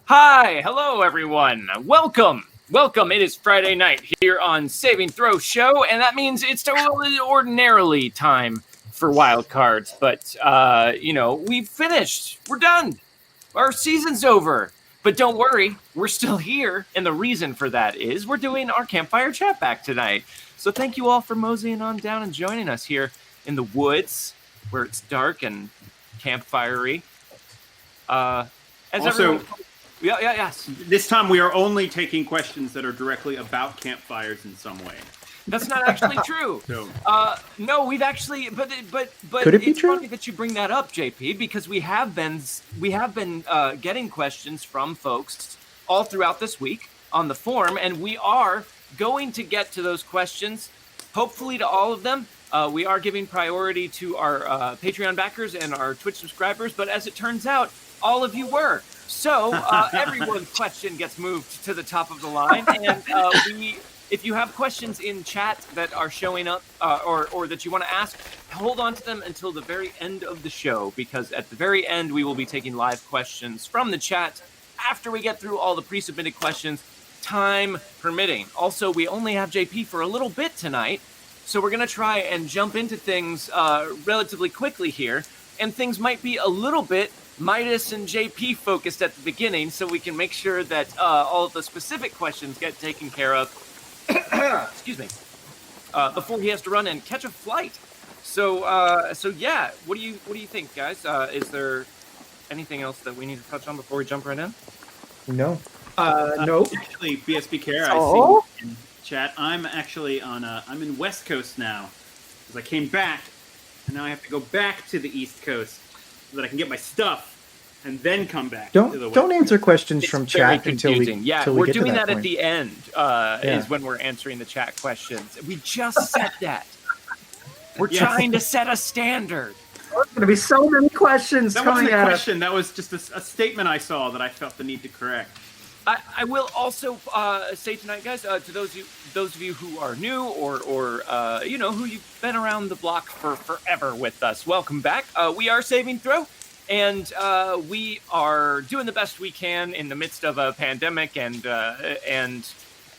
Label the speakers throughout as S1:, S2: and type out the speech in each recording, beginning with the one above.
S1: Hi, hello everyone. Welcome. It is Friday night here on Saving Throw Show, and that means it's totally ordinarily time for Wildcards. But, we've finished. We're done. Our season's over. But don't worry, we're still here, and the reason for that is we're doing our campfire chat back tonight. So thank you all for moseying on down and joining us here in the woods, where it's dark and campfire-y. Yes.
S2: This time we are only taking questions that are directly about campfires in some way.
S1: That's not actually true. No, we've actually, but
S3: Could it be
S1: it's
S3: true?
S1: funny that you bring that up, JP, because we have been getting questions from folks all throughout this week on the forum, and we are going to get to those questions, hopefully to all of them. We are giving priority to our Patreon backers and our Twitch subscribers, but as it turns out, all of you were. So everyone's question gets moved to the top of the line, and if you have questions in chat that are showing up or that you want to ask, hold on to them until the very end of the show, because at the very end we will be taking live questions from the chat after we get through all the pre-submitted questions, time permitting. Also, we only have JP for a little bit tonight, so we're going to try and jump into things relatively quickly here, and things might be a little bit Midas and JP focused at the beginning, so we can make sure that all of the specific questions get taken care of. Excuse me. Before he has to run and catch a flight. So yeah. What do you think, guys? Is there anything else that we need to touch on before we jump right in?
S3: No.
S2: No. Actually, BSB Care, I see in chat. I'm actually I'm in West Coast now, because I came back, and now I have to go back to the East Coast so that I can get my stuff and then come back.
S3: Don't answer questions from chat until we
S1: we're
S3: get
S1: doing
S3: to that
S1: at
S3: point.
S1: the end. Is when we're answering the chat questions. We just said that. We're trying to set a standard.
S4: There's going to be so many questions coming at us.
S2: That wasn't a question. That was just a statement I saw that I felt the need to correct.
S1: I will also say tonight, guys, to those of you who are new or who you've been around the block for forever with us, welcome back. We are Saving Throw, and we are doing the best we can in the midst of a pandemic and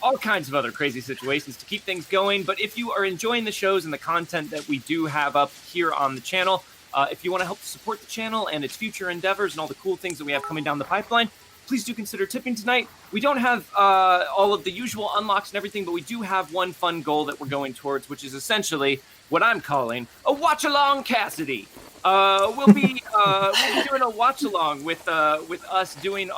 S1: all kinds of other crazy situations to keep things going. But if you are enjoying the shows and the content that we do have up here on the channel, if you want to help support the channel and its future endeavors and all the cool things that we have coming down the pipeline, please do consider tipping tonight. We don't have all of the usual unlocks and everything, but we do have one fun goal that we're going towards, which is essentially what I'm calling a watch-along Cassidy. We'll be doing a watch-along with us taking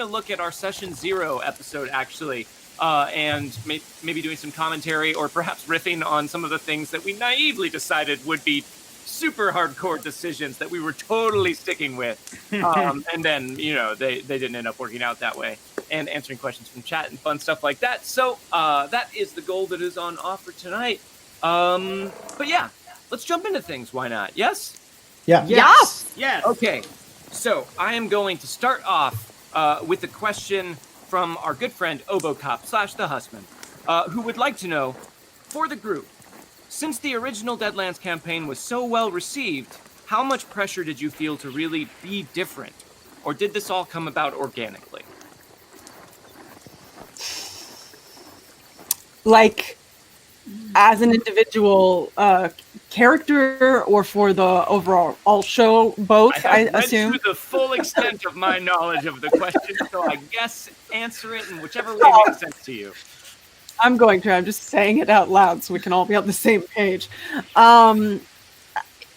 S1: a look at our Session 0 episode, actually, and maybe doing some commentary or perhaps riffing on some of the things that we naively decided would be super hardcore decisions that we were totally sticking with, and then they didn't end up working out that way, and answering questions from chat and fun stuff like that. So that is the goal that is on offer tonight. But yeah, let's jump into things. Why not? Yes.
S3: Yeah.
S4: Yes.
S1: Okay, so I am going to start off with a question from our good friend Obocop / the Husband, who would like to know, for the group, since the original Deadlands campaign was so well received, how much pressure did you feel to really be different? Or did this all come about organically?
S5: Like, as an individual character, or for the overall show, both, I assume?
S1: Went to the full extent of my knowledge of the question, so I guess answer it in whichever way makes sense to you.
S5: I'm going to. I'm just saying it out loud so we can all be on the same page.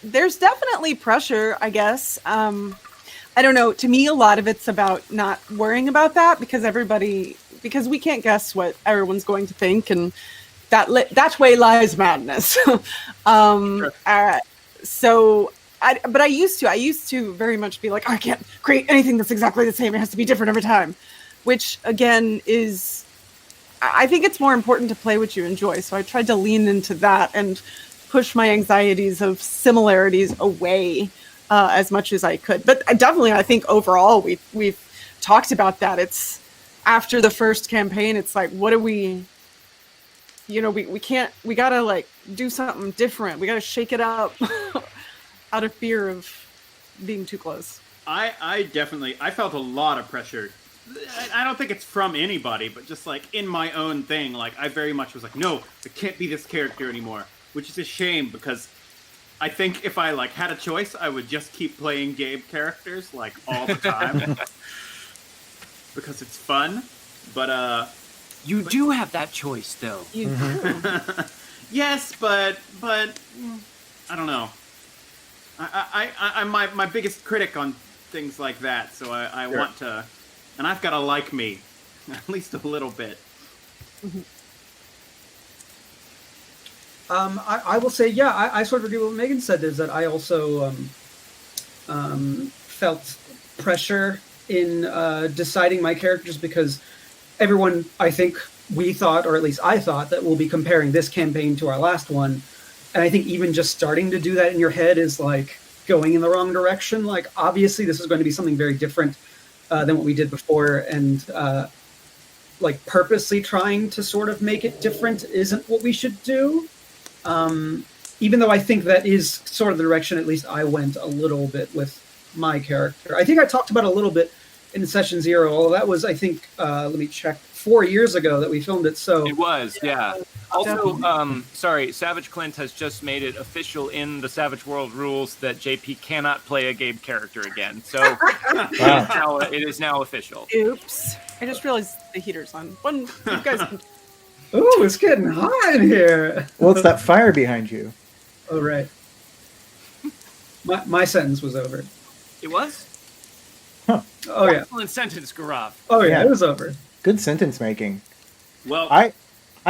S5: There's definitely pressure, I guess. I don't know. To me, a lot of it's about not worrying about that, because we can't guess what everyone's going to think, and that way lies madness. Sure. But I used to very much be like, I can't create anything that's exactly the same. It has to be different every time, which again is, I think it's more important to play what you enjoy. So I tried to lean into that and push my anxieties of similarities away as much as I could. But definitely, I think overall we've talked about that. It's after the first campaign, it's like, what do we gotta like do something different. We gotta shake it up out of fear of being too close.
S2: I felt a lot of pressure. I don't think it's from anybody, but just like in my own thing, like I very much was like, no, it can't be this character anymore, which is a shame, because I think if I like had a choice, I would just keep playing Gabe characters like all the time because it's fun. But
S1: you do have that choice, though.
S5: You do.
S2: Yes, but I don't know. I'm my biggest critic on things like that, so I
S3: Sure.
S2: want to, and I've got to like me at least a little bit.
S4: I will say, yeah, I sort of agree with what Megan said, is that I also felt pressure in deciding my characters, because everyone, I think we thought, or at least I thought, that we'll be comparing this campaign to our last one. And I think even just starting to do that in your head is like going in the wrong direction. Like, obviously this is going to be something very different than what we did before. And like purposely trying to sort of make it different isn't what we should do. Even though I think that is sort of the direction at least I went a little bit with my character. I think I talked about it a little bit in Session 0, although that was, I think, let me check, 4 years ago that we filmed it. So
S1: it was, yeah. Also, sorry, Savage Clint has just made it official in the Savage World rules that JP cannot play a Gabe character again. So
S3: Wow.
S1: it is now official.
S5: Oops. I just realized the heater's on. You guys can...
S4: Ooh, it's getting hot in here.
S3: Well, it's that fire behind you.
S4: Oh, right. My sentence was over.
S1: It was?
S3: Huh.
S4: Oh, yeah.
S1: Excellent sentence, Gaurav.
S4: Oh, yeah,
S3: Yeah.
S4: it was over.
S3: Good sentence making.
S2: Well,
S3: I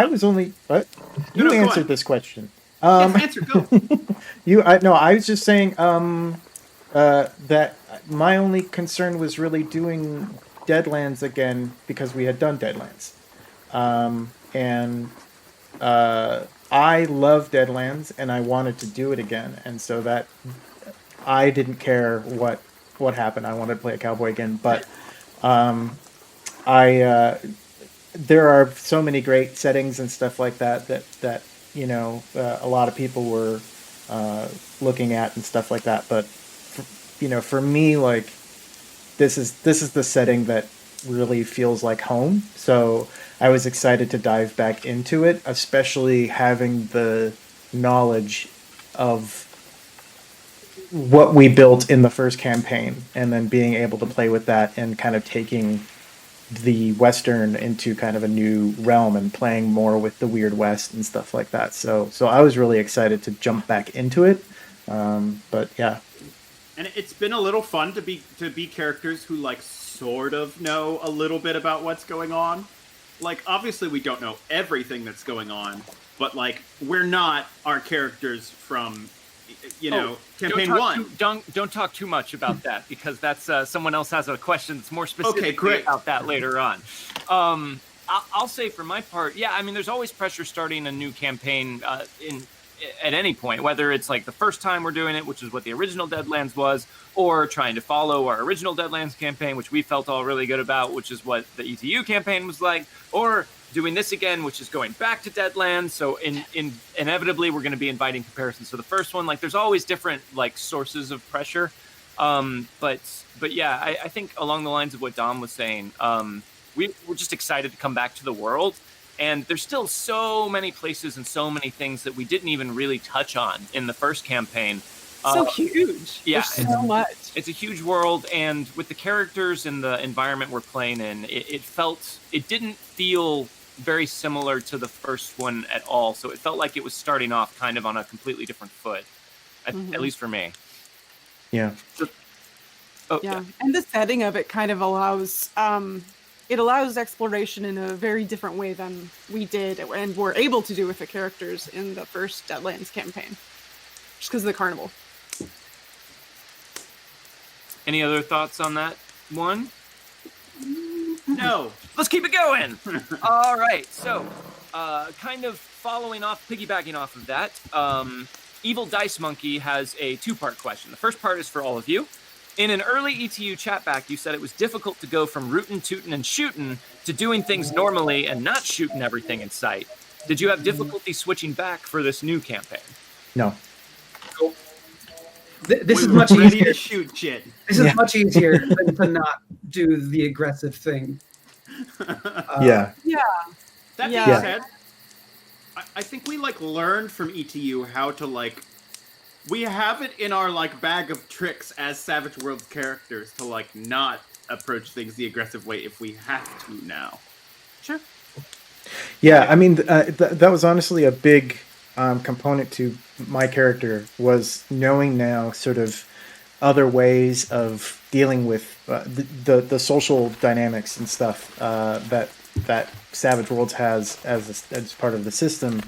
S3: was only. What? You
S2: No, go
S3: answered
S2: on.
S3: this question.
S2: yes, answer, go.
S3: I was just saying that my only concern was really doing Deadlands again, because we had done Deadlands. And I love Deadlands, and I wanted to do it again, and so that I didn't care what happened. I wanted to play a cowboy again, but there are so many great settings and stuff like that a lot of people were looking at and stuff like that. But for me, like this is the setting that really feels like home. So I was excited to dive back into it, especially having the knowledge of what we built in the first campaign, and then being able to play with that and kind of taking the Western into kind of a new realm and playing more with the Weird West and stuff like that. So I was really excited to jump back into it. But yeah.
S2: And it's been a little fun to be characters who like sort of know a little bit about what's going on. Like, obviously we don't know everything that's going on, but like we're not our characters from campaign 1.
S1: Don't talk too much about that, because that's someone else has a question that's more specific about that later on. I'll say for my part, yeah, I mean, there's always pressure starting a new campaign at any point, whether it's like the first time we're doing it, which is what the original Deadlands was, or trying to follow our original Deadlands campaign, which we felt all really good about, which is what the ETU campaign was like, or doing this again, which is going back to Deadlands. So inevitably we're going to be inviting comparisons to the first one. Like, there's always different like sources of pressure. But yeah, I think along the lines of what Dom was saying, we're just excited to come back to the world. And there's still so many places and so many things that we didn't even really touch on in the first campaign.
S5: So huge.
S1: Yeah,
S5: There's so much.
S1: It's a huge world, and with the characters and the environment we're playing in, it didn't feel very similar to the first one at all. So it felt like it was starting off kind of on a completely different foot, at least for me.
S3: Yeah.
S5: Yeah, and the setting of it kind of allows it allows exploration in a very different way than we did and were able to do with the characters in the first Deadlands campaign, just because of the carnival.
S1: Any other thoughts on that one?
S2: No.
S1: Let's keep it going. All right. So, kind of piggybacking off of that, Evil Dice Monkey has a two-part question. The first part is for all of you. In an early ETU chatback, you said it was difficult to go from rootin', tootin', and shootin' to doing things normally and not shooting everything in sight. Did you have difficulty switching back for this new campaign?
S3: No.
S4: This is
S2: We
S4: much
S2: were ready
S4: easier.
S2: to shoot shit.
S4: This is much easier than to not do the aggressive thing.
S3: Yeah.
S2: That being
S5: Yeah.
S2: said, I think we learned from ETU how to we have it in our bag of tricks as Savage Worlds characters to not approach things the aggressive way if we have to now.
S1: Sure.
S3: Yeah, I mean, that was honestly a big component to my character, was knowing now sort of other ways of dealing with the social dynamics and stuff that Savage Worlds has as part of the system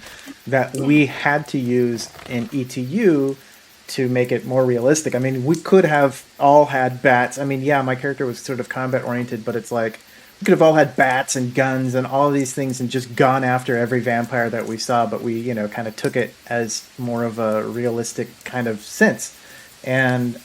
S3: that we had to use in ETU to make it more realistic. I mean, we could have all had bats. I mean, yeah, my character was sort of combat oriented, but it's like we could have all had bats and guns and all these things and just gone after every vampire that we saw, but we, kind of took it as more of a realistic kind of sense. And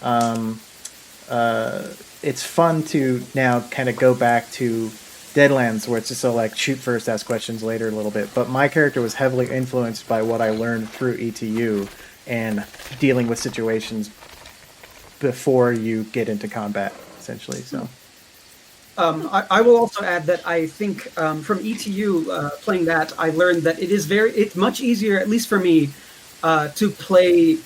S3: it's fun to now kind of go back to Deadlands, where it's just so shoot first, ask questions later a little bit. But my character was heavily influenced by what I learned through ETU and dealing with situations before you get into combat, essentially. So.
S4: I will also add that I think from ETU playing that, I learned that it's much easier, at least for me, to play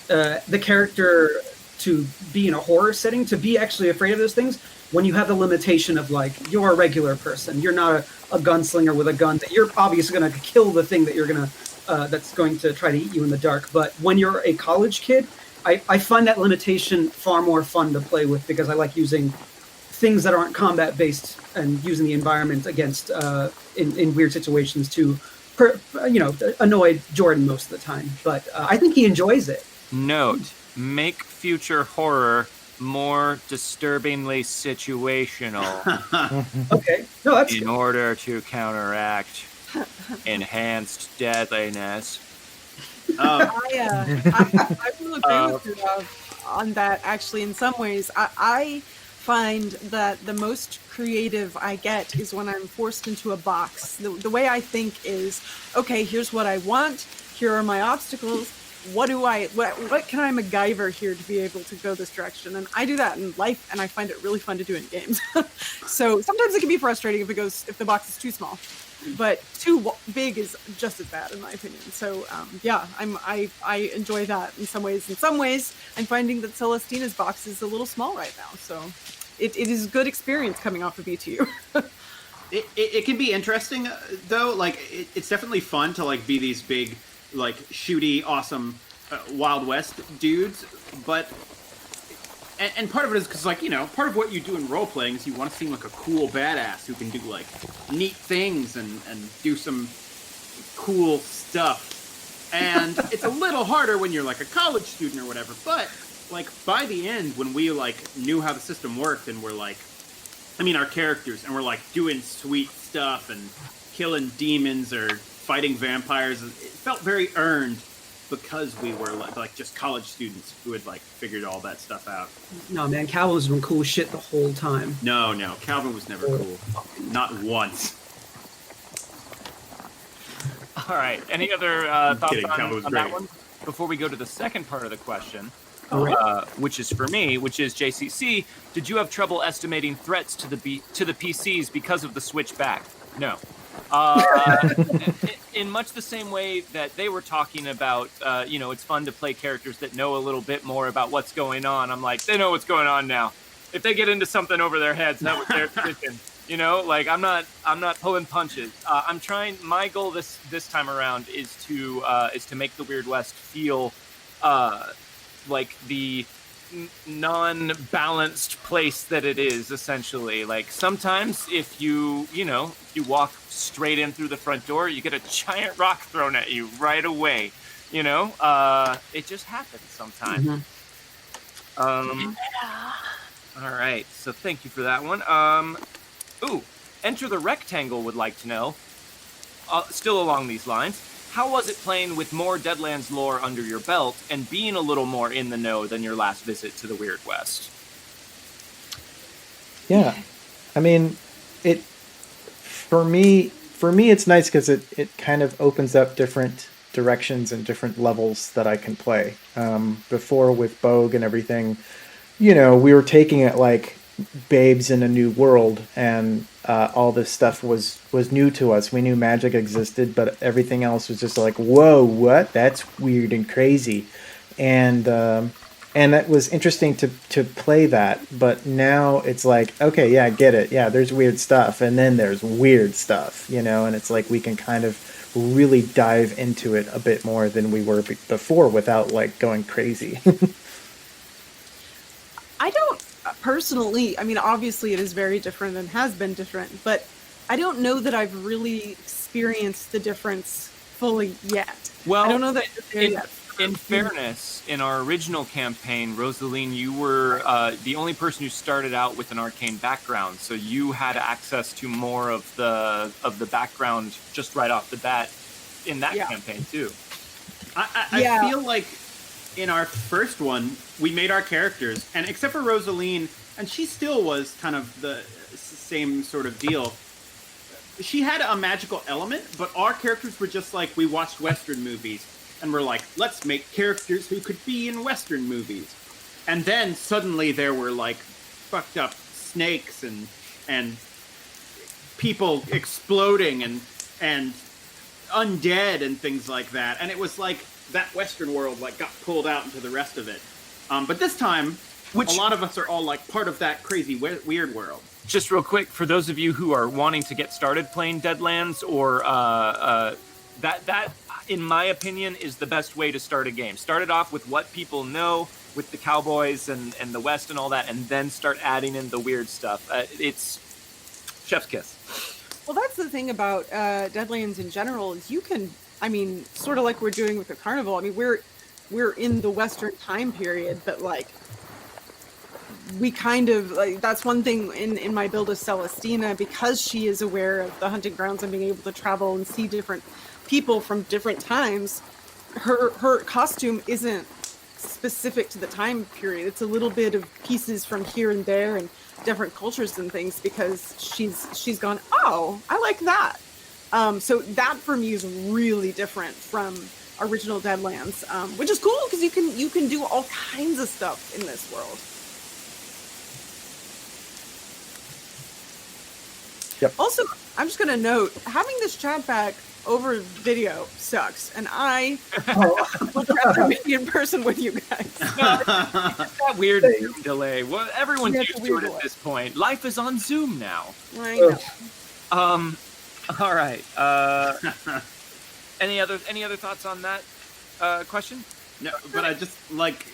S4: the character to be in a horror setting, to be actually afraid of those things when you have the limitation of you're a regular person, you're not a gunslinger with a gun, that you're obviously going to kill the thing that you're going to that's going to try to eat you in the dark. But when you're a college kid, I find that limitation far more fun to play with, because I like using things that aren't combat based and using the environment against in weird situations to annoy Jordan most of the time. But I think he enjoys it.
S1: Note: make future horror more disturbingly situational.
S4: Okay, no, that's
S1: in order to counteract enhanced deadliness.
S5: I will agree with you on that. Actually, in some ways, I find that the most creative I get is when I'm forced into a box. The way I think is, okay, here's what I want. Here are my obstacles. What can I MacGyver here to be able to go this direction? And I do that in life, and I find it really fun to do in games. So sometimes it can be frustrating if the box is too small, but too big is just as bad in my opinion. So I enjoy that in some ways. In some ways, I'm finding that Celestina's box is a little small right now. So it is a good experience coming off of ETU.
S2: It can be interesting though. It's definitely fun to be these big, shooty, awesome Wild West dudes. But and part of it is because part of what you do in role playing is you want to seem like a cool badass who can do neat things and do some cool stuff. And it's a little harder when you're a college student or whatever. But by the end, when we knew how the system worked and we're our characters, and we're doing sweet stuff and killing demons or fighting vampires, it felt very earned because we were just college students who had figured all that stuff out.
S4: No, man, Calvin was doing cool shit the whole time.
S2: No, Calvin was never cool. Not once.
S1: All right. Any other thoughts on that one before we go to the second part of the question? Which is for me, which is JCC. Did you have trouble estimating threats to the PCs because of the switch back? No. In much the same way that they were talking about, it's fun to play characters that know a little bit more about what's going on. I'm like, they know what's going on now. If they get into something over their heads, that was their decision. Like I'm not pulling punches. I'm trying. My goal this time around is to make the Weird West feel like the non-balanced place that it is, essentially. Like sometimes if you walk straight in through the front door, you get a giant rock thrown at you right away. It just happens sometimes. All right, so thank you for that one. Enter the Rectangle would like to know, still along these lines, how was it playing with more Deadlands lore under your belt and being a little more in the know than your last visit to the Weird West?
S3: Yeah, I mean, for me it's nice because it kind of opens up different directions and different levels that I can play. Before with Bogue and everything, we were taking it like babes in a new world, and all this stuff was new to us. We knew magic existed, but everything else was just like, whoa, what? That's weird and crazy. And it was interesting to play that, but now it's like, okay, yeah, I get it. Yeah, there's weird stuff, and then there's weird stuff, and it's like we can kind of really dive into it a bit more than we were before without like going crazy.
S5: I don't personally, I mean, obviously it is very different and has been different, but I don't know that I've really experienced the difference fully yet.
S1: Well,
S5: I don't know that yet.
S1: In fairness, in our original campaign, Rosaline, you were the only person who started out with an arcane background, so you had access to more of the background just right off the bat in that campaign too.
S2: I feel like in our first one, we made our characters, and except for Rosaline, and she still was kind of the same sort of deal. She had a magical element, but our characters were just like, we watched Western movies, and we're like, let's make characters who could be in Western movies. And then suddenly there were like fucked up snakes and people exploding and undead and things like that. And it was like that Western world like got pulled out into the rest of it. But this time, a lot of us are all like part of that crazy weird world.
S1: Just real quick, for those of you who are wanting to get started playing Deadlands, or that in my opinion is the best way to start a game. Start it off with what people know, with the cowboys and the West and all that, and then start adding in the weird stuff. It's chef's kiss.
S5: Well, that's the thing about Deadlands in general, is you can, I mean, sort of like we're doing with the Carnival. I mean, we're in the Western time period, but like we kind of like, that's one thing in my build of Celestina, because she is aware of the hunting grounds and being able to travel and see different people from different times. Her costume isn't specific to the time period. It's a little bit of pieces from here and there and different cultures and things, because she's gone, oh, I like that. So that for me is really different from original Deadlands, which is cool because you can do all kinds of stuff in this world.
S3: Yep.
S5: Also, I'm just going to note, having this chat back over video sucks, and I would rather be in person with you guys.
S1: That weird Zoom delay. Well, everyone's used to it at this point. Life is on Zoom now.
S5: I know.
S1: All right. Any other thoughts on that question?
S2: No, but I just like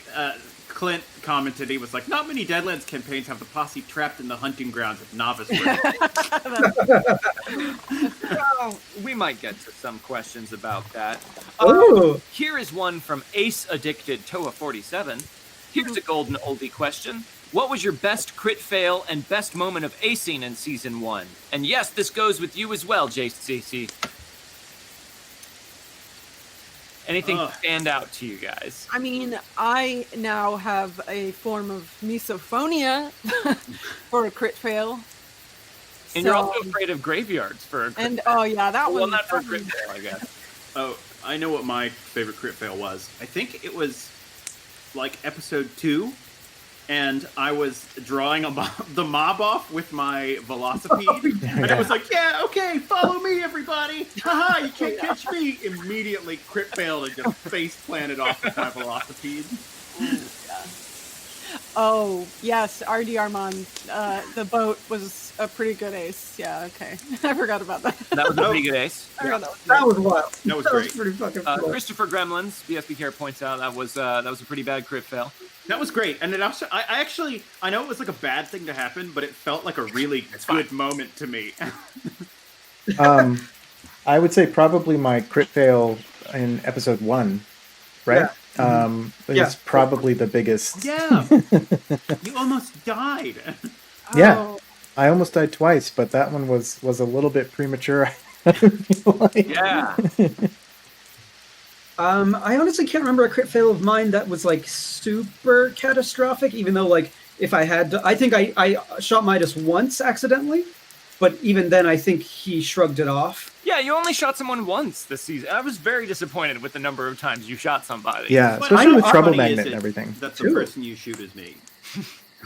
S2: Clint commented. He was like, "Not many Deadlands campaigns have the posse trapped in the hunting grounds of Novice World."
S1: Well, we might get to some questions about that. Here is one from Ace Addicted Toa 47. Here's a golden oldie question. What was your best crit fail and best moment of acing in Season 1? And yes, this goes with you as well, JCC. Anything stand out to you guys?
S5: I mean, I now have a form of misophonia for a crit fail.
S1: And you're also afraid of graveyards for a crit fail.
S5: Oh yeah, that one.
S1: Well, not for a crit fail, I guess.
S2: Oh, I know what my favorite crit fail was. I think it was like episode 2, and I was drawing the mob off with my velocipede, and it was like, yeah, okay, follow me, everybody. Haha, you can't catch me! Immediately crit failed and just face planted off of my velocipede.
S5: Oh, yes, RD Armand. The boat was a pretty good ace. Yeah, okay. I forgot about that.
S1: That was a pretty good ace.
S5: I forgot that was
S4: That was wild.
S2: That was great.
S4: pretty fucking cool.
S1: Christopher Gremlins, BSB Care points out that was a pretty bad crit fail.
S2: That was great, and it also, I know it was like a bad thing to happen, but it felt like a really good moment to me.
S3: I would say probably my crit fail in episode 1, right? It's probably the biggest.
S2: Yeah, you almost died.
S3: Yeah,
S5: Oh,
S3: I almost died twice, but that one was a little bit premature. I feel like.
S1: Yeah.
S4: I honestly can't remember a crit fail of mine that was like super catastrophic, even though like if I had to, I think I shot Midas once accidentally, but even then I think he shrugged it off.
S1: Yeah, you only shot someone once this season. I was very disappointed with the number of times you shot somebody.
S3: Yeah,
S2: But
S3: especially with
S2: how
S3: Trouble
S2: funny is
S3: Magnet
S2: it
S3: and everything.
S2: That the
S4: True.
S2: person you shoot is me.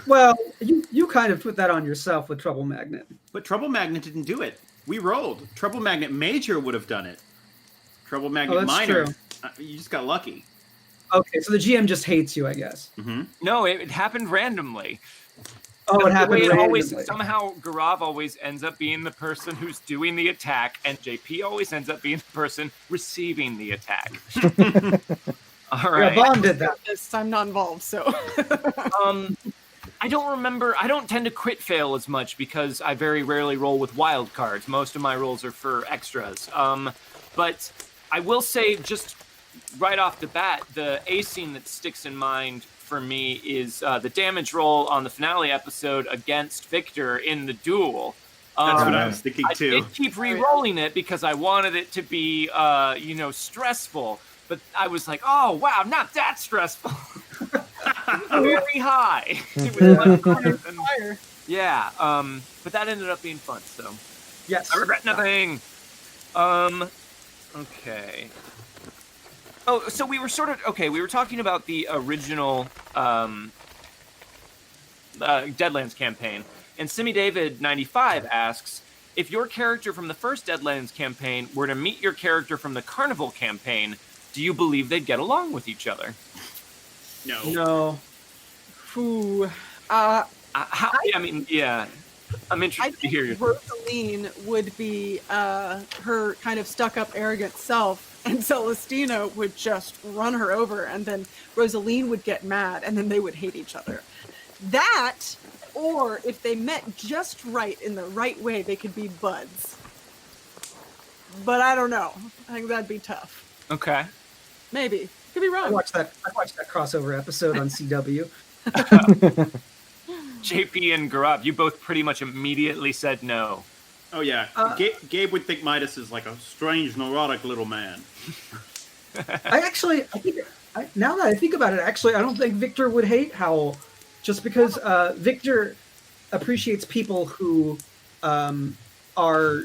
S4: Well, you kind of put that on yourself with Trouble Magnet.
S2: But Trouble Magnet didn't do it. We rolled. Trouble Magnet Major would have done it. Trouble Magnet
S4: that's
S2: Minor.
S4: true.
S2: You just got lucky.
S4: Okay, so the GM just hates you, I guess.
S2: Mm-hmm.
S1: No, it happened randomly.
S4: Oh, it
S1: The
S4: happened
S1: way it
S4: randomly.
S1: somehow Garav always ends up being the person who's doing the attack, and JP always ends up being the person receiving the attack. All
S4: Yeah,
S1: right.
S4: Bond did that.
S5: yes, I'm not involved, so.
S1: I don't remember. I don't tend to crit fail as much because I very rarely roll with wild cards. Most of my rolls are for extras. But I will say, just right off the bat, the ace scene that sticks in mind for me is the damage roll on the finale episode against Victor in the duel.
S2: That's what I was thinking
S1: I
S2: too.
S1: did keep re-rolling it because I wanted it to be, stressful. But I was like, oh, wow, not that stressful. Very high. It was much harder than-
S5: Fire.
S1: yeah, but that ended up being fun, so
S4: Yes.
S1: I regret nothing. Okay. Oh, so we were we were talking about the original Deadlands campaign, and Simi David 95 asks, if your character from the first Deadlands campaign were to meet your character from the Carnival campaign, do you believe they'd get along with each other?
S2: No.
S4: No.
S5: Ooh.
S1: I'm interested
S5: I
S1: to hear your
S5: think Rosaline would be her kind of stuck-up, arrogant self, and Celestina would just run her over, and then Rosaline would get mad, and then they would hate each other. That, or if they met just right in the right way, they could be buds. But I don't know. I think that'd be tough.
S1: Okay.
S5: Maybe. Could be
S4: I
S5: wrong.
S4: watched that crossover episode on CW.
S1: JP and Garab, you both pretty much immediately said no.
S2: Oh yeah. Gabe would think Midas is like a strange, neurotic little man.
S4: Now that I think about it, actually, I don't think Victor would hate Howl, just because Victor appreciates people who are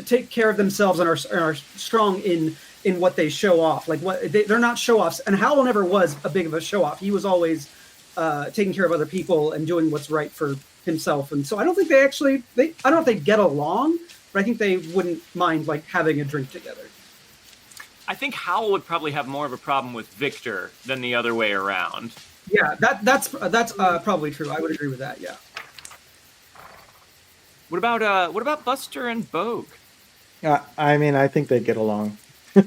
S4: take care of themselves and are strong in what they show off. Like they're not show offs, and Howl never was a big of a show off. He was always taking care of other people and doing what's right for himself. And so I don't think I don't know if they get along, but I think they wouldn't mind like having a drink together.
S1: I think Howl would probably have more of a problem with Victor than the other way around.
S4: Yeah, that's probably true. I would agree with that. Yeah.
S1: What about Buster and Bogue?
S3: I mean, I think they'd get along.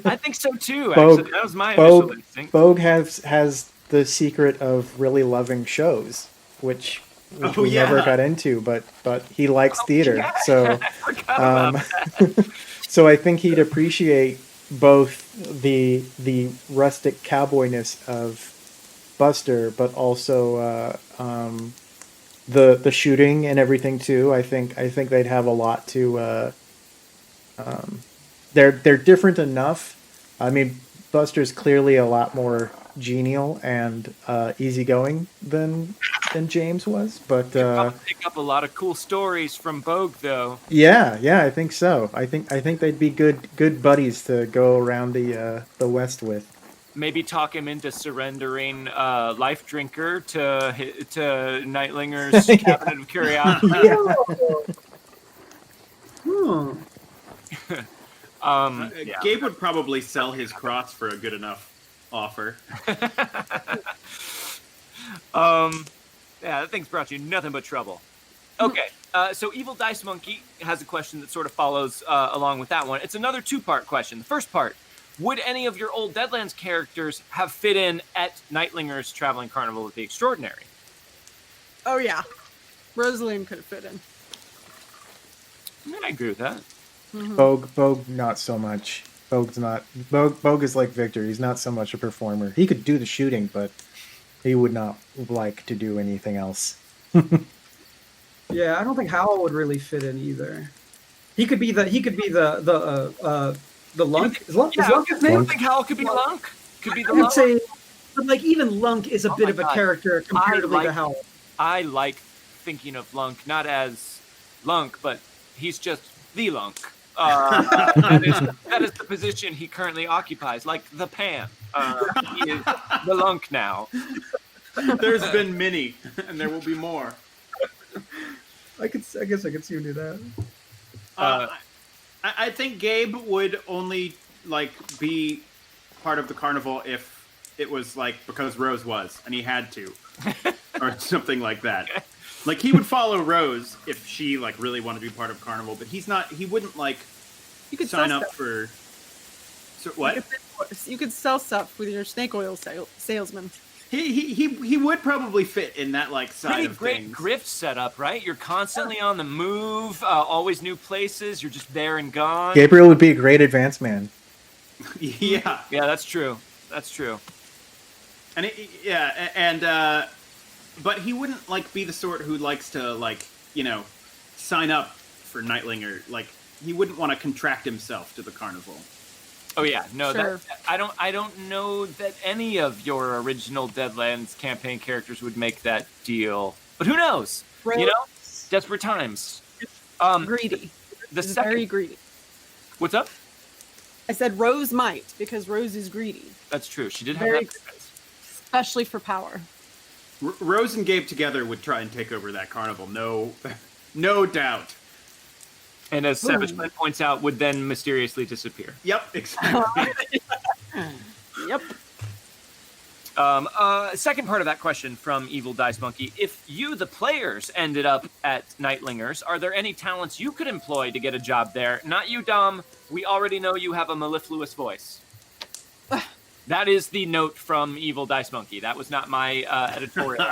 S1: I think so too.
S3: Bogue-
S1: Actually, that was my initial instinct.
S3: Bogue has the secret of really loving shows, which we never got into, but he likes theater,
S1: yeah.
S3: so
S1: I forgot about that.
S3: so I think he'd appreciate both the rustic cowboyness of Buster, but also the shooting and everything too. I think they'd have a lot to. They're different enough. I mean, Buster's clearly a lot more genial and easygoing than James was, but
S1: Pick up a lot of cool stories from Bogue, though.
S3: yeah, I think so. I think they'd be good buddies to go around the West with.
S1: Maybe talk him into surrendering Life Drinker to Nightlinger's Cabinet of Curiosity.
S4: Hmm.
S1: Yeah.
S2: Gabe would probably sell his cross for a good enough offer.
S1: Yeah, that thing's brought you nothing but trouble. Okay, so Evil Dice Monkey has a question that sort of follows along with that one. It's another two-part question. The first part, would any of your old Deadlands characters have fit in at Nightlinger's Traveling Carnival with the Extraordinary?
S5: Oh yeah, Rosaline could have fit in.
S1: I agree with that.
S5: Mm-hmm.
S3: Bogue, not so much. Bogue is like Victor. He's not so much a performer. He could do the shooting, but he would not like to do anything else.
S4: Yeah, I don't think Howell would really fit in either. He could be the Lunk. Is Lunk his name?
S1: I think Howell could be Lunk. Could be the
S4: I would
S1: Lunk.
S4: say, but like even Lunk is a bit of a
S1: God.
S4: character comparatively to Howell.
S1: I like thinking of Lunk not as Lunk, but he's just the Lunk. That is the position he currently occupies, like the Pan. He is the Lunk now.
S2: There's been many, and there will be more.
S4: I guess I could see him do that.
S2: I think Gabe would only like be part of the carnival if it was like because Rose was and he had to, or something like that. Like he would follow Rose if she like really wanted to be part of carnival, but he's not. He wouldn't like
S5: You could
S2: sign
S5: sell
S2: up
S5: stuff.
S2: for. So what?
S5: You could sell stuff with your snake oil salesman.
S2: He would probably fit in that like side
S1: Pretty
S2: of
S1: great
S2: things.
S1: grift setup, right? You're constantly on the move, always new places. You're just there and gone.
S3: Gabriel would be a great advance man.
S2: Yeah,
S1: Yeah, that's true. That's true.
S2: and but he wouldn't like be the sort who likes to like sign up for Nightlinger. Like he wouldn't want to contract himself to the carnival.
S1: Oh yeah, no,
S5: Sure.
S1: I don't know that any of your original Deadlands campaign characters would make that deal. But who knows?
S5: Rose,
S1: You know, desperate times.
S5: greedy.
S1: The
S5: He's
S1: second,
S5: very greedy.
S1: what's up?
S5: I said Rose might because Rose is greedy,
S1: That's true. She did have
S5: Very
S1: that.
S5: especially for power.
S2: Rose and Gabe together would try and take over that carnival. No doubt.
S1: And as Savage Glenn points out, would then mysteriously disappear.
S2: Yep, exactly.
S5: Yep.
S1: Second part of that question from Evil Dice Monkey. If you, the players, ended up at Nightlingers, are there any talents you could employ to get a job there? Not you, Dom. We already know you have a mellifluous voice. That is the note from Evil Dice Monkey. That was not my editorial.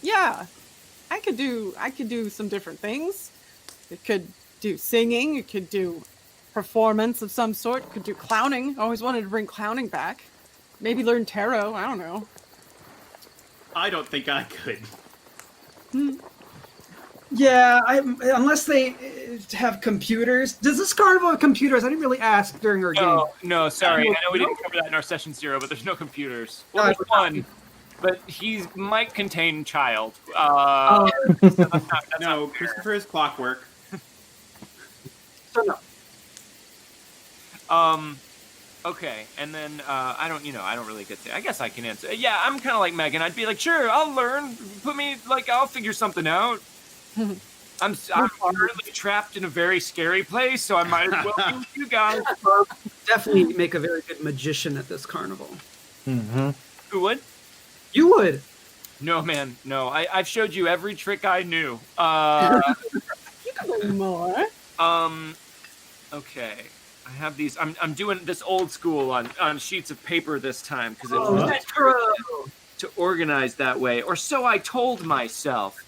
S5: Yeah. I could do some different things. It could do singing, it could do performance of some sort, it could do clowning. I always wanted to bring clowning back. Maybe learn tarot, I don't know.
S2: I don't think I could.
S4: Yeah, unless they have computers. Does this carnival have computers? I didn't really ask during our game.
S1: No, sorry. I know we didn't cover that in our session 0, but there's no computers. Well, there's one, but he might contain child.
S2: No, Christopher is clockwork.
S4: So no.
S1: Okay, and then I don't really get to. I guess I can answer. Yeah, I'm kind of like Megan. I'd be like, sure, I'll learn. I'll figure something out. I'm currently trapped in a very scary place, so I might as well use you guys.
S4: Definitely make a very good magician at this carnival.
S3: Mm-hmm.
S1: Who would?
S4: You would.
S1: No, man, no. I've showed you every trick I knew.
S5: You can do more.
S1: Okay. I have these. I'm doing this old school on sheets of paper this time because it was to organize that way, or so I told myself.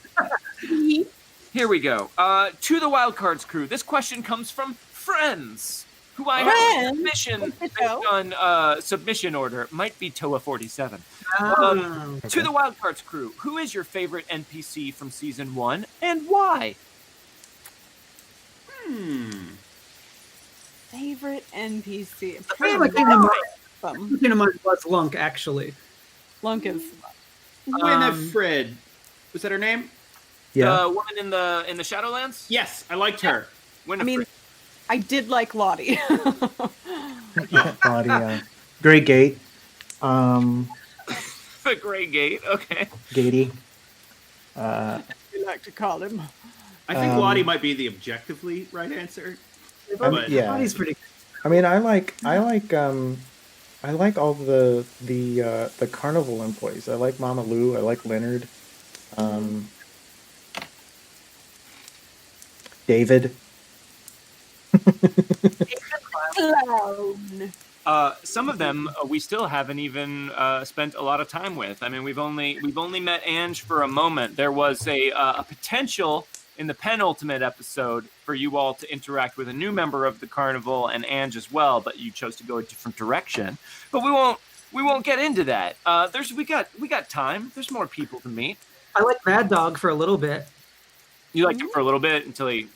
S1: Here we go. To the Wildcards crew. This question comes from friends who I have submission based on submission order. Might be Toa 47. To the Wildcards crew. Who is your favorite NPC from season 1 and why?
S5: Favorite NPC.
S4: Something of mine was Lunk, actually.
S5: Lunk is.
S2: Winifred. Was that her name?
S3: Yeah.
S1: The woman in the Shadowlands?
S2: Yes, I liked her.
S1: Winifred.
S5: I mean, I did like Lottie.
S3: Claudia. Grey Gate.
S1: The Grey Gate. Okay.
S3: Gatey.
S5: We like to call him.
S2: I think Lottie might be the objectively right answer.
S3: But yeah,
S4: Lottie's pretty good.
S3: I mean, I like all the carnival employees. I like Mama Lou. I like Leonard. David.
S5: Clown.
S1: Some of them we still haven't even spent a lot of time with. I mean, we've only met Ange for a moment. There was a potential in the penultimate episode for you all to interact with a new member of the carnival and Ange as well, but you chose to go a different direction. But we won't get into that. We got time. There's more people to meet.
S4: I like Mad Dog for a little bit.
S1: You liked him for a little bit until he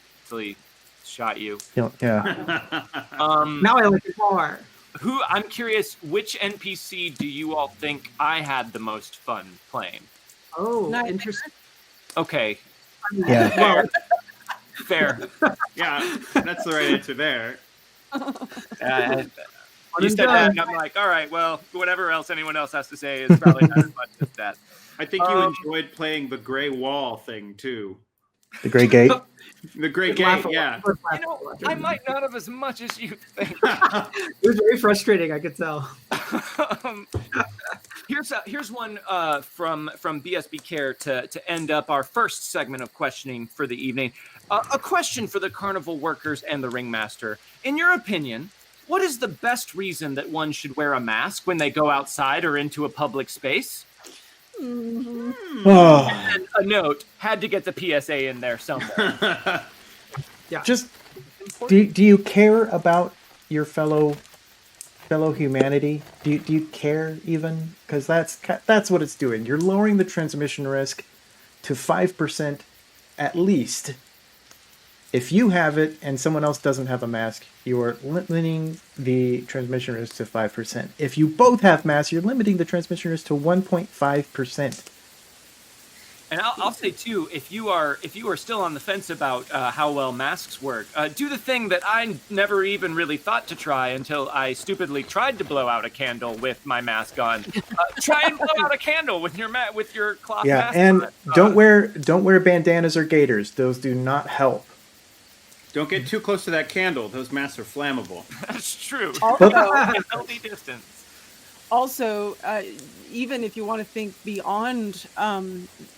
S1: shot you.
S3: Yeah.
S4: Now I like it more.
S1: I'm curious, which NPC do you all think I had the most fun playing?
S4: Oh,
S5: Nightlinger.
S4: interesting.
S1: Okay.
S3: Yeah.
S4: Well,
S1: Fair.
S2: Yeah, that's the right answer there.
S1: You said that, and I'm like, all right, well, whatever else anyone else has to say is probably not as much as that.
S2: I think you enjoyed playing the gray wall thing too.
S3: The Grey Gate.
S2: The gray gate, yeah.
S1: You know, I might not have as much as you think.
S4: It was very frustrating, I could tell.
S1: Here's one from BSB Care to end up our first segment of questioning for the evening. A question for the carnival workers and the ringmaster. In your opinion, what is the best reason that one should wear a mask when they go outside or into a public space?
S3: Oh.
S1: And a note, had to get the PSA in there somewhere.
S4: Yeah.
S3: Just do you care about your fellow humanity? Do you care even? Because that's what it's doing. You're lowering the transmission risk to 5% at least. If you have it and someone else doesn't have a mask, you are limiting the transmission risk to 5%. If you both have masks, you're limiting the transmission risk to 1.5%.
S1: And I'll say too, if you are still on the fence about how well masks work, do the thing that I never even really thought to try until I stupidly tried to blow out a candle with my mask on. Try and blow out a candle with your cloth mask.
S3: Yeah, and
S1: on.
S3: don't wear bandanas or gaiters. Those do not help.
S2: Don't get too close to that candle. Those masks are flammable.
S1: That's true.
S5: Also,
S1: A healthy distance.
S5: Also, even if you want to think beyond,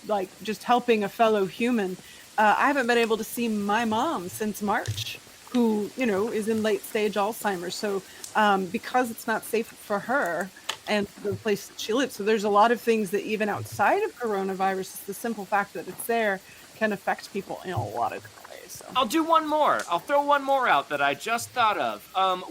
S5: like just helping a fellow human, I haven't been able to see my mom since March, who is in late stage Alzheimer's. So because it's not safe for her and the place that she lives, so there's a lot of things that even outside of coronavirus, the simple fact that it's there can affect people in a lot of different ways. So.
S1: I'll do one more. I'll throw one more out that I just thought of.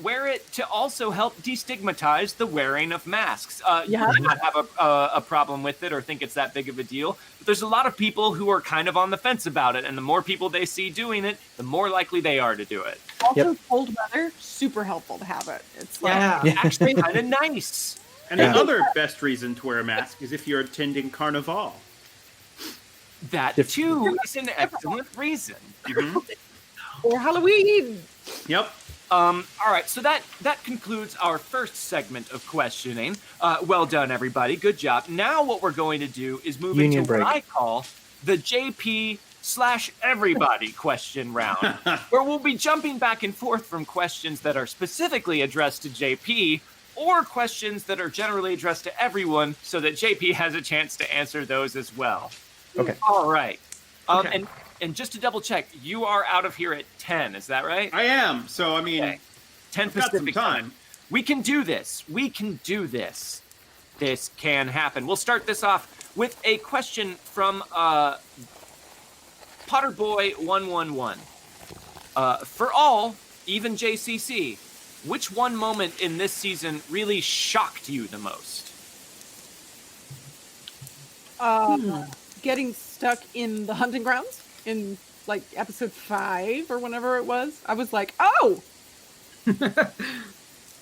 S1: Wear it to also help destigmatize the wearing of masks. You might not have a problem with it or think it's that big of a deal, but there's a lot of people who are kind of on the fence about it, and the more people they see doing it, the more likely they are to do it.
S5: Also, cold weather, super helpful to have it. It's
S1: actually kind of nice.
S2: And the other best reason to wear a mask is if you're attending Carnival.
S1: That too is an excellent reason. Mm-hmm.
S5: Or Halloween.
S2: Yep.
S1: All right, so that concludes our first segment of questioning. Well done, everybody. Good job. Now what we're going to do is move into what I call the JP/everybody question round, where we'll be jumping back and forth from questions that are specifically addressed to JP or questions that are generally addressed to everyone so that JP has a chance to answer those as well.
S3: Okay.
S1: All right. And just to double check, you are out of here at 10, is that right?
S2: I am. So, I mean,
S1: 10 Pacific time. We can do this. This can happen. We'll start this off with a question from Potterboy111. For all, even JCC, which one moment in this season really shocked you the most?
S5: Getting stuck in the hunting grounds in like episode 5 or whenever it was. I was like, oh,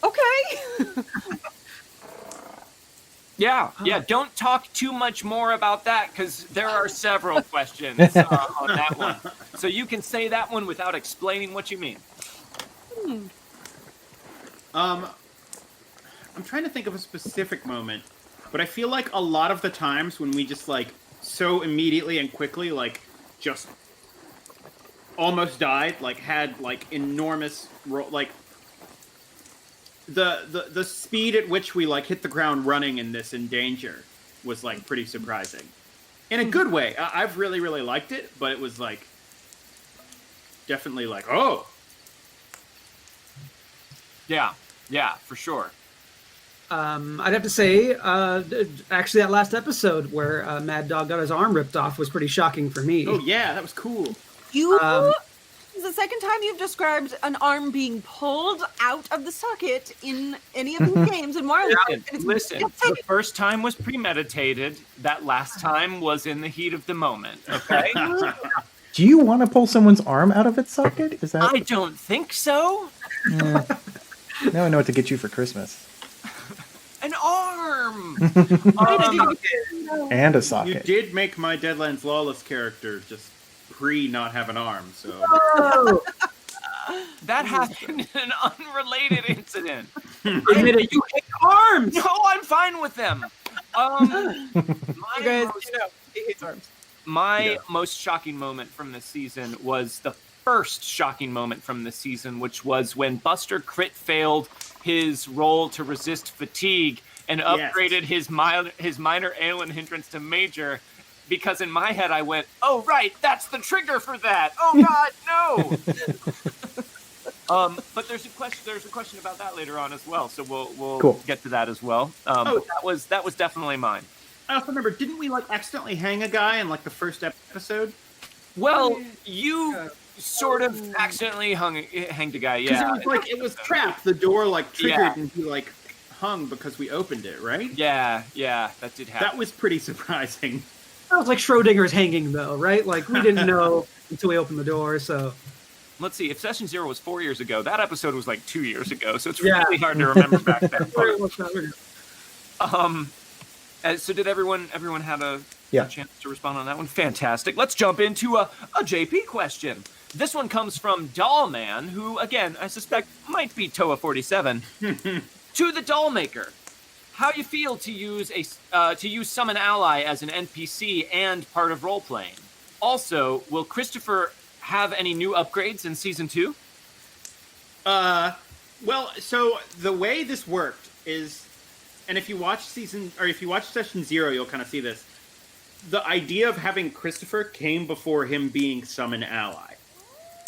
S5: okay.
S1: Yeah. Don't talk too much more about that because there are several questions on that one. So you can say that one without explaining what you mean.
S2: I'm trying to think of a specific moment, but I feel like a lot of the times when we just like so immediately and quickly like just almost died, like had like enormous like the speed at which we like hit the ground running in this in danger was like pretty surprising. In a good way. I've really, really liked it, but it was like definitely like, oh.
S1: Yeah, for sure.
S4: I'd have to say, actually, that last episode where Mad Dog got his arm ripped off was pretty shocking for me.
S2: Oh yeah, that was cool.
S5: This is the second time you've described an arm being pulled out of the socket in any of these games in Wildcards.
S1: Listen, the first time was premeditated. That last time was in the heat of the moment. Okay.
S3: Do you want to pull someone's arm out of its socket? Is that?
S1: I don't think so.
S3: Now I know what to get you for Christmas.
S1: An arm.
S3: And a
S2: You
S3: socket.
S2: did make my Deadlands Lawless character just not have an arm, so
S1: That happened in an unrelated incident.
S4: Admit it, you hate arms!
S1: No, I'm fine with them.
S5: You guys, he hates arms.
S1: My most shocking moment from this season was the first shocking moment from this season, which was when Buster crit failed his roll to resist fatigue and upgraded his minor ailment hindrance to major. Because in my head I went, oh right, that's the trigger for that. Oh God, no. But there's a question about that later on as well. So we'll get to that as well. But that was definitely mine.
S2: I also remember, didn't we like accidentally hang a guy in like the first episode?
S1: Well, you sort of accidentally hanged a guy. Yeah,
S2: it was trapped. The door like triggered and he like hung because we opened it, right?
S1: Yeah, that did happen.
S2: That was pretty surprising.
S4: That was like Schrodinger's hanging, though, right? Like, we didn't know until we opened the door, so...
S1: Let's see, if Session Zero was 4 years ago, that episode was like 2 years ago, so it's really hard to remember back then. So did everyone have a chance to respond on that one? Fantastic. Let's jump into a JP question. This one comes from Dollman, who, again, I suspect might be Toa47. To the Doll Maker. How you feel to use Summon Ally as an NPC and part of role playing? Also, will Christopher have any new upgrades in season 2?
S2: Well, so the way this worked is, and if you watch Session 0, you'll kind of see this. The idea of having Christopher came before him being Summon Ally.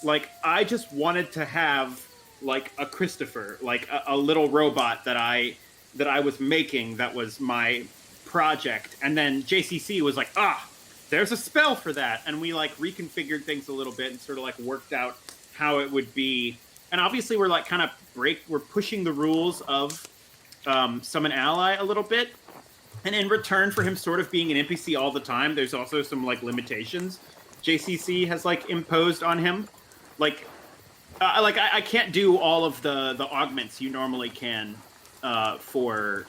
S2: Like, I just wanted to have like a Christopher, like a little robot that I was making that was my project. And then JCC was like, there's a spell for that. And we like reconfigured things a little bit and sort of like worked out how it would be. And obviously we're like we're pushing the rules of Summon Ally a little bit. And in return for him sort of being an NPC all the time, there's also some like limitations JCC has like imposed on him. Like I can't do all of the augments you normally can for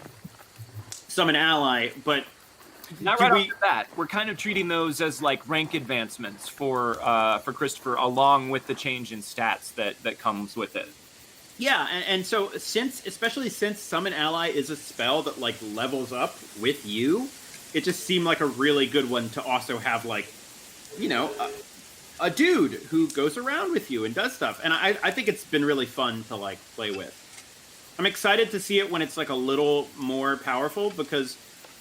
S2: Summon Ally, but
S1: not right off the bat. We're kind of treating those as like rank advancements for Christopher, along with the change in stats that comes with it.
S2: Yeah, and so especially since Summon Ally is a spell that like levels up with you, it just seemed like a really good one to also have like, a dude who goes around with you and does stuff. And I think it's been really fun to like play with. I'm excited to see it when it's like a little more powerful, because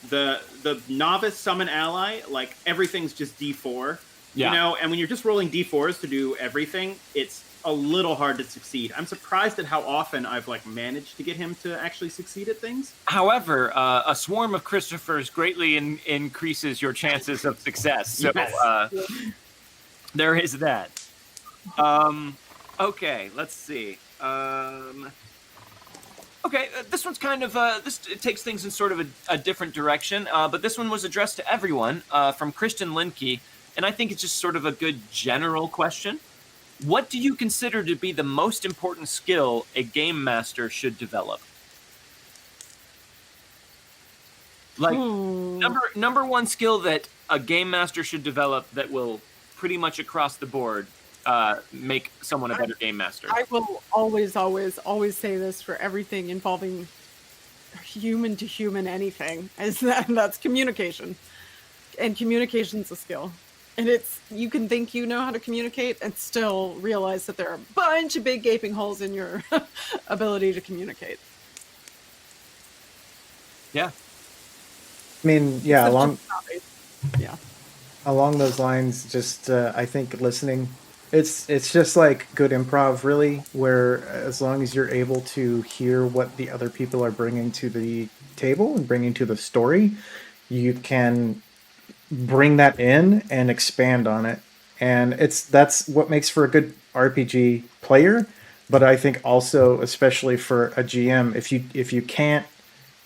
S2: the novice Summon Ally, like everything's just D4, and when you're just rolling D4s to do everything, it's a little hard to succeed. I'm surprised at how often I've like managed to get him to actually succeed at things.
S1: However, a swarm of Christophers greatly increases your chances of success. So there is that. Okay, let's see. Okay, this one's kind of it takes things in sort of a different direction, but this one was addressed to everyone from Christian Linke, and I think it's just sort of a good general question. What do you consider to be the most important skill a game master should develop? Like number one skill that a game master should develop that will pretty much across the board make someone a better game master.
S5: I will always say this for everything involving human to human anything, that's communication. And communication's a skill. And you can think you know how to communicate and still realize that there are a bunch of big gaping holes in your ability to communicate.
S1: Yeah.
S3: I mean, yeah,
S5: Yeah.
S3: along those lines, just I think listening, it's just like good improv, really, where as long as you're able to hear what the other people are bringing to the table and bringing to the story, you can bring that in and expand on it. And that's what makes for a good RPG player. But I think also, especially for a GM,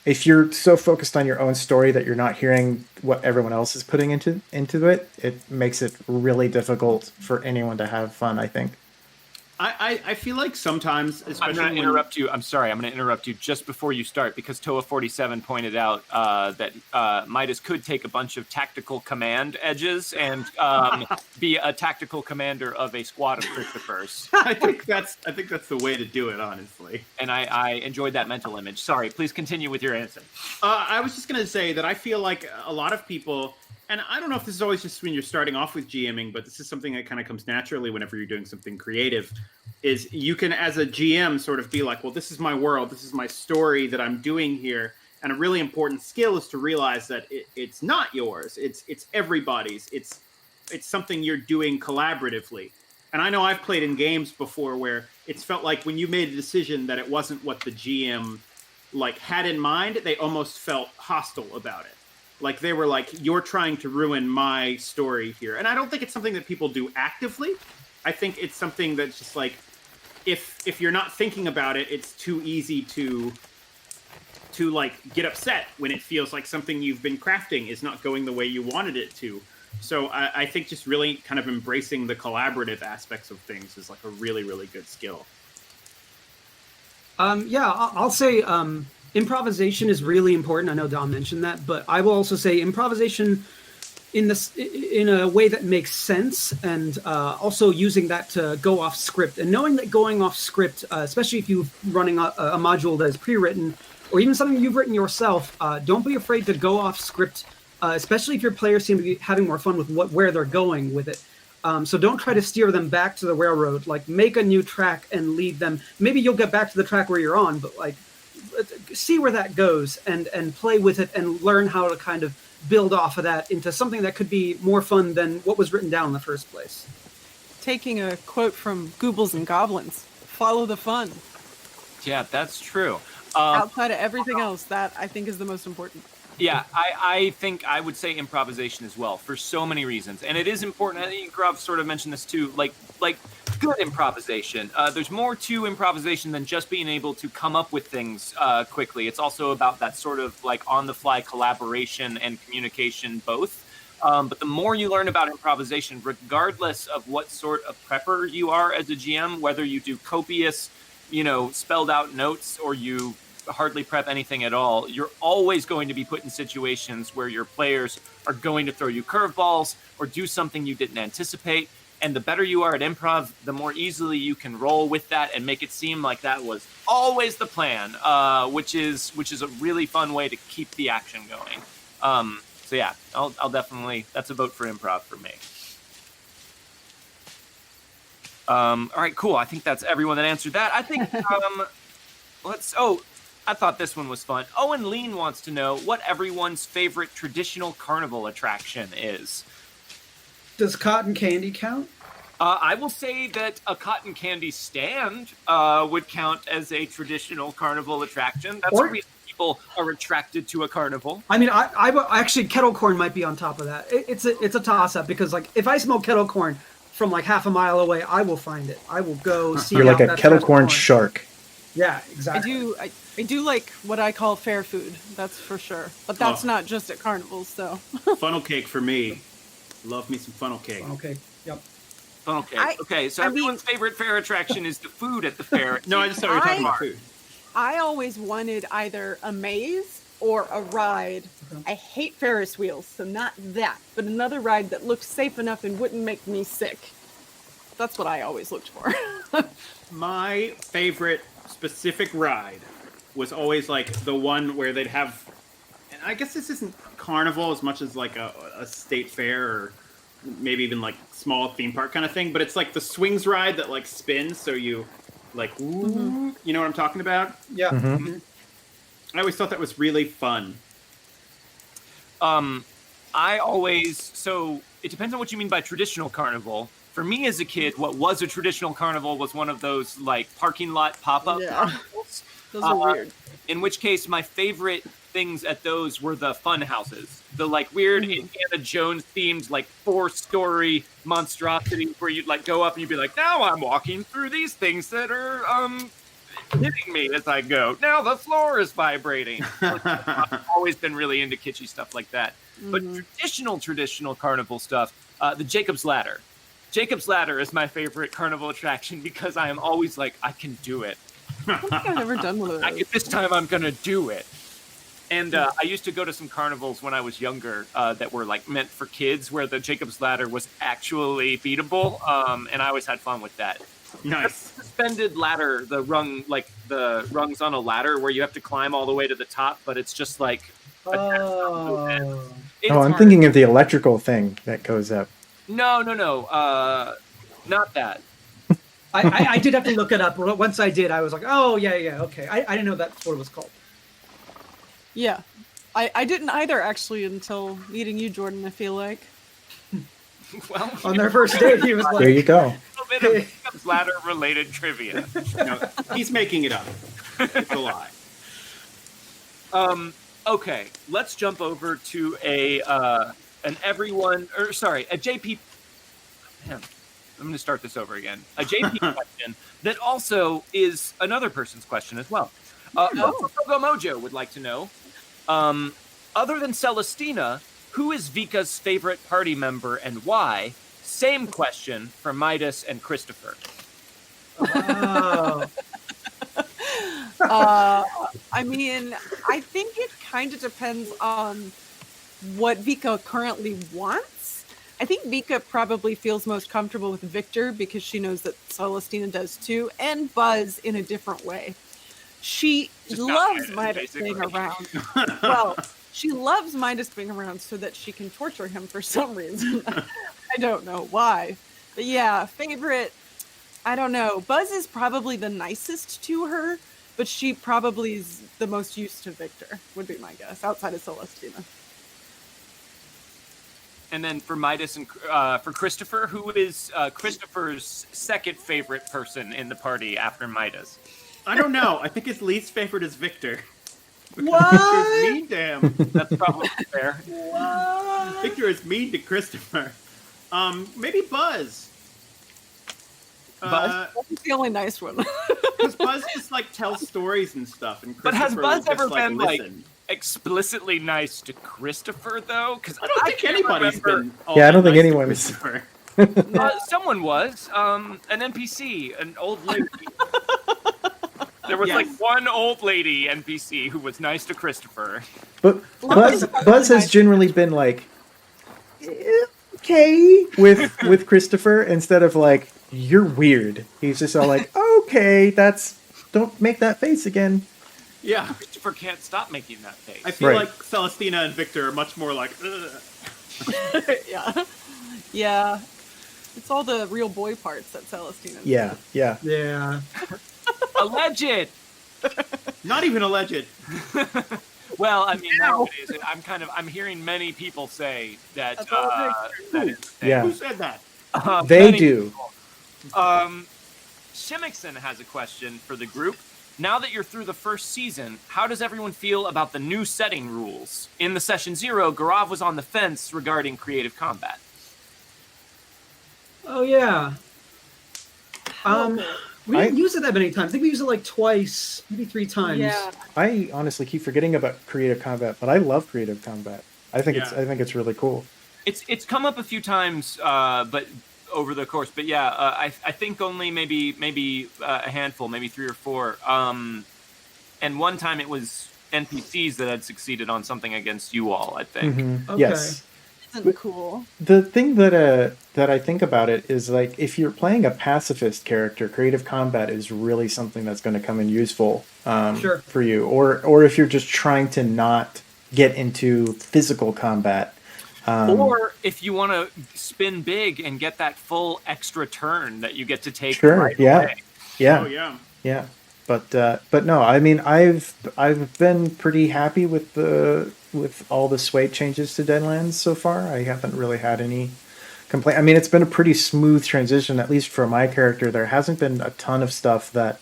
S3: if you're so focused on your own story that you're not hearing what everyone else is putting into it, it makes it really difficult for anyone to have fun, I think.
S2: I feel like sometimes,
S1: I'm
S2: especially
S1: going
S2: when
S1: to interrupt you. I'm sorry. I'm going to interrupt you just before you start because Toa47 pointed out that Midas could take a bunch of tactical command edges and be a tactical commander of a squad of Christophers.
S2: I think that's the way to do it, honestly.
S1: And I enjoyed that mental image. Sorry. Please continue with your answer.
S2: I was just going to say that I feel like a lot of people, and I don't know if this is always just when you're starting off with GMing, but this is something that kind of comes naturally whenever you're doing something creative, is you can, as a GM, sort of be like, well, this is my world, this is my story that I'm doing here. And a really important skill is to realize that it's not yours. It's everybody's. It's something you're doing collaboratively. And I know I've played in games before where it's felt like when you made a decision that it wasn't what the GM had in mind, they almost felt hostile about it. Like they were like, you're trying to ruin my story here. And I don't think it's something that people do actively. I think it's something that's just like, if you're not thinking about it, it's too easy to get upset when it feels like something you've been crafting is not going the way you wanted it to. So I think just really kind of embracing the collaborative aspects of things is like a really, really good skill.
S4: I'll say improvisation is really important. I know Dom mentioned that, but I will also say improvisation in a way that makes sense, and also using that to go off script. And knowing that going off script, especially if you're running a module that is pre-written, or even something you've written yourself, don't be afraid to go off script, especially if your players seem to be having more fun with where they're going with it. So don't try to steer them back to the railroad. Like, make a new track and lead them. Maybe you'll get back to the track where you're on, but see where that goes and play with it and learn how to kind of build off of that into something that could be more fun than what was written down in the first place.
S5: Taking a quote from Goobles and Goblins, follow the fun.
S1: Yeah, that's true.
S5: Outside of everything else, that I think is the most important.
S1: Yeah, I think I would say improvisation as well for so many reasons. And it is important. I think Grav sort of mentioned this too, like good improvisation. There's more to improvisation than just being able to come up with things quickly. It's also about that sort of on-the-fly collaboration and communication both. But the more you learn about improvisation, regardless of what sort of prepper you are as a GM, whether you do copious, spelled out notes or you hardly prep anything at all, you're always going to be put in situations where your players are going to throw you curveballs or do something you didn't anticipate. And the better you are at improv, the more easily you can roll with that and make it seem like that was always the plan, which is a really fun way to keep the action going. So yeah, I'll definitely, that's a vote for improv for me. All right, cool. I think that's everyone that answered that. I think I thought this one was fun. Owen Lean wants to know what everyone's favorite traditional carnival attraction is.
S4: Does cotton candy count?
S1: I will say that a cotton candy stand would count as a traditional carnival attraction. That's the reason people are attracted to a carnival.
S4: I mean, I actually, kettle corn might be on top of that. It's a toss-up because, if I smell kettle corn from half a mile away, I will find it. I will go see.
S3: You're like a kettle corn shark.
S4: Yeah, exactly.
S5: I do like what I call fair food. That's for sure. But that's not just at carnivals, so.
S2: Funnel cake for me. Love me some funnel cake.
S4: Funnel cake. Yep.
S1: Funnel cake. Okay, so everyone's favorite fair attraction is the food at the fair.
S2: No, I just thought we were talking about food.
S5: I always wanted either a maze or a ride. Okay. I hate Ferris wheels, so not that, but another ride that looked safe enough and wouldn't make me sick. That's what I always looked for.
S2: My favorite specific ride was always the one where they'd have, and I guess this isn't carnival as much as a state fair maybe even like small theme park kind of thing, but it's like the swings ride that like spins, so you like, ooh, you know what I'm talking about?
S4: Yeah.
S3: Mhm.
S2: I always thought that was really fun.
S1: So it depends on what you mean by traditional carnival. For me as a kid, what was a traditional carnival was one of those like parking lot pop-up carnivals.
S5: Those are weird.
S1: In which case, my favorite things at those were the fun houses, the like weird Indiana Jones themed like 4-story monstrosities where you'd like go up and you'd be like, now I'm walking through these things that are hitting me as I go. Now the floor is vibrating. I've always been really into kitschy stuff like that. But traditional carnival stuff, the Jacob's Ladder. Jacob's Ladder is my favorite carnival attraction because I am always like, I can do it.
S5: I don't think I've ever done one of those.
S1: This time I'm gonna do it. And I used to go to some carnivals when I was younger that were like meant for kids, where the Jacob's Ladder was actually beatable, and I always had fun with that.
S2: Nice.
S1: Suspended ladder, the rungs on a ladder where you have to climb all the way to the top, but it's just like.
S4: Oh.
S3: I'm thinking of the electrical thing that goes up.
S1: No. Not that.
S4: I did have to look it up. Once I did, I was like, oh, yeah, okay. I didn't know that's what it was called.
S5: Yeah. I didn't either, actually, until meeting you, Jordan, I feel like.
S1: Well,
S4: on their first date, he was like,
S3: there you go.
S1: A little bit of Jacob's Ladder-related trivia.
S2: No, he's making it up. It's a lie.
S1: Okay, let's jump over to a JP. Man, I'm going to start this over again. A JP question that also is another person's question as well. Go Mojo would like to know, other than Celestina, who is Vika's favorite party member and why? Same question for Midas and Christopher.
S4: oh.
S5: I mean, I think it kind of depends on what Vika currently wants. I think Vika probably feels most comfortable with Victor because she knows that Celestina does too, and Buzz in a different way. She loves Midas being around. Well, she loves Midas being around so that she can torture him for some reason. I don't know why. But yeah, favorite, I don't know. Buzz is probably the nicest to her, but she probably is the most used to Victor, would be my guess, outside of Celestina.
S1: And then for Midas and for Christopher, who is Christopher's second favorite person in the party after Midas?
S2: I don't know. I think his least favorite is Victor.
S4: What?
S2: Victor's mean to him.
S1: That's probably fair.
S4: What?
S2: Victor is mean to Christopher. Maybe Buzz.
S1: Buzz?
S5: He's the only nice one.
S2: Because Buzz just like tells stories and stuff, and
S1: But has
S2: Christopher
S1: Buzz
S2: will just,
S1: ever been like
S2: listen.
S1: explicitly nice to Christopher though? Because
S2: I don't think anybody's been. All
S3: Yeah, I don't think
S2: nice to
S3: anyone's.
S2: Christopher.
S1: someone was an NPC, an old lady. There was like one old lady NPC who was nice to Christopher.
S3: But Buzz has generally been like, okay, with Christopher instead of like, you're weird. He's just all like, okay, don't make that face again.
S2: Yeah,
S1: Christopher can't stop making that face.
S2: I feel
S3: Right.
S2: like Celestina and Victor are much more like. Ugh.
S5: Yeah. It's all the real boy parts that Celestina.
S3: Yeah.
S4: Yeah.
S1: Alleged.
S2: Not even alleged.
S1: Well, I mean, nowadays, I'm hearing many people say that.
S5: That's all
S1: that is,
S3: Yeah.
S2: Who said that?
S3: They
S1: many
S3: do.
S1: people. Shimmickson has a question for the group. Now that you're through the first season, how does everyone feel about the new setting rules? In the session 0, Gaurav was on the fence regarding creative combat.
S4: Oh, yeah. We didn't use it that many times. I think we used it like twice, maybe 3 times.
S5: Yeah.
S3: I honestly keep forgetting about creative combat, but I love creative combat. I think it's really cool.
S1: It's come up a few times, but over the course. But yeah, I think only maybe a handful, maybe 3 or 4. And one time it was NPCs that had succeeded on something against you all, I think.
S3: Mm-hmm.
S4: Okay.
S3: Yes.
S5: Isn't cool.
S3: The thing that I think about it is like if you're playing a pacifist character, creative combat is really something that's going to come in useful
S4: Sure.
S3: for you. Or if you're just trying to not get into physical combat,
S1: Or if you want to spin big and get that full extra turn that you get to take
S3: Sure.
S1: right
S3: Yeah.
S1: away.
S3: Yeah.
S2: Oh yeah.
S3: Yeah. But no, I mean, I've been pretty happy with all the sway changes to Deadlands so far. I haven't really had any complaint. I mean, it's been a pretty smooth transition, at least for my character. There hasn't been a ton of stuff that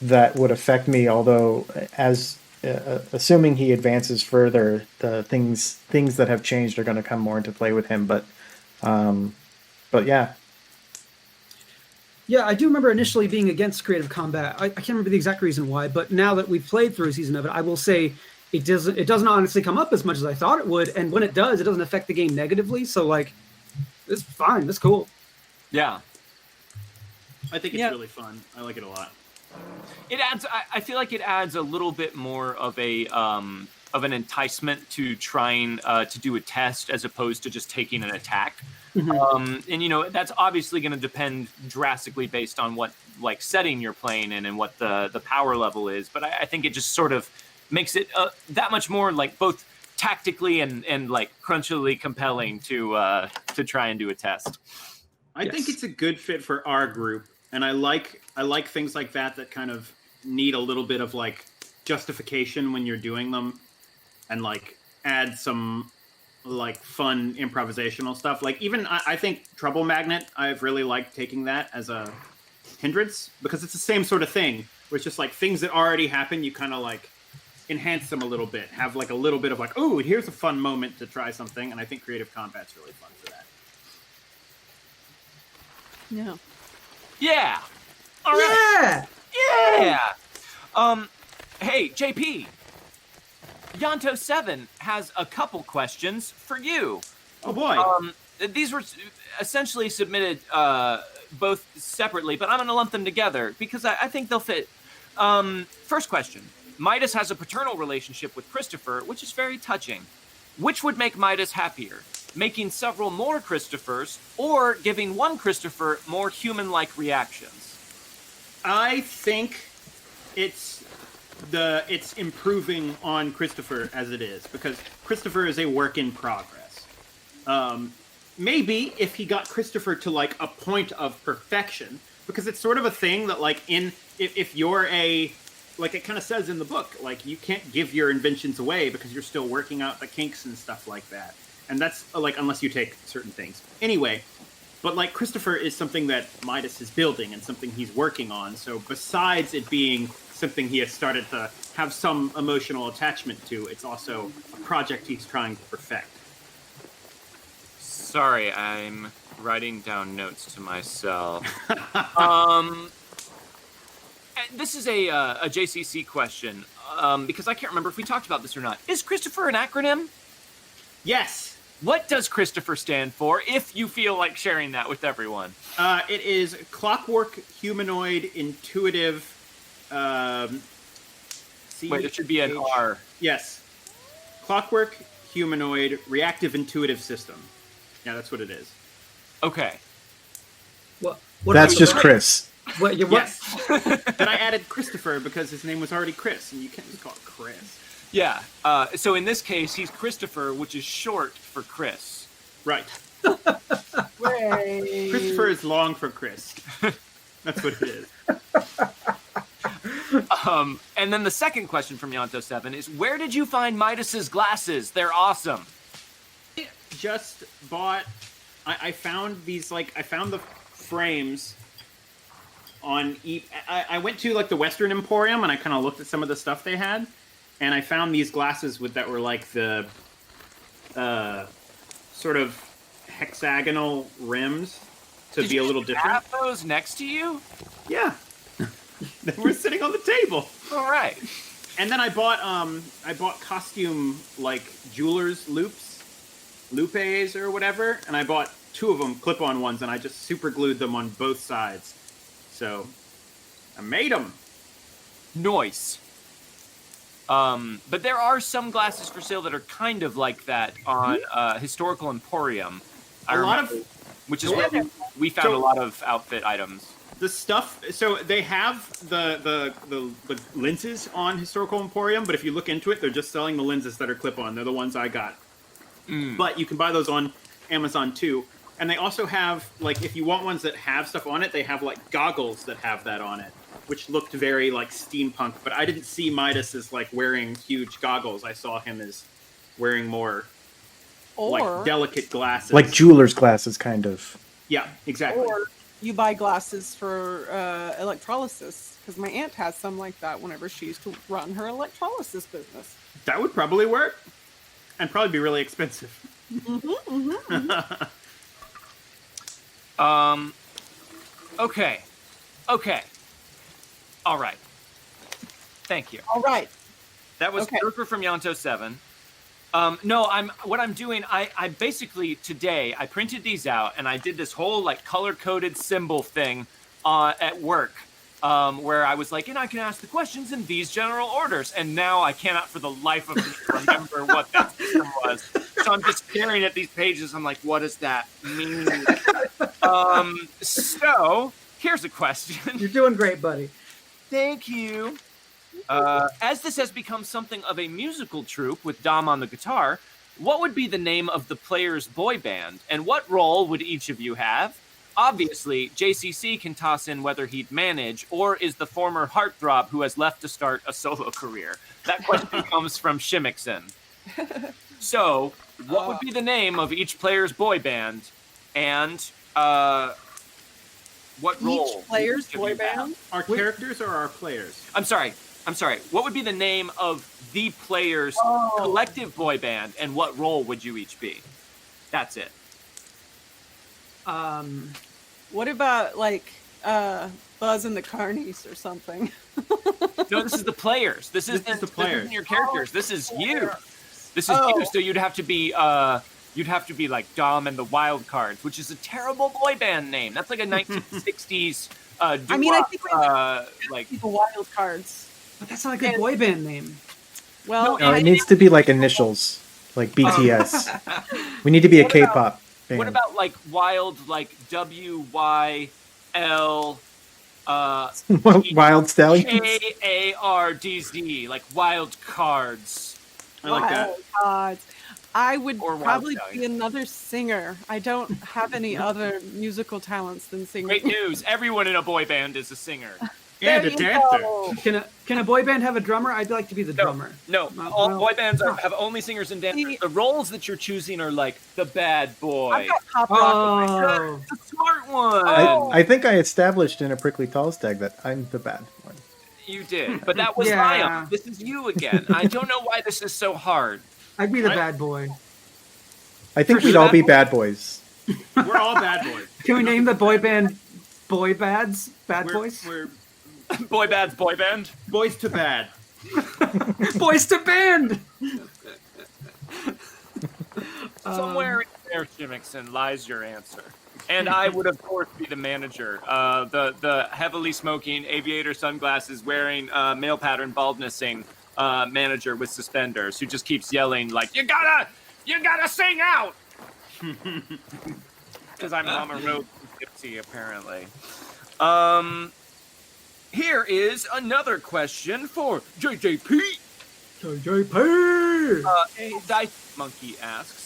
S3: that would affect me. Although, as assuming he advances further, the things that have changed are going to come more into play with him. But yeah.
S4: Yeah, I do remember initially being against creative combat. I can't remember the exact reason why, but now that we've played through a season of it, I will say it doesn't honestly come up as much as I thought it would, and when it does, it doesn't affect the game negatively. So like, it's fine. It's cool.
S1: Yeah.
S2: I think it's really fun. I like it a lot.
S1: It adds. I feel like it adds a little bit more of an enticement to trying to do a test as opposed to just taking an attack.
S4: Mm-hmm.
S1: And you know, that's obviously going to depend drastically based on what like setting you're playing in and what the power level is. But I think it just sort of makes it that much more like both tactically and like crunchily compelling to try and do a test.
S2: I think it's a good fit for our group, and I like things like that kind of need a little bit of like justification when you're doing them, and like add some like fun improvisational stuff. Like even I think Trouble Magnet, I've really liked taking that as a hindrance because it's the same sort of thing where it's just like things that already happen, you kind of like enhance them a little bit, have like a little bit of like, oh, here's a fun moment to try something. And I think creative combat's really fun for that.
S5: Yeah.
S1: Yeah. All right.
S4: Yeah.
S1: Hey, JP. Yanto7 has a couple questions for you.
S2: Oh boy.
S1: These were essentially submitted both separately, but I'm going to lump them together because I think they'll fit. First question. Midas has a paternal relationship with Christopher, which is very touching. Which would make Midas happier? Making several more Christophers or giving one Christopher more human-like reactions?
S2: I think it's improving on Christopher as it is, because Christopher is a work in progress. Maybe if he got Christopher to like a point of perfection, because it's sort of a thing that like if you're like it kind of says in the book, like you can't give your inventions away because you're still working out the kinks and stuff like that. And that's like unless you take certain things. Anyway, but like Christopher is something that Midas is building and something he's working on. So besides it being something he has started to have some emotional attachment to, it's also a project he's trying to perfect.
S1: Sorry, I'm writing down notes to myself. This is a JCC question, because I can't remember if we talked about this or not. Is Christopher an acronym?
S2: Yes.
S1: What does Christopher stand for, if you feel like sharing that with everyone?
S2: It is Clockwork, Humanoid, Intuitive...
S1: Wait, it should be an R.
S2: Yes. Clockwork, Humanoid, Reactive Intuitive System. Yeah, that's what it is.
S1: Okay.
S4: What
S3: That's just Chris.
S4: What?
S2: Yes. But I added Christopher because his name was already Chris, and you can't just call it Chris.
S1: Yeah. So in this case, he's Christopher, which is short for Chris.
S2: Right.
S5: Way.
S2: Christopher is long for Chris. That's what it is.
S1: And then the second question from Yanto7 is, where did you find Midas's glasses? They're awesome.
S2: I just bought... I found these, like... I found the frames on... I went to, like, the Western Emporium, and I kind of looked at some of the stuff they had, and I found these glasses that were, like, the... sort of hexagonal rims to be a little different.
S1: Have those next to you?
S2: Yeah. They were sitting on the table.
S1: All right.
S2: And then I bought costume like jewelers lupes or whatever, and I bought 2 of them clip-on ones, and I just super glued them on both sides. So I made them.
S1: Nice. But there are some glasses for sale that are kind of like that on Historical Emporium. Which is where we found a lot of outfit items.
S2: The stuff, so they have the lenses on Historical Emporium, but if you look into it, they're just selling the lenses that are clip-on. They're the ones I got. But you can buy those on Amazon too. And they also have, like, if you want ones that have stuff on it, they have, like, goggles that have that on it, which looked very, like, steampunk. But I didn't see Midas as, like, wearing huge goggles. I saw him as wearing more, like, delicate glasses.
S3: Like jeweler's glasses, kind of.
S2: Yeah, exactly.
S5: Or you buy glasses for electrolysis, because my aunt has some like that whenever she used to run her electrolysis business.
S2: That would probably work. And probably be really expensive.
S1: Okay. All right. Thank you.
S5: All right.
S1: That was
S5: Okay.
S1: Surfer from Yonto 7. No, what I'm doing, I basically today I printed these out and I did this whole like color-coded symbol thing at work. Where I was like, and I can ask the questions in these general orders. And now I cannot for the life of me remember what that system was. So I'm just staring at these pages. I'm like, what does that mean? So here's a question.
S4: You're doing great, buddy.
S1: Thank you. As this has become something of a musical troupe with Dom on the guitar, what would be the name of the player's boy band? And what role would each of you have? Obviously, JCC can toss in whether he'd manage or is the former heartthrob who has left to start a solo career. That question comes from Shimmickson. So, what would be the name of each player's boy band, and what role?
S5: Each player's
S1: each of
S5: boy
S1: you have?
S5: band?
S2: Our characters or our players?
S1: I'm sorry. What would be the name of the player's collective boy band, and what role would you each be? That's it.
S5: What about like Buzz and the Carnies or something?
S1: No, this is the players. This is the players. This isn't your characters. This is you. This is you. So you'd have to be like Dom and the Wildcards, which is a terrible boy band name. That's like a 1960s doo-wop,
S5: I mean, I think we
S1: like
S5: the Wildcards.
S4: But that's not a good boy band name.
S5: Well,
S3: No, it needs to be like initials, like BTS. We need to be a K-pop band.
S1: What about like wild, like WYL?
S3: Wild Stallions?
S1: KARDZ, like Wild Cards.
S2: I like that.
S5: Wildcards. I would
S1: Or Wild
S5: probably
S1: Stallion.
S5: be another singer. I don't have any other musical talents than singing.
S1: Great news! Everyone in a boy band is a singer.
S2: And
S5: There
S2: a
S5: you
S2: dancer.
S5: go.
S4: Can a boy band have a drummer? I'd like to be the drummer.
S1: No,
S4: Well,
S1: all
S4: well,
S1: boy bands have only singers and dancers.
S5: See-
S1: The roles that you're choosing are like the bad boy.
S5: I've got pop rock.
S4: Oh,
S1: The smart one.
S3: I think I established in a prickly tall stag that I'm the bad one.
S1: You did, but that was
S4: Yeah.
S1: Liam. This is you again. I don't know why this is so hard.
S4: I'd be the
S2: I-
S4: bad boy.
S3: I think
S1: For
S3: we'd
S1: sure.
S3: all be bad boys.
S2: We're all bad boys.
S4: Can we name the boy band Boy Bads? Bad
S2: We're,
S4: Boys?
S2: we're
S1: Boy band's boy band.
S2: boys to bad.
S4: Boys to band!
S1: Somewhere in there, Shimmickson, lies your answer. And I would, of course, be the manager. The heavily smoking, aviator sunglasses wearing, male pattern baldnessing manager with suspenders who just keeps yelling, like, you gotta sing out! Because I'm Mama Rose Gypsy, apparently. Here is another question for JJP.
S4: JJP!
S1: Dice Monkey asks,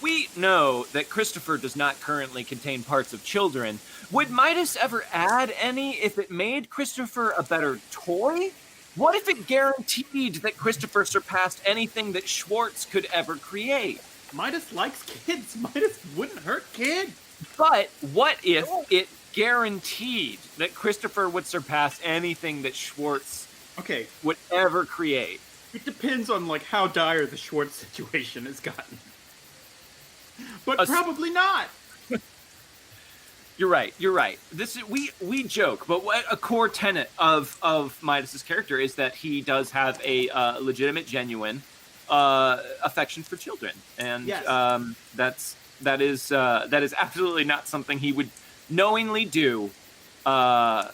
S1: we know that Christopher does not currently contain parts of children. Would Midas ever add any if it made Christopher a better toy? What if it guaranteed that Christopher surpassed anything that Schwartz could ever create?
S2: Midas likes kids. Midas wouldn't hurt kids.
S1: But what if it guaranteed that Christopher would surpass anything that Schwartz
S2: Okay,
S1: would ever create?
S2: it depends on like how dire the Schwartz situation has gotten. But
S1: A-
S2: probably not.
S1: You're right. This is we joke, but what a core tenet of Midas's character is that he does have a legitimate, genuine affection for children, and
S2: Yes.
S1: that is absolutely not something he would knowingly do. And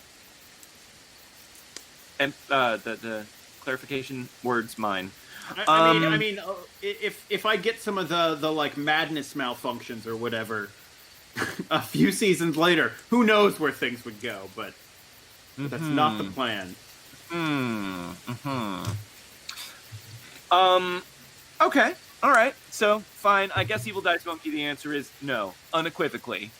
S1: the clarification words mine.
S2: I mean, if I get some of the like madness malfunctions or whatever, a few seasons later, who knows where things would go? But that's not the plan.
S1: Okay. All right, so fine. I guess Evil Dice Monkey, the answer is no, unequivocally.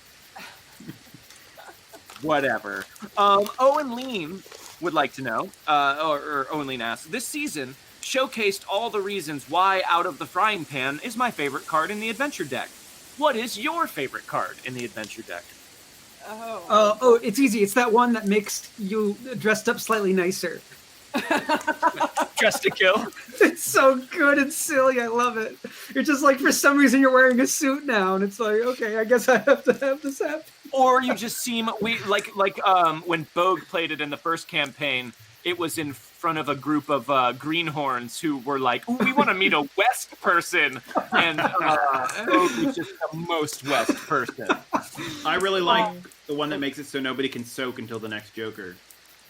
S1: Whatever. Owen Lean would like to know, or Owen Lean asks, this season showcased all the reasons why Out of the Frying Pan is my favorite card in the adventure deck. What is your favorite card in the adventure deck?
S4: Oh, it's easy. It's that one that makes you dressed up slightly nicer.
S1: Dressed to kill.
S4: It's so good and silly. I love it. You're just like, for some reason, you're wearing a suit now, and it's like, okay, I guess I have to have this happen.
S1: Or you just seem when Bogue played it in the first campaign, it was in front of a group of greenhorns who were like, "Ooh, we want to meet a West person," and Bogue was just the most West person.
S2: I really like the one that makes it so nobody can soak until the next Joker.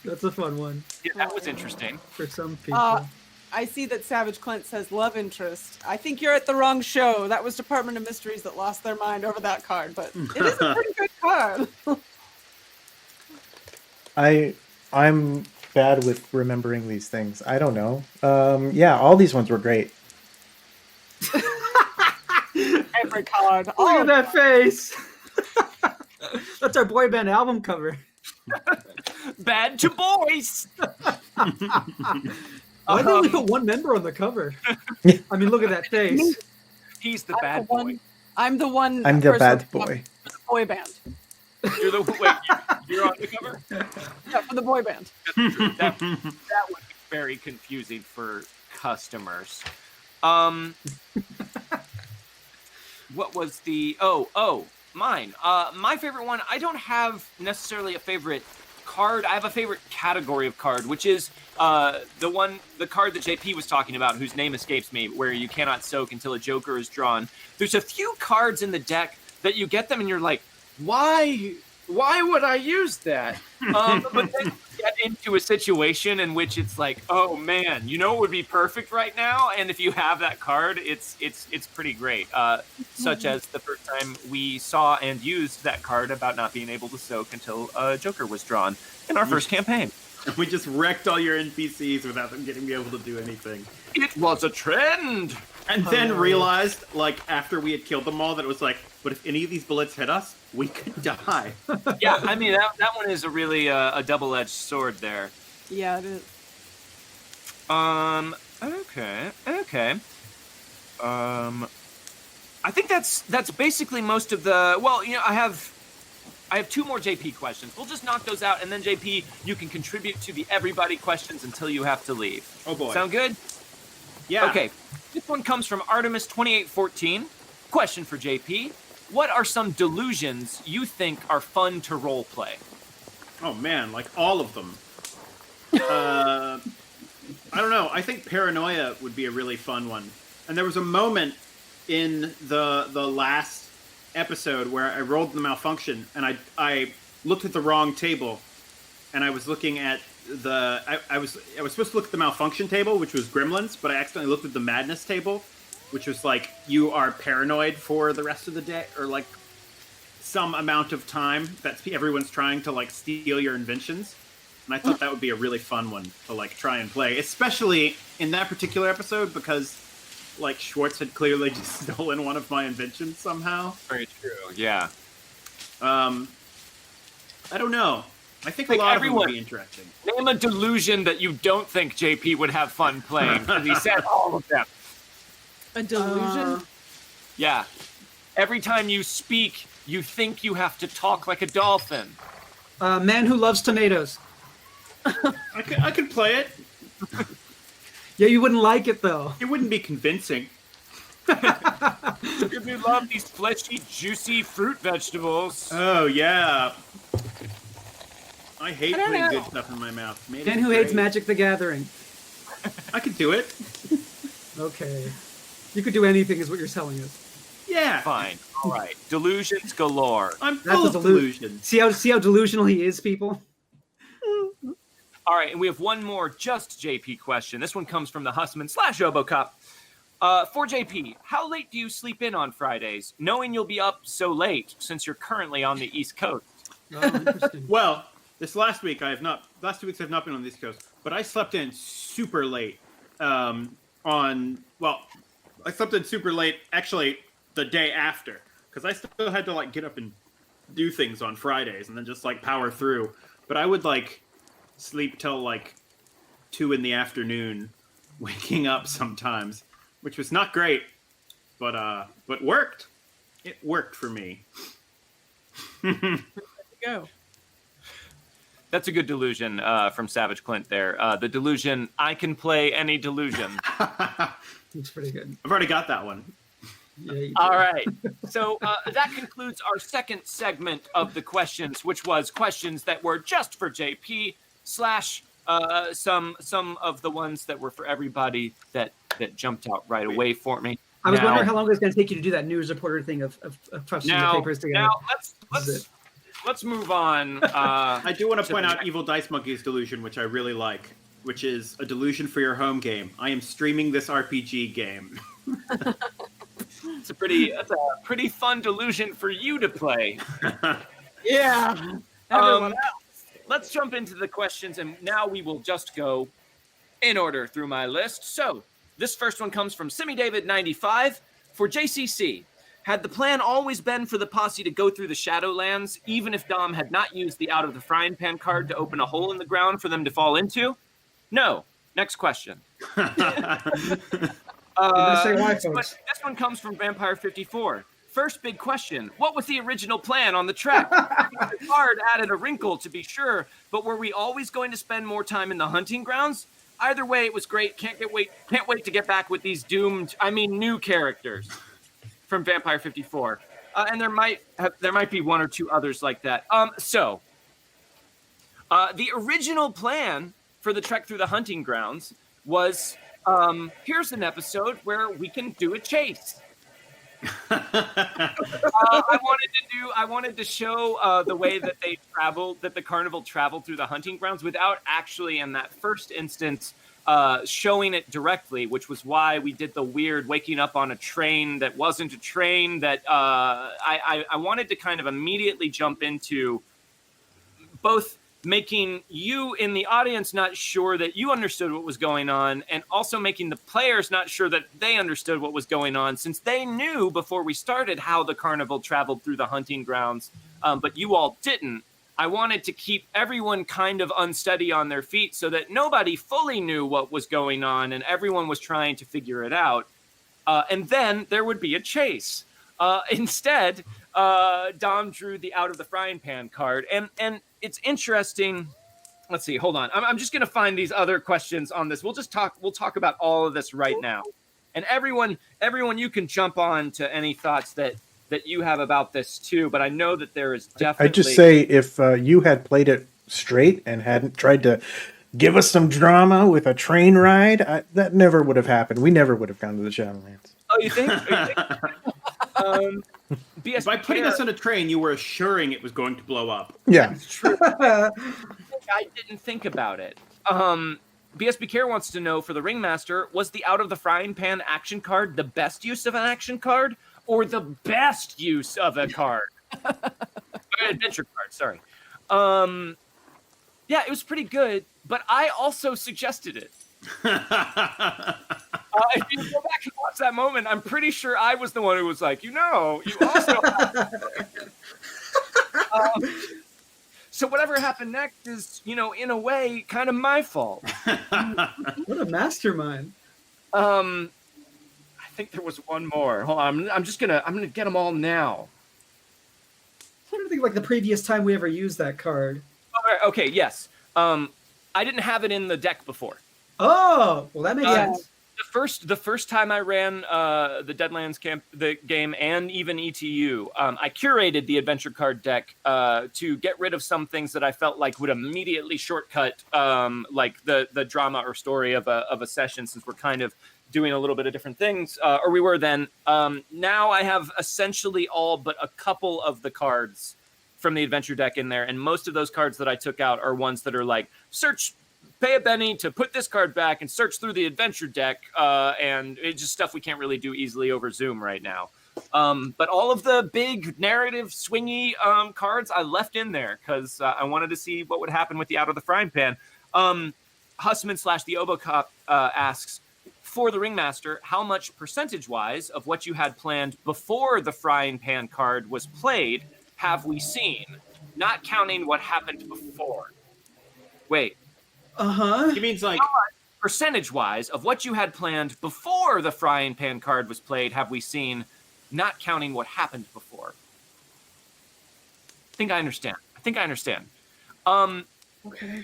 S4: That's a fun one.
S1: Yeah, that was interesting.
S4: For some people.
S5: I see that Savage Clint says love interest. I think you're at the wrong show. That was Department of Mysteries that lost their mind over that card, but it is a pretty good card.
S3: I'm bad with remembering these things. I don't know. Yeah, all these ones were great.
S5: Every card.
S4: Look at that face. That's our boy band album cover.
S1: Bad to boys.
S4: Why did we put one member on the cover? I mean, look at that face.
S1: He's the bad boy.
S5: I'm the one.
S3: I'm the bad boy.
S5: Boy band.
S1: You're on the cover?
S5: Yeah, for the boy band.
S1: That would be very confusing for customers. What was the mine? My favorite one, I don't have necessarily a favorite card. I have a favorite category of card, which is the card that JP was talking about, whose name escapes me, where you cannot soak until a Joker is drawn. There's a few cards in the deck that you get them and you're like, why would I use that? But then you get into a situation in which it's like, oh man, you know what would be perfect right now? And if you have that card, it's pretty great. Such as the first time we saw and used that card about not being able to soak until Joker was drawn in our first campaign.
S2: We just wrecked all your NPCs without them getting to be able to do anything.
S1: It was a trend!
S2: And then realized, like, after we had killed them all, that it was like, but if any of these bullets hit us, we could die.
S1: Yeah, I mean, that one is a really a double-edged sword there.
S5: Yeah, it is.
S1: Okay. I think that's basically most of the... Well, you know, I have 2 more JP questions. We'll just knock those out, and then, JP, you can contribute to the everybody questions until you have to leave.
S2: Oh, boy.
S1: Sound good?
S2: Yeah.
S1: Okay. This one comes from Artemis2814. Question for JP. What are some delusions you think are fun to roleplay?
S2: Oh, man, like all of them. I don't know. I think paranoia would be a really fun one. And there was a moment in the last episode where I rolled the malfunction and I looked at the wrong table, and I was looking at I was supposed to look at the malfunction table, which was Gremlins, but I accidentally looked at the madness table, which was like, you are paranoid for the rest of the day, or like some amount of time that everyone's trying to like steal your inventions. And I thought that would be a really fun one to like try and play, especially in that particular episode, because like Schwartz had clearly just stolen one of my inventions somehow.
S1: Very true, yeah.
S2: I don't know. I think
S1: Like
S2: a lot
S1: everyone,
S2: of them would be interesting.
S1: Name a delusion that you don't think JP would have fun playing, because he said all of them.
S5: A delusion?
S1: Yeah. Every time you speak, you think you have to talk like a dolphin.
S4: Man who loves tomatoes.
S2: I could play it.
S4: Yeah, you wouldn't like it, though.
S2: It wouldn't be convincing.
S1: If you love these fleshy, juicy fruit vegetables.
S2: Oh, yeah. I hate
S5: I don't
S2: putting
S5: know.
S2: good stuff in my mouth.
S4: Man who hates Magic the Gathering.
S2: I could do it.
S4: Okay. You could do anything is what you're telling us.
S2: Yeah.
S1: Fine. All right. Delusions galore.
S2: I'm
S4: That's
S2: full
S4: a
S2: of delusion.
S4: See how delusional he is, people?
S1: All right, and we have one more just JP question. This one comes from the Hussman/Obocop. For JP, how late do you sleep in on Fridays, knowing you'll be up so late since you're currently on the East Coast?
S4: Oh, interesting.
S2: Well, this last 2 weeks I've not been on the East Coast, but I slept in super late. I slept in super late, actually, the day after, because I still had to like get up and do things on Fridays and then just like power through. But I would like sleep till like 2 in the afternoon, waking up sometimes, which was not great, but worked. It worked for me.
S5: Go.
S1: That's a good delusion from Savage Clint there. The delusion, I can play any delusion.
S4: It's pretty good.
S2: I've already got that one.
S4: Yeah, you
S1: All
S4: do.
S1: right. So that concludes our second segment of the questions, which was questions that were just for JP / some of the ones that were for everybody that jumped out right away for me.
S4: I was wondering how long it was going to take you to do that news reporter thing of crushing the papers together.
S1: Now let's move on.
S2: I do want to point out Evil Dice Monkey's delusion, which I really like, which is a delusion for your home game. I am streaming this RPG game.
S1: That's a pretty fun delusion for you to play.
S5: Yeah. Everyone else.
S1: Let's jump into the questions, and now we will just go in order through my list. So this first one comes from Simi David 95 for JCC. Had the plan always been for the posse to go through the Shadowlands, even if Dom had not used the out of the frying pan card to open a hole in the ground for them to fall into? No. Next question.
S4: Say why, folks.
S1: This one comes from Vampire 54. First big question. What was the original plan on the trek? The card added a wrinkle, to be sure, but were we always going to spend more time in the hunting grounds? Either way, it was great. Can't wait to get back with these new characters from Vampire 54. And there might be one or two others like that. So the original plan for the trek through the hunting grounds was here's an episode where we can do a chase. I wanted to show the way that the carnival traveled through the hunting grounds without actually, in that first instance, showing it directly, which was why we did the weird waking up on a train that wasn't a train. That I wanted to kind of immediately jump into both making you in the audience not sure that you understood what was going on, and also making the players not sure that they understood what was going on, since they knew before we started how the carnival traveled through the hunting grounds, but you all didn't. I wanted to keep everyone kind of unsteady on their feet so that nobody fully knew what was going on and everyone was trying to figure it out. And then there would be a chase. Instead, Dom drew the out of the frying pan card, and it's interesting. Let's see. Hold on. I'm just going to find these other questions on this. We'll talk about all of this right now. And everyone, you can jump on to any thoughts that you have about this too. But I know that there is definitely.
S3: I'd just say if you had played it straight and hadn't tried to give us some drama with a train ride, that never would have happened. We never would have gone to the Shadowlands.
S1: Oh, you think?
S2: By putting us on a train, you were assuring it was going to blow up.
S3: Yeah.
S1: It's true. I didn't think about it. BSB Care wants to know, for the Ringmaster, was the out of the frying pan action card the best use of an action card or the best use of a card? Adventure card, sorry. Yeah, it was pretty good, but I also suggested it. If you go back and watch that moment, I'm pretty sure I was the one who was like, you also so whatever happened next is, in a way, kind of my fault.
S4: What a mastermind.
S1: I think there was one more. Hold on, I'm gonna get them all now.
S4: I'm trying to think like the previous time we ever used that card.
S1: Okay, yes. I didn't have it in the deck before.
S4: Oh, well, that makes sense.
S1: The first time I ran the Deadlands game, and even ETU, I curated the adventure card deck to get rid of some things that I felt like would immediately shortcut like the drama or story of a session, since we're kind of doing a little bit of different things, or we were then. Now I have essentially all but a couple of the cards from the adventure deck in there, and most of those cards that I took out are ones that are like pay a penny to put this card back and search through the adventure deck, and it's just stuff we can't really do easily over Zoom right now. But all of the big narrative swingy cards I left in there because I wanted to see what would happen with the out of the frying pan. Hussman / the Obocop asks, for the Ringmaster, how much percentage-wise of what you had planned before the frying pan card was played have we seen? Not counting what happened before. Wait.
S2: He means like
S1: Percentage-wise of what you had planned before the frying pan card was played have we seen, not counting what happened before. I think I understand.
S4: Okay.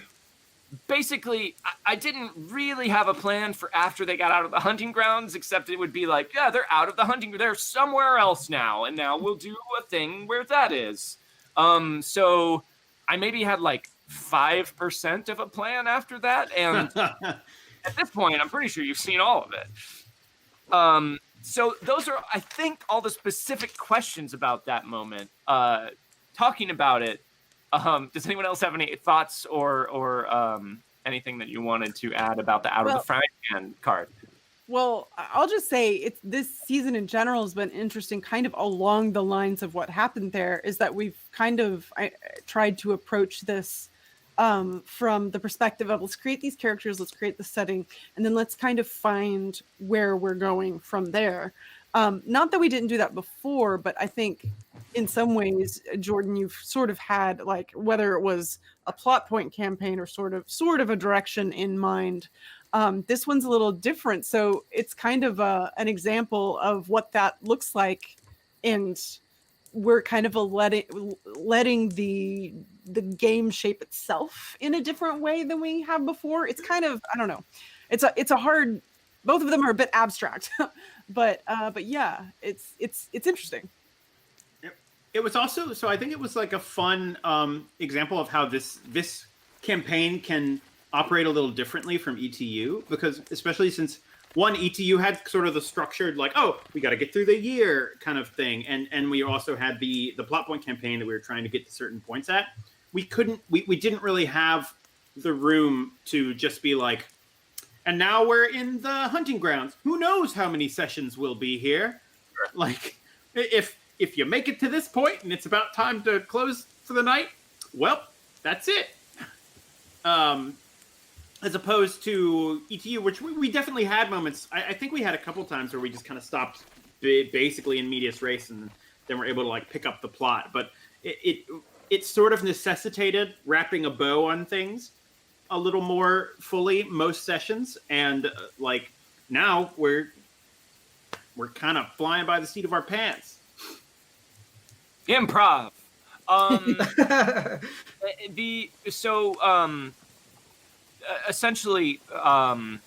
S1: Basically, I didn't really have a plan for after they got out of the hunting grounds, except it would be like, yeah, they're out of the hunting, they're somewhere else now, and now we'll do a thing where that is. So I maybe had like 5% of a plan after that, and at this point, I'm pretty sure you've seen all of it. So those are, I think, all the specific questions about that moment. Talking about it, does anyone else have any thoughts or anything that you wanted to add about the out of the frying pan card?
S5: Well, I'll just say this season in general has been interesting, kind of along the lines of what happened there, is that we've kind of tried to approach this from the perspective of let's create these characters, let's create the setting, and then let's kind of find where we're going from there. Not that we didn't do that before, but I think in some ways, Jordan, you've sort of had like whether it was a plot point campaign or sort of a direction in mind. This one's a little different, so it's kind of an example of what that looks like, and we're kind of letting the game shape itself in a different way than we have before. It's kind of, I don't know, it's a hard. Both of them are a bit abstract, but yeah, it's interesting.
S2: It was also, so I think it was like a fun example of how this campaign can operate a little differently from ETU, because especially since ETU had sort of the structured, like, oh, we got to get through the year kind of thing, and we also had the plot point campaign that we were trying to get to certain points at. We didn't really have the room to just be like, and now we're in the hunting grounds. Who knows how many sessions we'll be here? Like, if you make it to this point and it's about time to close for the night, well, that's it. As opposed to ETU, which we definitely had moments. I think we had a couple times where we just kind of stopped basically in medias res, and then we're able to like pick up the plot. But it sort of necessitated wrapping a bow on things a little more fully most sessions, and like now we're kind of flying by the seat of our pants.
S1: Improv. Essentially, oh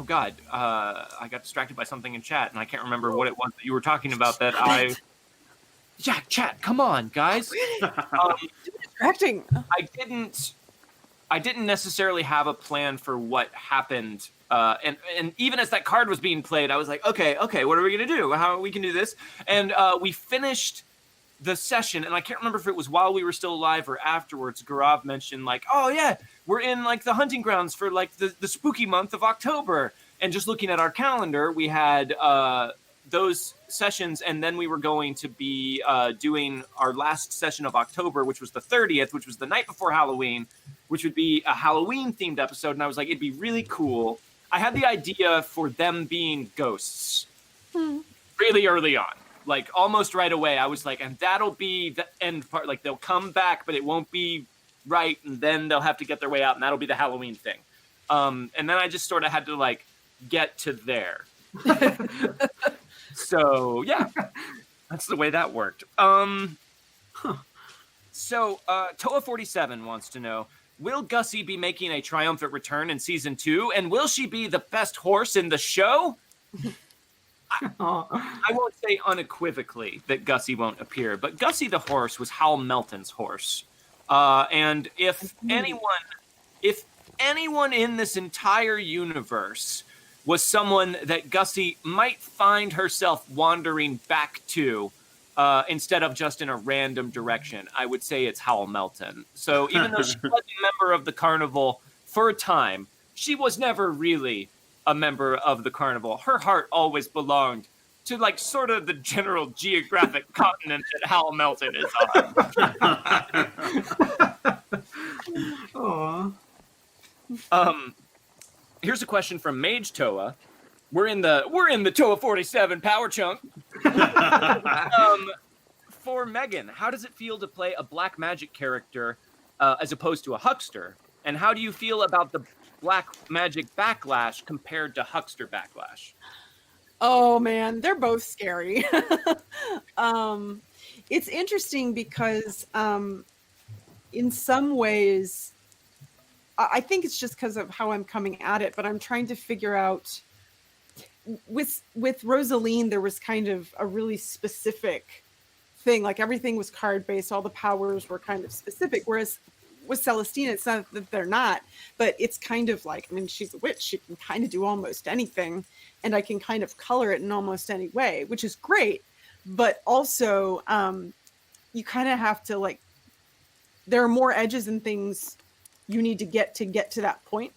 S1: god, I got distracted by something in chat, and I can't remember what it was that you were talking about. Yeah, chat, come on, guys.
S5: Distracting.
S1: I didn't necessarily have a plan for what happened, and even as that card was being played, I was like, okay, what are we gonna do? How we can do this? And we finished the session, and I can't remember if it was while we were still alive or afterwards. Gaurav mentioned like, oh yeah, we're in like the hunting grounds for like the spooky month of October, and just looking at our calendar, we had those sessions, and then we were going to be doing our last session of October, which was the 30th, which was the night before Halloween, which would be a Halloween themed episode. And I was like, it'd be really cool. I had the idea for them being ghosts really early on. Like almost right away, I was like, and that'll be the end part. Like they'll come back, but it won't be right, and then they'll have to get their way out, and that'll be the Halloween thing. And then I just sort of had to like get to there. So yeah, that's the way that worked. So Toa47 wants to know: will Gussy be making a triumphant return in season 2, and will she be the best horse in the show? I won't say unequivocally that Gussy won't appear, but Gussy the horse was Hal Melton's horse. And if anyone in this entire universe was someone that Gussy might find herself wandering back to instead of just in a random direction, I would say it's Hal Melton. So even though she was a member of the Carnival for a time, she was never really a member of the Carnival. Her heart always belonged to like sort of the general geographic continent that Hal Melton is on.
S4: Aww.
S1: Here's a question from Mage Toa. We're in the TOA 47 power chunk. For Meghan, how does it feel to play a black magic character as opposed to a huckster? And how do you feel about the black magic backlash compared to huckster backlash?
S5: Oh man, they're both scary. It's interesting because in some ways, I think it's just because of how I'm coming at it, but I'm trying to figure out with Rosaline, there was kind of a really specific thing. Like everything was card based, all the powers were kind of specific. Whereas with Celestina, it's not that they're not, but it's kind of like, I mean, she's a witch. She can kind of do almost anything, and I can kind of color it in almost any way, which is great. But also, you kind of have to like, there are more edges and things you need to get to that point.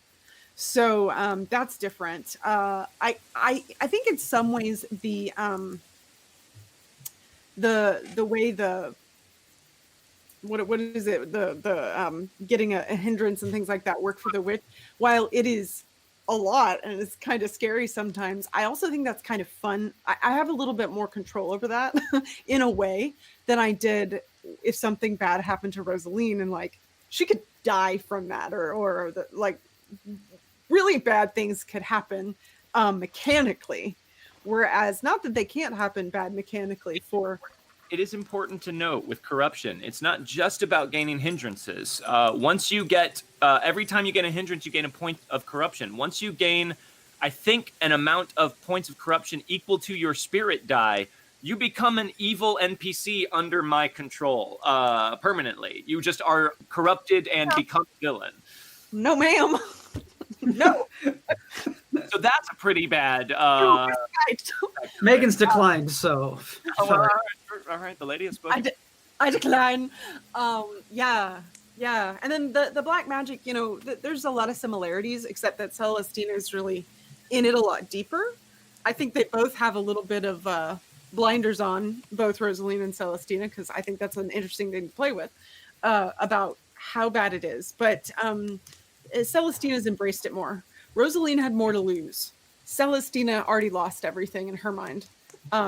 S5: So that's different. I think in some ways the way the what is it, the getting a hindrance and things like that work for the witch, while it is a lot and it's kind of scary sometimes, I also think that's kind of fun. I have a little bit more control over that in a way than I did if something bad happened to Rosaline, and like she could die from that, or like really bad things could happen mechanically, whereas not that they can't happen bad mechanically for.
S1: It is important to note with corruption, it's not just about gaining hindrances. Once you get, every time you get a hindrance, you gain a point of corruption. Once you gain, I think, an amount of points of corruption equal to your spirit die, you become an evil NPC under my control permanently. You just are corrupted and become a villain.
S5: No, ma'am. No.
S1: So that's a pretty bad.
S4: Megan's declined, so.
S1: All right, the lady has spoken.
S5: I decline. Yeah. And then the black magic, there's a lot of similarities, except that Celestina is really in it a lot deeper. I think they both have a little bit of blinders on, both Rosaline and Celestina, because I think that's an interesting thing to play with about how bad it is. But Celestina's embraced it more. Rosaline had more to lose. Celestina already lost everything in her mind.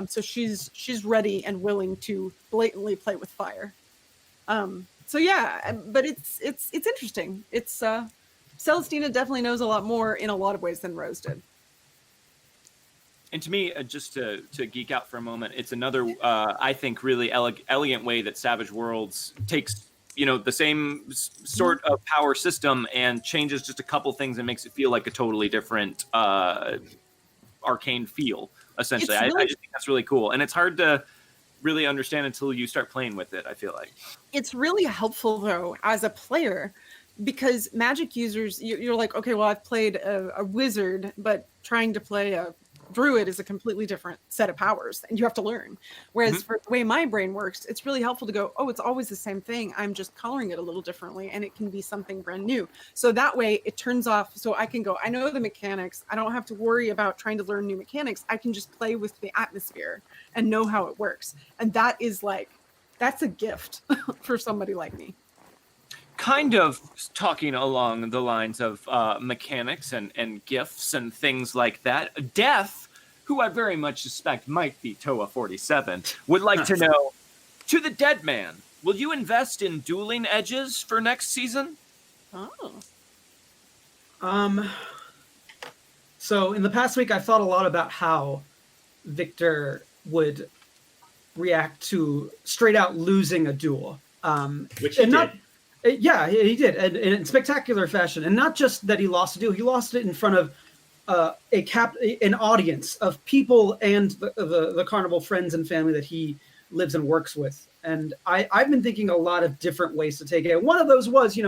S5: So she's ready and willing to blatantly play with fire. So yeah, but it's interesting. It's Celestina definitely knows a lot more in a lot of ways than Rose did.
S1: And to me, just to geek out for a moment, it's another, I think, really elegant way that Savage Worlds takes, the same sort of power system and changes just a couple things and makes it feel like a totally different arcane feel, essentially. Really, I just think that's really cool. And it's hard to really understand until you start playing with it, I feel like. It's
S5: really helpful, though, as a player, because Magic users, you're like, okay, well, I've played a wizard, but trying to play a druid is a completely different set of powers, and you have to learn. Whereas for the way my brain works, it's really helpful to go, oh, it's always the same thing. I'm just coloring it a little differently, and it can be something brand new. So that way it turns off. So I can go, I know the mechanics. I don't have to worry about trying to learn new mechanics. I can just play with the atmosphere and know how it works. And that is that's a gift for somebody like me.
S1: Kind of talking along the lines of mechanics and gifts and things like that, Death, who I very much suspect might be TOA 47, would like to know, to the dead man, will you invest in dueling edges for next season?
S5: Oh.
S4: So in the past week, I thought a lot about how Victor would react to straight out losing a duel.
S2: Which he did.
S4: Yeah, he did, and in spectacular fashion. And not just that he lost a duel; he lost it in front of an audience of people and the Carnival friends and family that he lives and works with. And I've been thinking a lot of different ways to take it. One of those was,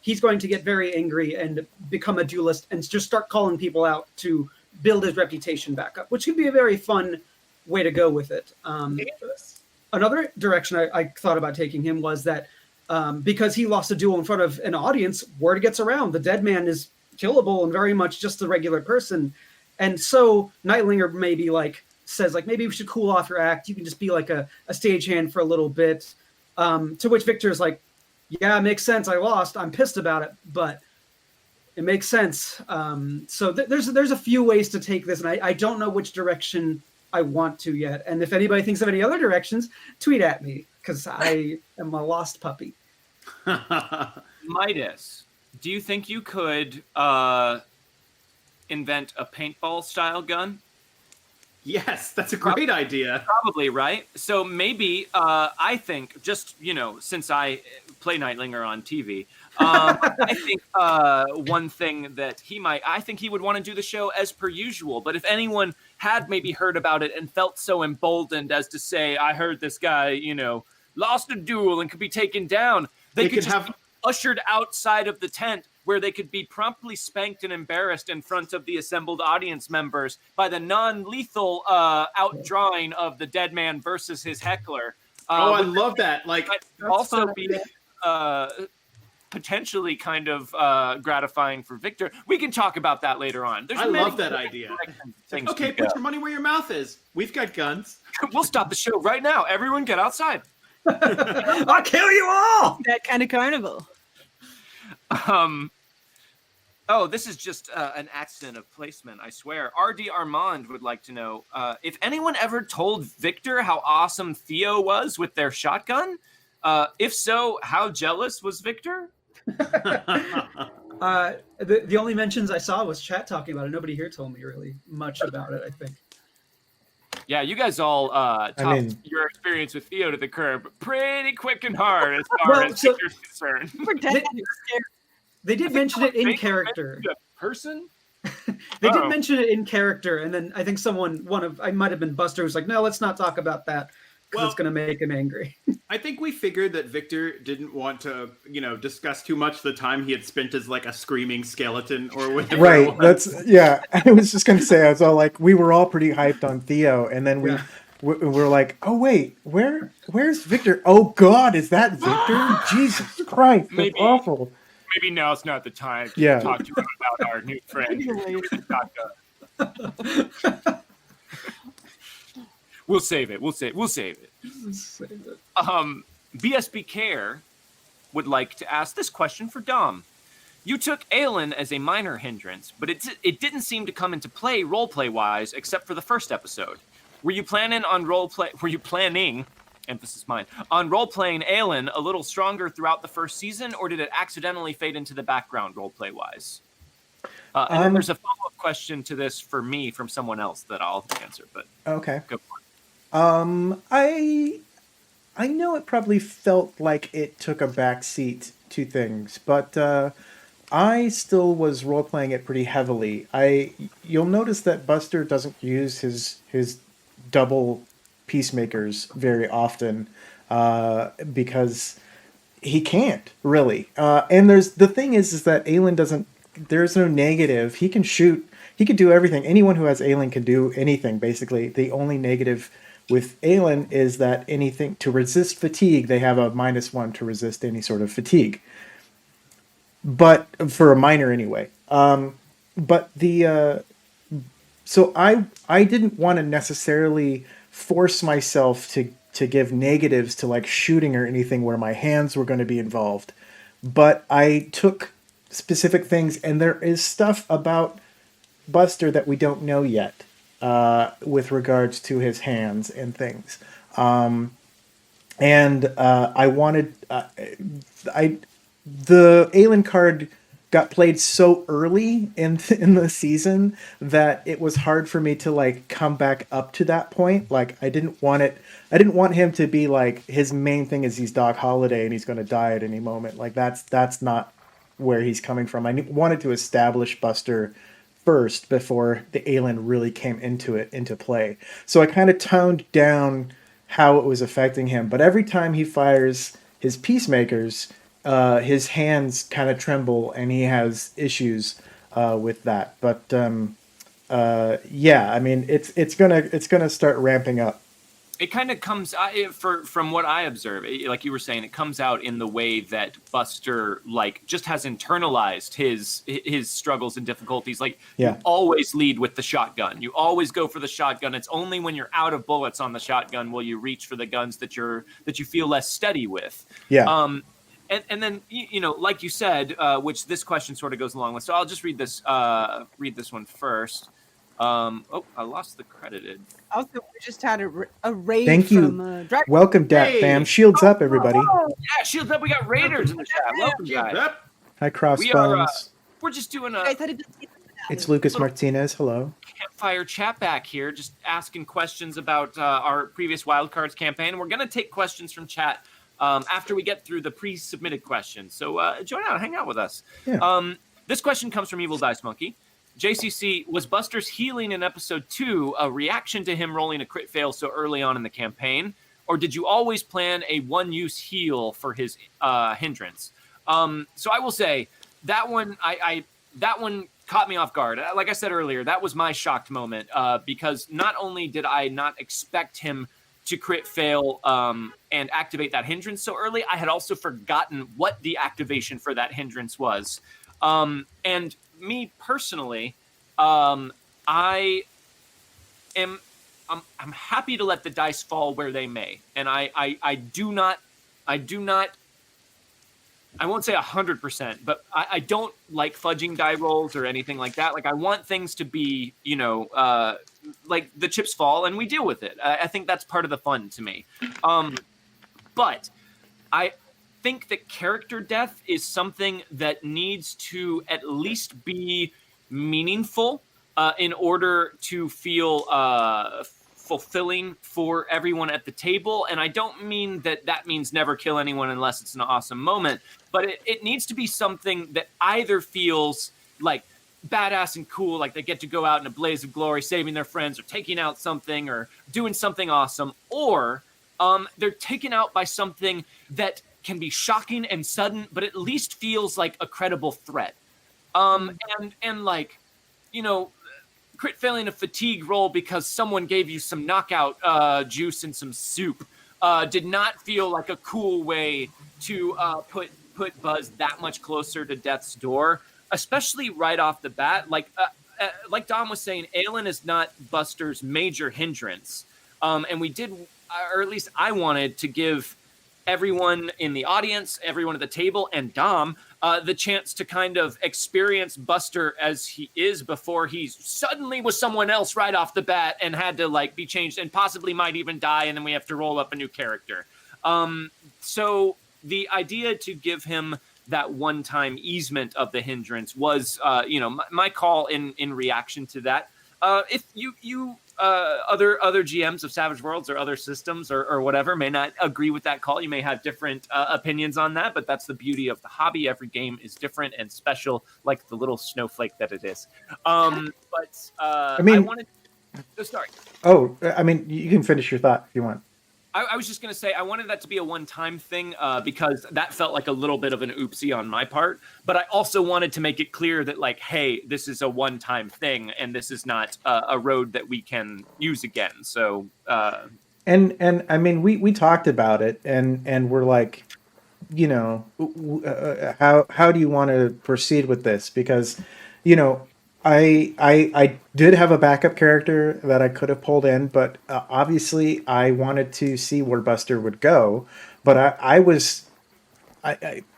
S4: he's going to get very angry and become a duelist and just start calling people out to build his reputation back up, which could be a very fun way to go with it. Another direction I thought about taking him was that because he lost a duel in front of an audience, word gets around. The dead man is killable and very much just a regular person. And so Nightlinger maybe says maybe we should cool off your act. You can just be like a stagehand for a little bit. To which Victor's like, yeah, makes sense. I lost. I'm pissed about it. But It makes sense. So there's a few ways to take this, and I don't know which direction I want to yet. And if anybody thinks of any other directions, tweet at me, because I am a lost puppy.
S1: Midas, do you think you could invent a paintball-style gun?
S2: Yes, that's a great idea.
S1: Probably, right? So maybe, I think, just, since I play Nightlinger on TV, I think one thing that I think he would want to do the show as per usual. But if anyone had maybe heard about it and felt so emboldened as to say, I heard this guy, lost a duel and could be taken down, they could just be ushered outside of the tent, where they could be promptly spanked and embarrassed in front of the assembled audience members by the non-lethal outdrawing of the dead man versus his heckler.
S2: I love that. Like,
S1: also be potentially kind of gratifying for Victor. We can talk about that later on.
S2: I love that idea. Okay, put your money where your mouth is. We've got guns.
S1: We'll stop the show right now. Everyone get outside.
S4: I'll kill you all!
S5: That kind of carnival.
S1: This is just an accident of placement, I swear. R.D. Armand would like to know if anyone ever told Victor how awesome Theo was with their shotgun. If so, how jealous was Victor?
S4: The only mentions I saw was chat talking about it. Nobody here told me really much about it, I think.
S1: Yeah, you guys all topped your experience with Theo to the curb pretty quick and hard as far as Victor's concerned.
S4: They did mention it in character.
S1: Person?
S4: They did mention it in character, and then I think I might have been Buster, who's like, no, let's not talk about that, because it's going to make him angry.
S2: I think we figured that Victor didn't want to, discuss too much the time he had spent as like a screaming skeleton or whatever.
S3: Right. I was just going to say, I was all like, we were all pretty hyped on Theo, and then we're like, oh wait, where's Victor? Oh God, is that Victor? Jesus Christ, that's awful.
S1: Maybe now's not the time to talk to you about our new friend. We'll save it. BSB Care would like to ask this question for Dom. You took Aelin as a minor hindrance, but it didn't seem to come into play roleplay wise, except for the first episode. Were you planning, emphasis mine, on role-playing Aelin a little stronger throughout the first season, or did it accidentally fade into the background role-play-wise? And then there's a follow-up question to this for me from someone else that I'll answer, but
S3: okay.
S1: Go for
S3: it. I know it probably felt like it took a backseat to things, but I still was role-playing it pretty heavily. You'll notice that Buster doesn't use his double peacemakers very often because he can't really. And the thing is that Aelin doesn't. There's no negative. He can shoot. He can do everything. Anyone who has Aelin can do anything. Basically, the only negative with Aelin is that anything to resist fatigue, they have a -1 to resist any sort of fatigue. But for a minor anyway. But so I didn't want to necessarily force myself to give negatives to like shooting or anything where my hands were going to be involved. But I took specific things, and there is stuff about Buster that we don't know yet with regards to his hands and things. I wanted the Aelin card got played so early in the season that it was hard for me to like come back up to that point. Like I didn't want him to be like his main thing is he's Doc Holliday and he's going to die at any moment. Like that's not where he's coming from. I wanted to establish Buster first before the Aelin really came into play. So I kind of toned down how it was affecting him. But every time he fires his peacemakers, his hands kind of tremble and he has issues with that. But yeah, I mean, it's gonna start ramping up.
S1: It kind of comes from what I observe, like you were saying, it comes out in the way that Buster like just has internalized his struggles and difficulties. Like you always lead with the shotgun. You always go for the shotgun. It's only when you're out of bullets on the shotgun will you reach for the guns that you feel less steady with.
S3: Yeah.
S1: and then like you said, which this question sort of goes along with. So I'll just read this one first. I lost the credited.
S5: Also, we just had a raid
S3: Thank you.
S5: from Dragon.
S3: Welcome, Dat
S2: Hey!
S3: fam. Shields up, everybody.
S1: Yeah, shields up. We got raiders in the chat. Welcome,
S2: Shields
S1: guys.
S2: up.
S3: Hi, Crossbones.
S1: We're just doing
S5: You
S1: a
S5: guys had a good season.
S3: It's Lucas Martinez. Hello.
S1: campfire chat back here, just asking questions about our previous Wildcards campaign. We're going to take questions from chat after we get through the pre-submitted questions. So join out, hang out with us.
S3: Yeah.
S1: This question comes from Evil Dice Monkey. JCC, was Buster's healing in episode 2 a reaction to him rolling a crit fail so early on in the campaign? Or did you always plan a one-use heal for his hindrance? So I will say that one, that one caught me off guard. Like I said earlier, that was my shocked moment because not only did I not expect him to crit fail and activate that hindrance so early, I had also forgotten what the activation for that hindrance was. And me personally, I'm happy to let the dice fall where they may, and I do not. I won't say 100%, but I don't like fudging die rolls or anything like that. Like I want things to be, like the chips fall and we deal with it. I think that's part of the fun to me. But I think that character death is something that needs to at least be meaningful in order to feel fulfilling for everyone at the table. And I don't mean that means never kill anyone unless it's an awesome moment, but it needs to be something that either feels like badass and cool, like they get to go out in a blaze of glory, saving their friends or taking out something or doing something awesome, or they're taken out by something that can be shocking and sudden, but at least feels like a credible threat. And like, crit failing a fatigue roll because someone gave you some knockout juice and some soup did not feel like a cool way to put Buzz that much closer to death's door, especially right off the bat. Like Dom was saying, Aelin is not Buster's major hindrance. And we did, or at least I wanted to give everyone in the audience, everyone at the table, and Dom the chance to kind of experience Buster as he is before he suddenly was someone else right off the bat and had to like be changed and possibly might even die, and then we have to roll up a new character. So the idea to give him that one-time easement of the hindrance was, my call in reaction to that. If you other GMs of Savage Worlds or other systems or whatever may not agree with that call. You may have different opinions on that, but that's the beauty of the hobby. Every game is different and special, like the little snowflake that it is. I wanted. Sorry.
S3: Oh, I mean, you can finish your thought if you want.
S1: I was just going to say I wanted that to be a one-time thing because that felt like a little bit of an oopsie on my part. But I also wanted to make it clear that, like, hey, this is a one-time thing, and this is not a road that we can use again. So,
S3: and I mean, we talked about it, and we're like, how do you want to proceed with this? Because, I did have a backup character that I could have pulled in, but obviously I wanted to see where Buster would go. But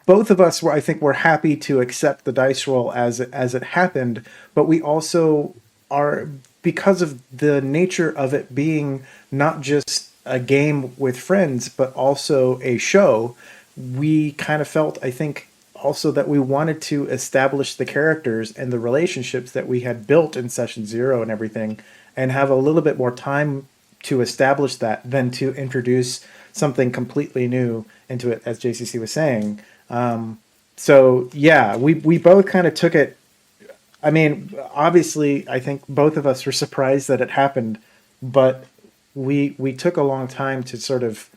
S3: both of us were happy to accept the dice roll as it happened. But we also are, because of the nature of it being not just a game with friends, but also a show, we kind of felt, I think, also that we wanted to establish the characters and the relationships that we had built in session 0 and everything, and have a little bit more time to establish that than to introduce something completely new into it, as JCC was saying. So yeah, we both kind of took it. I mean, obviously, I think both of us were surprised that it happened, but we took a long time to sort of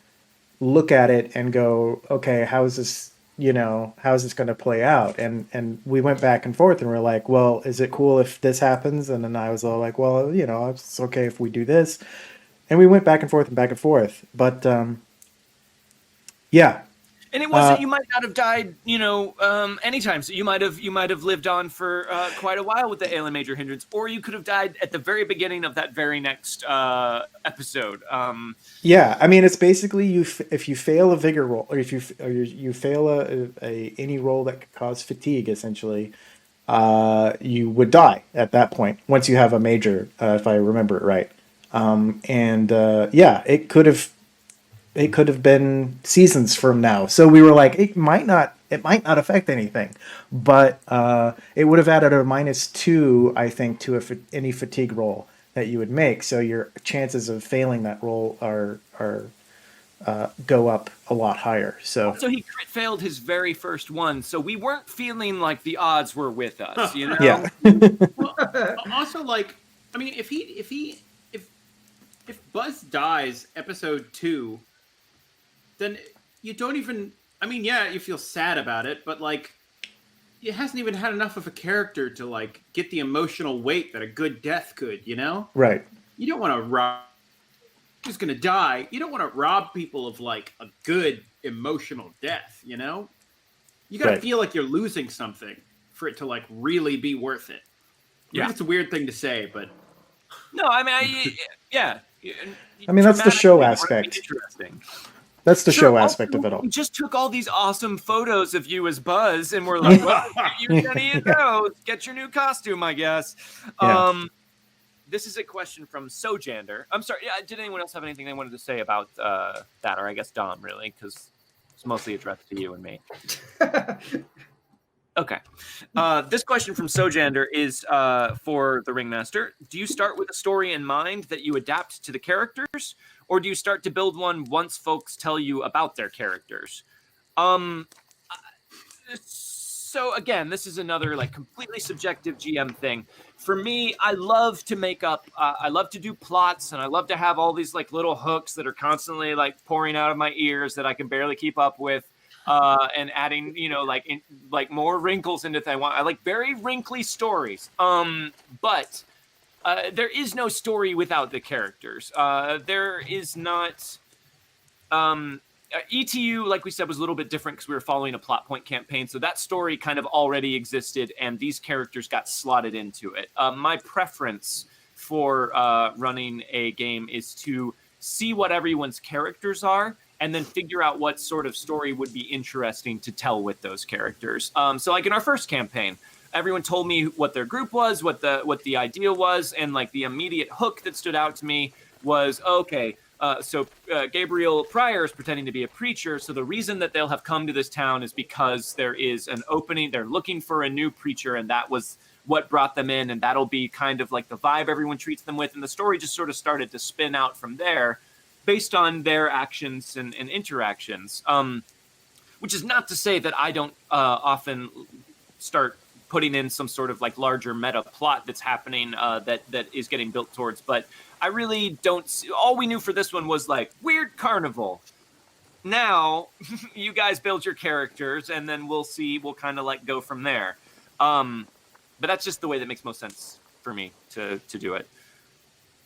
S3: look at it and go, okay, how is this? How's this going to play out? And we went back and forth and we're like, well, is it cool if this happens? And then I was all like, well, it's okay if we do this. And we went back and forth and back and forth. But yeah,
S1: And it wasn't. You might not have died, anytime. So you might have lived on for quite a while with the alien major hindrance, or you could have died at the very beginning of that very next episode.
S3: Yeah, I mean, it's basically if you fail a vigor roll, or if you fail any roll that could cause fatigue, essentially, you would die at that point once you have a major, if I remember it right. It could have been seasons from now. So we were like, it might not affect anything, but it would have added a -2, I think, to any fatigue roll that you would make. So your chances of failing that roll are go up a lot higher. So
S1: he crit failed his very first one, so we weren't feeling like the odds were with us, you know?
S3: Yeah.
S2: Well, also, like, I mean, if Buzz dies episode 2, then you don't even. I mean, yeah, you feel sad about it, but like, it hasn't even had enough of a character to like get the emotional weight that a good death could. You know?
S3: Right.
S2: You don't want to rob. Who's gonna die? You don't want to rob people of like a good emotional death. You know? You gotta feel like you're losing something for it to like really be worth it. Yeah, it's a weird thing to say, but
S1: no, I mean, yeah.
S3: I mean, that's the show aspect.
S1: Interesting.
S3: That's the show aspect of it all.
S1: We just took all these awesome photos of you as Buzz, and we're like, well, you're any of those. Get your new costume, I guess. Yeah. This is a question from Sojander. I'm sorry. Did anyone else have anything they wanted to say about that? Or I guess Dom, really, because it's mostly addressed to you and me. Okay. This question from Sojander is for the Ringmaster. Do you start with a story in mind that you adapt to the characters, or do you start to build one once folks tell you about their characters? So again, this is another like completely subjective GM thing. For me, I love to make up. I love to do plots, and I love to have all these like little hooks that are constantly like pouring out of my ears that I can barely keep up with. And adding, like more wrinkles into things. I like very wrinkly stories. But there is no story without the characters. There is not. ETU, like we said, was a little bit different because we were following a plot point campaign. So that story kind of already existed, and these characters got slotted into it. My preference for running a game is to see what everyone's characters are, and then figure out what sort of story would be interesting to tell with those characters. So like in our first campaign, everyone told me what their group was, what the idea was, and like the immediate hook that stood out to me was, okay, so Gabriel Pryor is pretending to be a preacher, so the reason that they'll have come to this town is because there is an opening, they're looking for a new preacher, and that was what brought them in, and that'll be kind of like the vibe everyone treats them with, and the story just sort of started to spin out from there, based on their actions and interactions, which is not to say that I don't often start putting in some sort of like larger meta plot that's happening that is getting built towards. But I really don't see, all we knew for this one was like weird carnival. Now you guys build your characters, and then we'll kind of like go from there. But that's just the way that makes most sense for me to do it.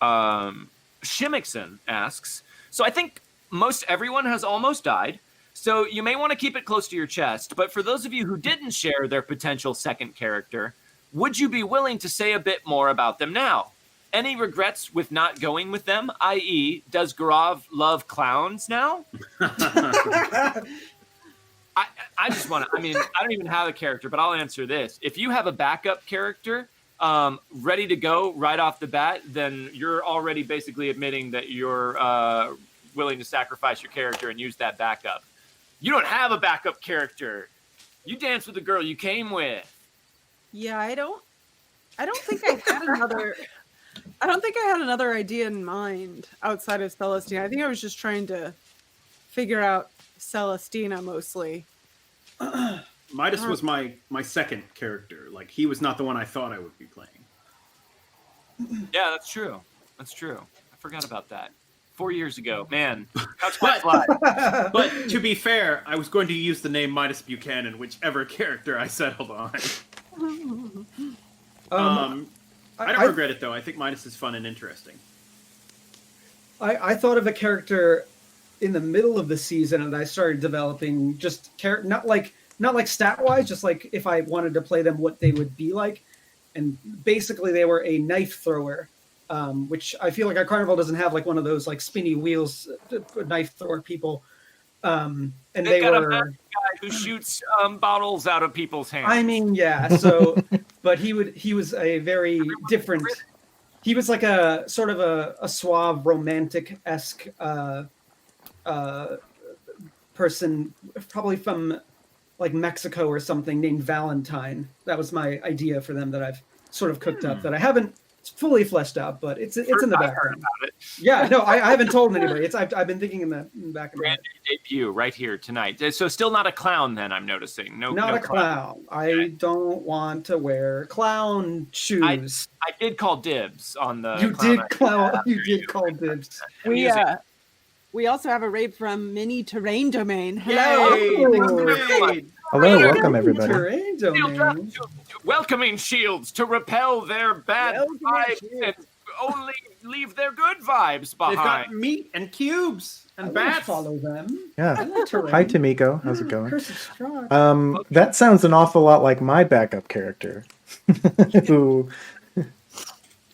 S1: Shimmickson asks, so I think most everyone has almost died, so you may want to keep it close to your chest, but for those of you who didn't share their potential second character, would you be willing to say a bit more about them now? Any regrets with not going with them, i.e., does Gaurav love clowns now? I just want to, I mean, I don't even have a character, but I'll answer this. If you have a backup character ready to go right off the bat, then you're already basically admitting that you're willing to sacrifice your character and use that backup. You don't have a backup character. You dance with the girl you came with.
S5: Yeah, I don't think I had another. I don't think I had another idea in mind outside of Celestina. I think I was just trying to figure out Celestina mostly.
S2: Midas was my second character. Like, he was not the one I thought I would be playing.
S1: Yeah, that's true. That's true. I forgot about that. 4 years ago. Man, that's quite fly.
S2: But to be fair, I was going to use the name Midas Buchanan, whichever character I settled on. I don't regret it, though. I think Midas is fun and interesting.
S4: I thought of a character in the middle of the season, and I started developing just not like stat wise, just like if I wanted to play them, what they would be like. And basically, they were a knife thrower, which I feel like our Carnival doesn't have like one of those like spinny wheels knife thrower people. And they
S1: got
S4: were
S1: a guy who shoots bottles out of people's hands.
S4: I mean, yeah. So, but he was a very different. He was like a sort of a suave, romantic-esque person, probably from like Mexico or something, named Valentine. That was my idea for them that I've sort of cooked up, that I haven't fully fleshed out, but it's in the background.
S1: About it.
S4: Yeah, no, I haven't told anybody. I've been thinking in the back of my head.
S1: Debut right here tonight. So still not a clown then, I'm noticing. No,
S4: Not
S1: no
S4: a clown. I don't want to wear clown shoes.
S1: I did call dibs on the.
S4: You did call dibs.
S5: We also have a raid from Mini Terrain Domain.
S2: Hello.
S3: Hello, welcome everybody.
S4: Terrain Domain.
S1: Welcoming shields to repel their bad vibes and only leave their good vibes behind.
S2: They've got meat and cubes and bats.
S4: Follow them.
S3: Yeah.
S4: Terrain.
S3: Hi, Tamiko. How's it going?
S4: Curse of Strahd.
S3: That sounds an awful lot like my backup character,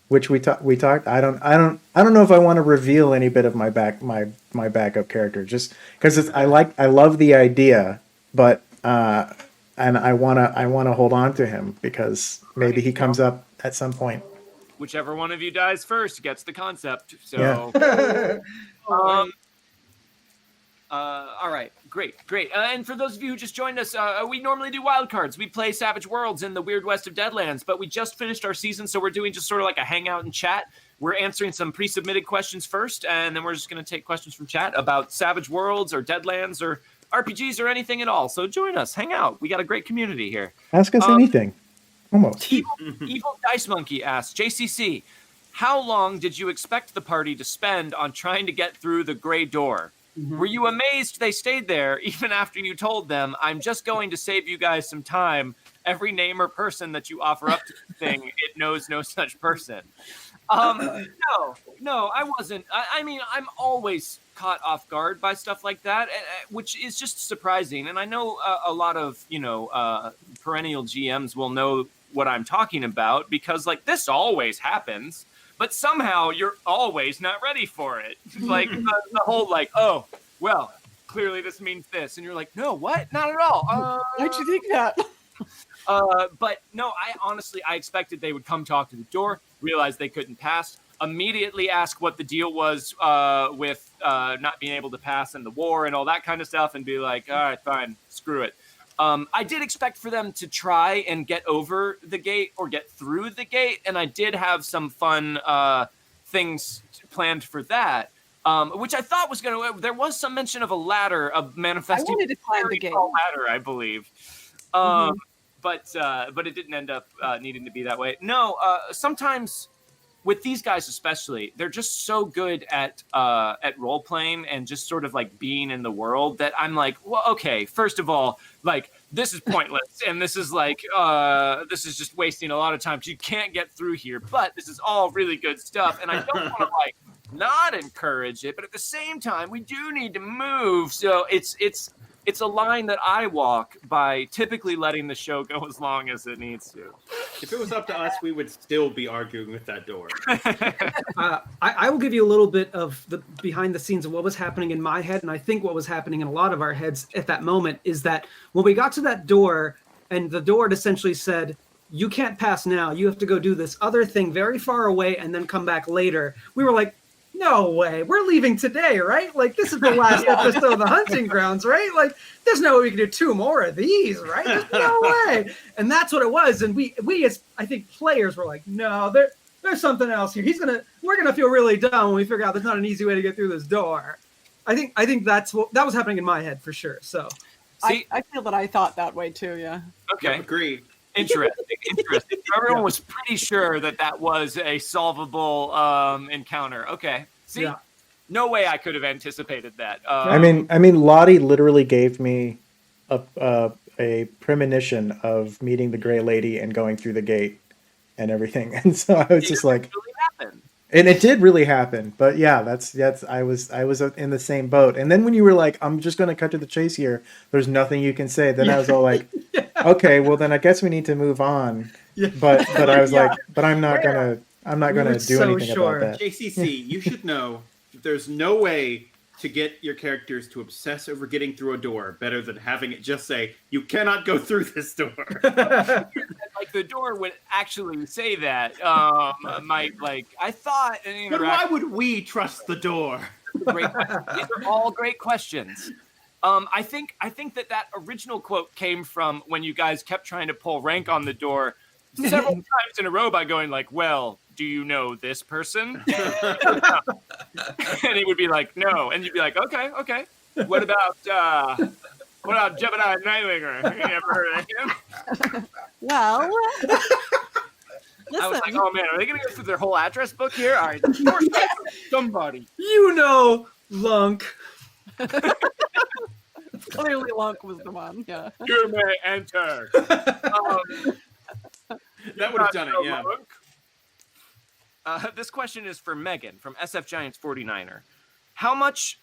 S3: which we talked. I don't know if I want to reveal any bit of my backup character, just because I love the idea, but and I wanna hold on to him because maybe he comes up at some point.
S1: Whichever one of you dies first gets the concept. So,
S3: Yeah.
S1: all right, great. And for those of you who just joined us, we normally do Wildcards. We play Savage Worlds in the Weird West of Deadlands, but we just finished our season, so we're doing just sort of like a hangout and chat. We're answering some pre-submitted questions first, and then we're just going to take questions from chat about Savage Worlds or Deadlands or RPGs or anything at all. So join us, hang out. We got a great community here.
S3: Ask us anything. Almost.
S1: Evil Dice Monkey asks, JCC, how long did you expect the party to spend on trying to get through the gray door? Mm-hmm. Were you amazed they stayed there even after you told them, I'm just going to save you guys some time? Every name or person that you offer up to the thing, it knows no such person. No, I wasn't. I mean, I'm always caught off guard by stuff like that, which is just surprising. And I know a lot of, perennial GMs will know what I'm talking about because, like, this always happens, but somehow you're always not ready for it. Like, the whole, like, oh, well, clearly this means this. And you're like, no, what? Not at all.
S5: Why'd you think that?
S1: But no, I expected they would come talk to the door, realize they couldn't pass, immediately ask what the deal was with not being able to pass in the war and all that kind of stuff, and be like, all right, fine, screw it. I did expect for them to try and get over the gate or get through the gate, and I did have some fun things planned for that, which I thought was going to... There was some mention of a ladder, of manifesting...
S5: I wanted to climb the gate.
S1: Ladder, I believe. But it didn't end up needing to be that way. No, sometimes with these guys especially, they're just so good at role playing and just sort of like being in the world that I'm like, well, okay, first of all, like this is pointless, and this is like this is just wasting a lot of time because you can't get through here. But this is all really good stuff, and I don't want to like not encourage it, but at the same time, we do need to move. So it's a line that I walk by typically letting the show go as long as it needs to.
S2: If it was up to us, we would still be arguing with that door.
S4: I will give you a little bit of the behind the scenes of what was happening in my head. And I think what was happening in a lot of our heads at that moment is that when we got to that door and the door essentially said, you can't pass now, you have to go do this other thing very far away and then come back later. We were like, no way, we're leaving today, right? Like, this is the last episode of the Hunting Grounds, right? Like, there's no way we can do 2 more of these, right? There's no way. And that's what it was. And we as, I think, players were like, no, there's something else here. We're gonna feel really dumb when we figure out there's not an easy way to get through this door. I think that was happening in my head for sure. So,
S5: I feel that I thought that way too. Yeah.
S1: Okay.
S2: Yeah, agreed.
S1: Interesting. Everyone was pretty sure that was a solvable encounter. Okay. See, no way I could have anticipated that.
S3: I mean, Lottie literally gave me a premonition of meeting the Gray Lady and going through the gate and everything, and so I was just like, And it did really happen, but yeah, that's I was in the same boat. And then when you were like, "I'm just going to cut to the chase here. There's nothing you can say." Then I was all like, "Okay, well then I guess we need to move on."
S4: Yeah.
S3: But I was
S4: Yeah.
S3: like, "But I'm not
S4: Where?
S3: gonna do
S4: so
S3: anything
S4: sure.
S3: about that."
S2: JCC, you should know that there's no way to get your characters to obsess over getting through a door better than having it just say, "You cannot go through this door."
S1: Like the door would actually say that. I thought an
S2: But why
S1: interaction.
S2: would we trust the door?
S1: Great questions. These are all great questions. I think that original quote came from when you guys kept trying to pull rank on the door several times in a row by going like, "Well, do you know this person?" And he would be like, "No," and you'd be like, "Okay. What about Gemini Nightlinger? Have you ever heard of him?"
S5: Well,
S1: I was like,
S5: listen.
S1: "Oh man, are they gonna go through their whole address book here?" All right, somebody.
S4: Lunk.
S5: Clearly, Lunk was the one. Yeah.
S1: You may enter.
S2: That would have done it, yeah.
S1: This question is for Megan from SF Giants 49er. How much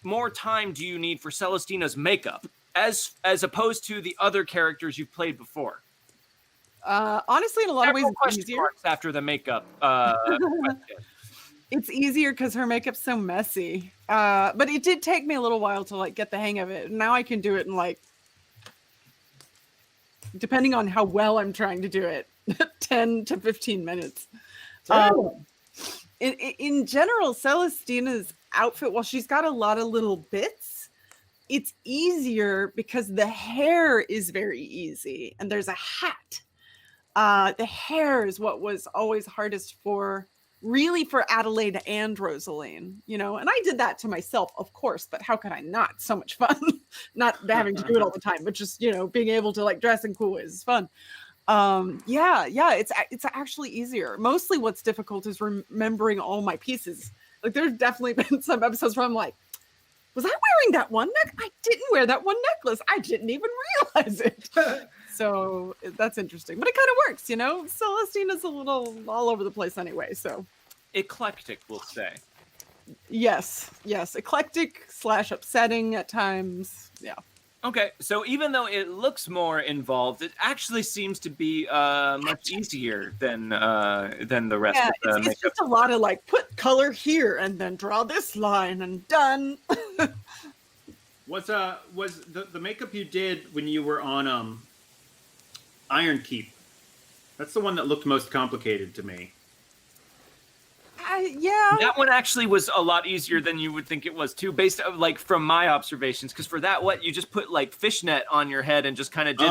S1: more time do you need for Celestina's makeup as opposed to the other characters you've played before?
S5: Honestly, in a lot of ways,
S1: Several
S5: it's
S1: question
S5: easier.
S1: marks after the makeup. Question.
S5: It's easier because her makeup's so messy. But it did take me a little while to like get the hang of it. Now I can do it in like, depending on how well I'm trying to do it, 10 to 15 minutes. In general, Celestina's outfit, while she's got a lot of little bits, it's easier because the hair is very easy and there's a hat. The hair is what was always hardest for Adelaide and Rosaline, and I did that to myself, of course, but how could I not? So much fun. Not having to do it all the time, but just, being able to like dress in cool ways is fun. It's actually easier. Mostly what's difficult is remembering all my pieces. Like there's definitely been some episodes where I'm like, was I wearing that one neck? I didn't wear that one necklace. I didn't even realize it. So that's interesting, but it kind of works, Celestina's a little all over the place anyway. So
S1: Eclectic, we'll say.
S5: yes, eclectic / upsetting at times. Yeah.
S1: Okay, so even though it looks more involved, it actually seems to be much easier than the rest
S5: Yeah,
S1: of the
S5: it's
S1: makeup.
S5: just a lot of like put color here and then draw this line and done.
S2: Was the makeup you did when you were on Iron Keep? That's the one that looked most complicated to me.
S5: Yeah.
S1: That one actually was a lot easier than you would think it was too, based on, like from my observations. Because for that, you just put like fishnet on your head and just kind of did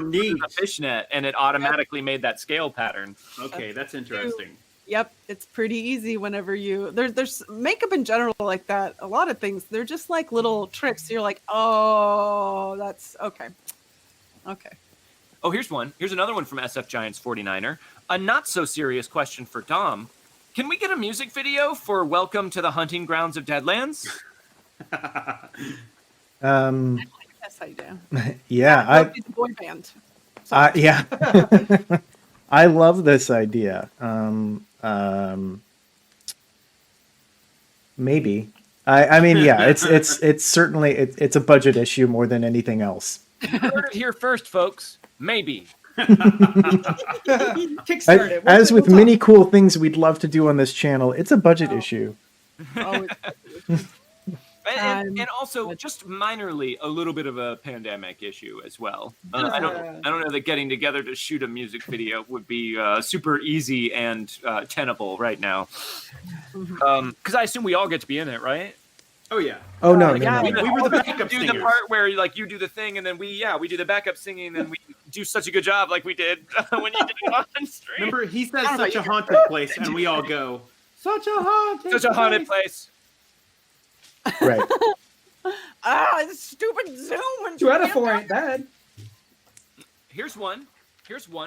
S2: neat.
S1: the fishnet, and it automatically made that scale pattern.
S2: Okay, that's interesting.
S5: Yep, it's pretty easy whenever there's makeup in general like that. A lot of things, they're just like little tricks. You're like, oh, that's okay.
S1: Oh, here's one. Here's another one from SF Giants 49er. A not so serious question for Dom. Can we get a music video for Welcome to the Hunting Grounds of Deadlands?
S5: Yes, I do.
S3: Yeah,
S5: It's a boy band.
S3: yeah. I love this idea. Maybe. I mean, yeah. It's certainly it's a budget issue more than anything else.
S1: You heard it here first, folks. Maybe.
S4: Kickstart it.
S3: As with many cool things we'd love to do on this channel, it's a budget issue.
S1: And also just minorly a little bit of a pandemic issue as well. I don't know that getting together to shoot a music video would be super easy and tenable right now. Because I assume we all get to be in it, right?
S2: Oh yeah.
S3: Oh no.
S5: yeah.
S2: We were the backup
S1: do
S2: singers.
S1: the part where like you do the thing and then we do the backup singing and we do such a good job like we did when you did it on stream.
S2: Remember, he says such a haunted place, and we all go, such a haunted place.
S3: Right.
S5: This stupid Zoom. And
S4: 2 out of 4 ain't bad.
S1: Here's one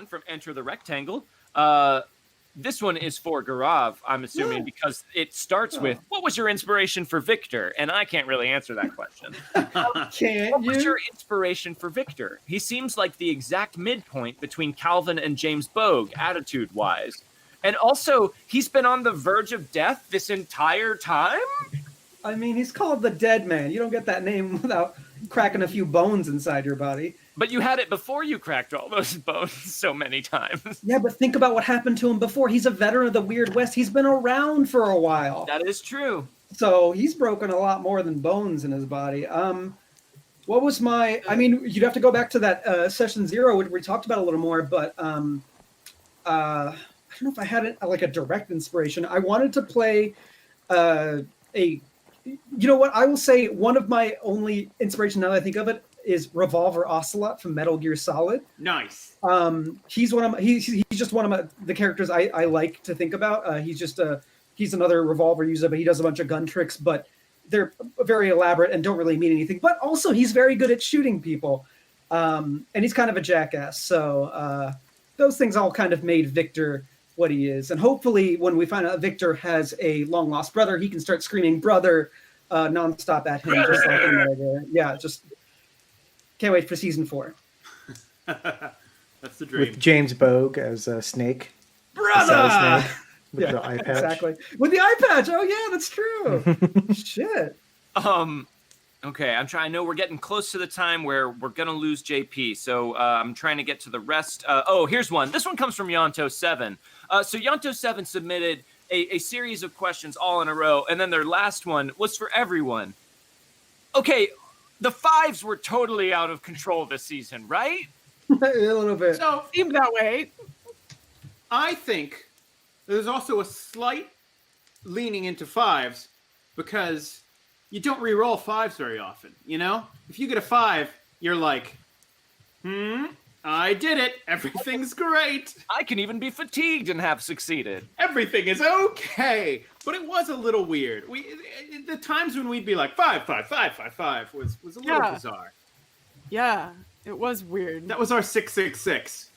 S1: from Enter the Rectangle. This one is for Gaurav, I'm assuming, because it starts with, what was your inspiration for Victor? And I can't really answer that question.
S4: Can't
S1: What was
S4: you?
S1: your inspiration for Victor? He seems like the exact midpoint between Calvin and James Bogue, attitude-wise. And also, he's been on the verge of death this entire time?
S4: I mean, he's called the Dead Man. You don't get that name without cracking a few bones inside your body.
S1: But you had it before you cracked all those bones so many times.
S4: Yeah, but think about what happened to him before. He's a veteran of the Weird West. He's been around for a while.
S1: That is true.
S4: So he's broken a lot more than bones in his body. What was my... I mean, you'd have to go back to that session 0, where we talked about it a little more, but I don't know if I had a direct inspiration. I wanted to play you know what? I will say one of my only inspiration, now that I think of it, is Revolver Ocelot from Metal Gear Solid.
S2: Nice.
S4: He's just one of the characters I like to think about. He's another revolver user, but he does a bunch of gun tricks, but they're very elaborate and don't really mean anything. But also, he's very good at shooting people, and he's kind of a jackass. So those things all kind of made Victor what he is. And hopefully, when we find out Victor has a long lost brother, he can start screaming "brother" nonstop at him, just like in there. Yeah, just can't wait for season 4.
S2: That's the dream.
S3: With James Bogue as a snake.
S4: Brother!
S3: Snake with the eye patch.
S4: Exactly. With the eye patch. Oh yeah, that's true. Shit.
S1: Okay, I know we're getting close to the time where we're gonna lose JP, so I'm trying to get to the rest. Here's one. This one comes from Yonto7. So Yonto7 submitted a series of questions all in a row, and then their last one was for everyone. Okay, the 5s were totally out of control this season, right?
S4: A little bit.
S2: So
S5: Seemed that way.
S2: I think there's also a slight leaning into 5s because you don't re-roll 5s very often, you know? If you get a 5, you're like, I did it. Everything's great.
S1: I can even be fatigued and have succeeded.
S2: Everything is okay. But it was a little weird. The times when we'd be like 5, 5, 5, 5, 5 was a little bizarre.
S5: Yeah, it was weird.
S2: That was our 666.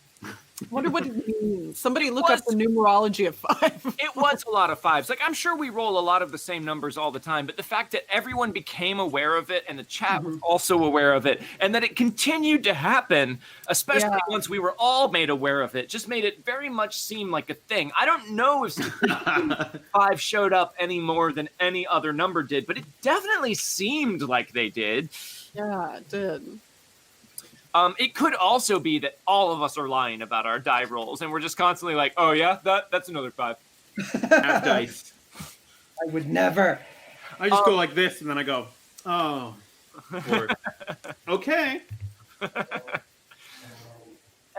S5: Wonder what it means. Somebody look up the numerology of 5.
S1: It was a lot of 5s. Like, I'm sure we roll a lot of the same numbers all the time, but the fact that everyone became aware of it and the chat was also aware of it, and that it continued to happen, especially once we were all made aware of it, just made it very much seem like a thing. I don't know if 5 showed up any more than any other number did, but it definitely seemed like they did.
S5: Yeah, it did.
S1: It could also be that all of us are lying about our die rolls, and we're just constantly like, "Oh yeah, that's another 5."
S2: Half dice.
S4: I would never.
S2: I just go like this, and then I go, "Oh, or, okay."
S5: That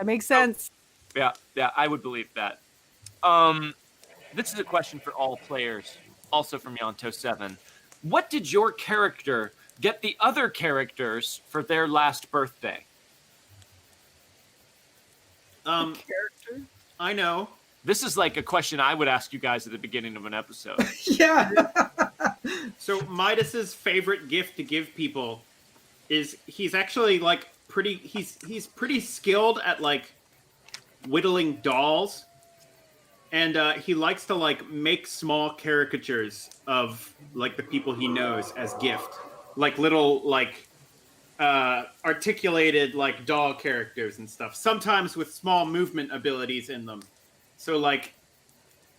S5: makes sense.
S1: Yeah, I would believe that. This is a question for all players, also from Yonto7. What did your character get the other characters for their last birthday?
S5: Character?
S2: I know.
S1: This is like a question I would ask you guys at the beginning of an episode.
S4: Yeah.
S2: So Midas's favorite gift to give people is he's actually like he's pretty skilled at like whittling dolls, and he likes to like make small caricatures of like the people he knows as gift, like little like articulated like doll characters and stuff, sometimes with small movement abilities in them. So like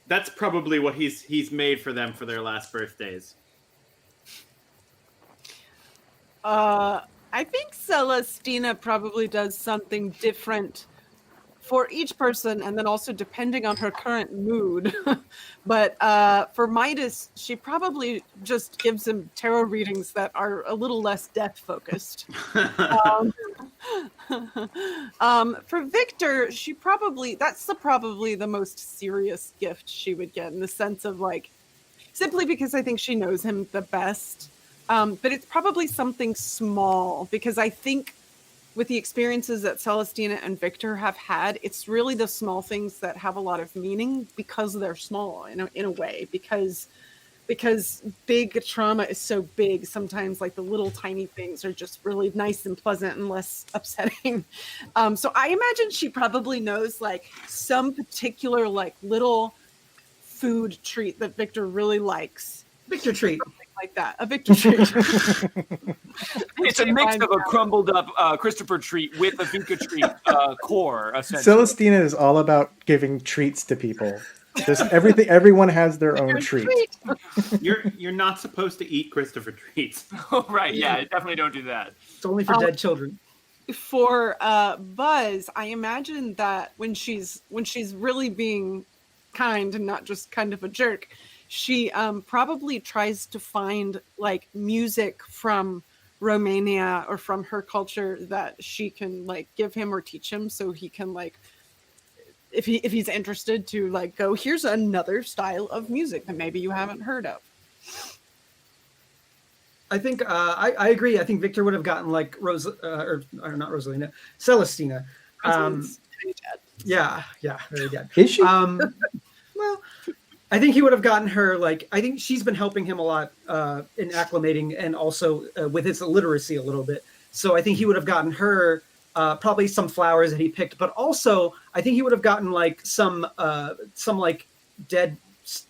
S2: that's probably what he's made for them for their last birthdays.
S5: I think Celestina probably does something different for each person, and then also depending on her current mood. But for Midas, she probably just gives him tarot readings that are a little less death focused. For Victor, that's probably the most serious gift she would get, in the sense of like, simply because I think she knows him the best. But it's probably something small, because I think with the experiences that Celestina and Victor have had, it's really the small things that have a lot of meaning, because they're small in a way, because big trauma is so big. Sometimes like the little tiny things are just really nice and pleasant and less upsetting. So I imagine she probably knows like some particular like little food treat that Victor really likes.
S4: Victor treat.
S5: Like that, a Victor treat.
S1: It's a mix of a crumbled up Christopher treat with a Vika treat core, essentially.
S3: Celestina is all about giving treats to people. Just everything. Everyone has their own treat.
S2: You're not supposed to eat Christopher treats.
S1: Oh, right. Yeah, definitely don't do that.
S4: It's only for dead children.
S5: For Buzz, I imagine that when she's really being kind and not just kind of a jerk, she probably tries to find like music from Romania or from her culture that she can like give him or teach him, so he can like, if he's interested, to like go, here's another style of music that maybe you haven't heard of.
S4: I think I agree. I think Victor would have gotten like or not Rosalina, Celestina. Yeah, very dead.
S3: Is she?
S4: Well, I think he would have gotten her like. I think she's been helping him a lot in acclimating and also with his illiteracy a little bit. So I think he would have gotten her probably some flowers that he picked, but also I think he would have gotten like some like dead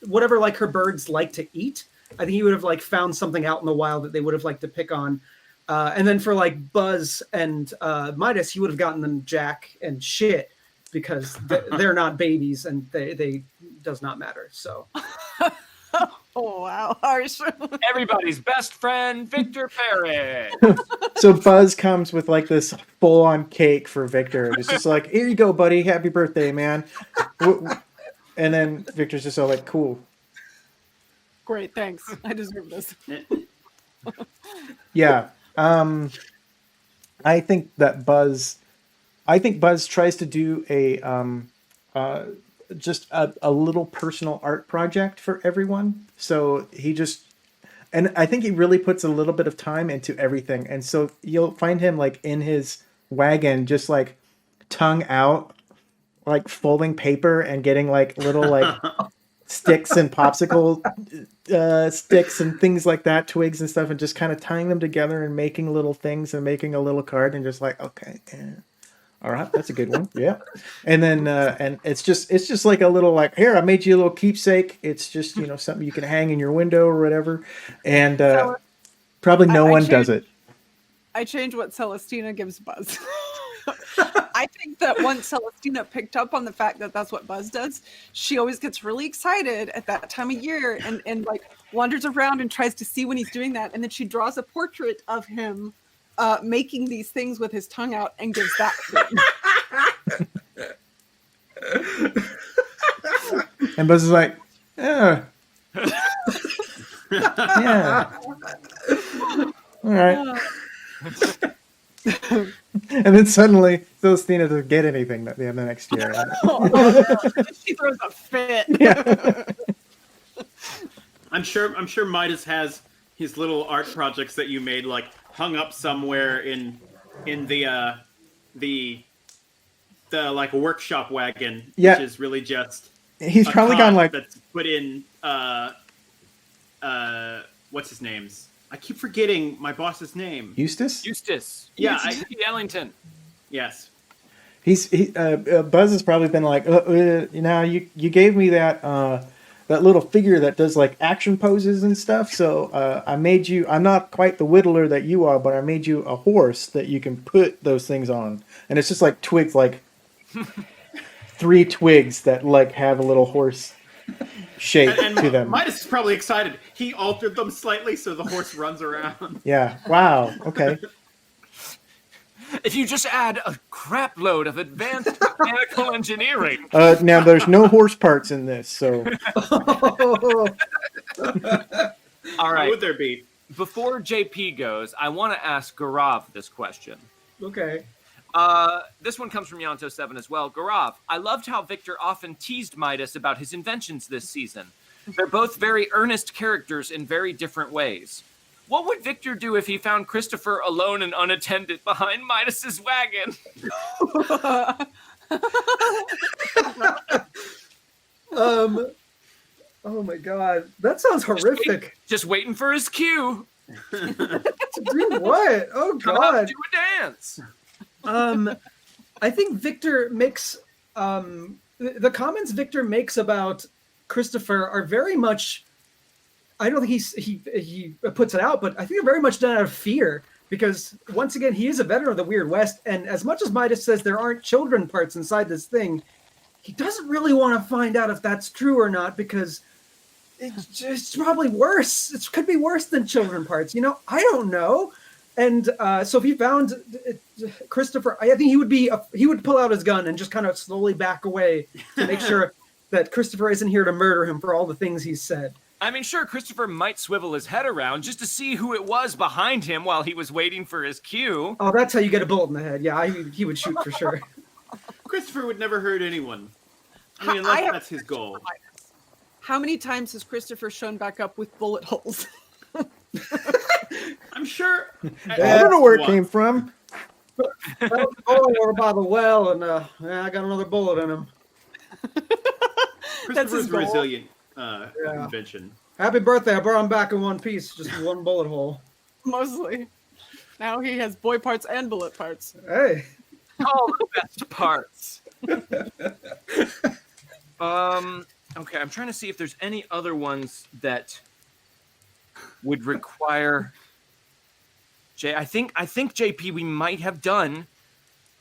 S4: whatever like her birds like to eat. I think he would have like found something out in the wild that they would have liked to pick on. And then for like Buzz and Midas, he would have gotten them Jack and shit because they're not babies and they does not matter. So.
S5: Oh, wow. Harsh.
S1: Everybody's best friend, Victor Parrott.
S3: So Buzz comes with like this full-on cake for Victor. It's just like, here you go, buddy. Happy birthday, man. And then Victor's just all like, cool.
S5: Great, thanks. I deserve this.
S3: Yeah. I think Buzz tries to do just a little personal art project for everyone. So and I think he really puts a little bit of time into everything. And so you'll find him like in his wagon, just like tongue out, like folding paper and getting like little like sticks and popsicle sticks and things like that, twigs and stuff, and just kind of tying them together and making little things and making a little card and just like, okay, all right, that's a good one. Yeah. And then and it's just like a little like, here, I made you a little keepsake. It's just, something you can hang in your window or whatever. And probably no one does it.
S5: I changed what Celestina gives Buzz. I think that once Celestina picked up on the fact that that's what Buzz does, she always gets really excited at that time of year and like wanders around and tries to see when he's doing that. And then she draws a portrait of him making these things with his tongue out and gives that to him.
S3: And Buzz is like, yeah. Yeah. All right. And then suddenly Celestina doesn't get anything the next year.
S5: She throws a fit.
S3: Yeah.
S2: I'm sure Midas has his little art projects that you made like hung up somewhere in the like workshop wagon, which is really just
S3: he's probably gone like
S2: that's put in what's his name's? I keep forgetting my boss's name.
S3: Eustace.
S2: Yeah,
S1: Ellington.
S2: Yes.
S3: Buzz has probably been like, you gave me that little figure that does like action poses and stuff. So I made you. I'm not quite the whittler that you are, but I made you a horse that you can put those things on. And it's just like twigs, like 3 twigs that like have a little horse shape to them.
S2: Midas is probably excited. He altered them slightly so the horse runs around.
S3: Yeah. Wow. Okay.
S1: If you just add a crap load of advanced mechanical engineering.
S3: Now there's no horse parts in this, so.
S1: All right.
S2: What would there be?
S1: Before JP goes, I want to ask Gaurav this question.
S4: Okay.
S1: This one comes from Yanto7 as well. Gaurav, I loved how Victor often teased Midas about his inventions this season. They're both very earnest characters in very different ways. What would Victor do if he found Christopher alone and unattended behind Midas's wagon?
S4: Oh my god, that sounds horrific.
S1: Just waiting for his cue.
S4: To do what? Oh
S1: Come out and
S4: god.
S1: do a dance.
S4: I think Victor makes the comments Victor makes about Christopher are very much. I don't think he puts it out, but I think they're very much done out of fear because once again he is a veteran of the Weird West, and as much as Midas says there aren't children parts inside this thing, he doesn't really want to find out if that's true or not because it's probably worse. It could be worse than children parts. You know, I don't know. And so if he found Christopher, I think he would pull out his gun and just kind of slowly back away to make sure that Christopher isn't here to murder him for all the things he's said.
S1: I mean, sure, Christopher might swivel his head around just to see who it was behind him while he was waiting for his cue.
S4: Oh, that's how you get a bullet in the head. Yeah, he would shoot for sure.
S2: Christopher would never hurt anyone. I mean, unless that's his goal.
S5: How many times has Christopher shown back up with bullet holes?
S2: I'm sure.
S3: I don't know where it came from.
S4: Over by the well, and I got another bullet in him.
S2: Christopher's resilient invention.
S4: Happy birthday! I brought him back in one piece, just one bullet hole.
S5: Mostly. Now he has boy parts and bullet parts.
S4: Hey,
S1: All the best parts. Okay, I'm trying to see if there's any other ones that would require. I think JP, we might have done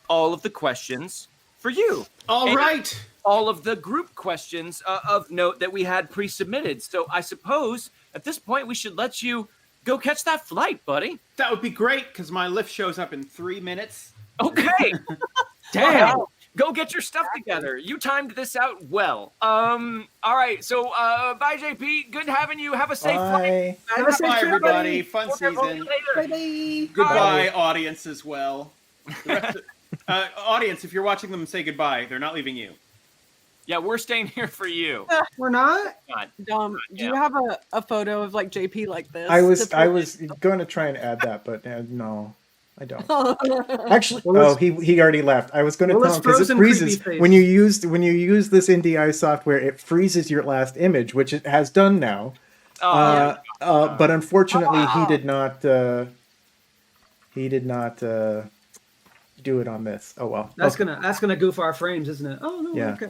S1: all of the questions for you.
S2: All right.
S1: All of the group questions of note that we had pre-submitted. So I suppose at this point we should let you go catch that flight, buddy.
S2: That would be great because my lift shows up in 3 minutes.
S1: Okay.
S4: damn!
S1: Go get your stuff together. You timed this out well. All right. So bye, JP. Good having you. Have a safe flight.
S4: Have a safe
S2: Bye,
S4: trip,
S2: everybody.
S4: buddy.
S2: Fun
S1: We'll see
S2: season.
S1: you later.
S4: Bye.
S2: Goodbye, audience, as well. The rest of- audience, if you're watching them, say goodbye. They're not leaving you.
S1: Yeah, we're staying here for you.
S4: We're not.
S1: God.
S5: Dom, do you have a photo of like JP like this?
S3: I was going to try and add that, but no, I don't. Actually,
S4: Well,
S3: he already left. I was going to
S4: Well,
S3: tell him
S4: it's
S3: because it
S4: frozen
S3: freezes
S4: creepy face.
S3: when you use this NDI software. It freezes your last image, which it has done now. But unfortunately, he did not. He did not do it on this. Oh well.
S4: That's gonna goof our frames, isn't it? Oh no.
S3: Yeah.
S4: Okay.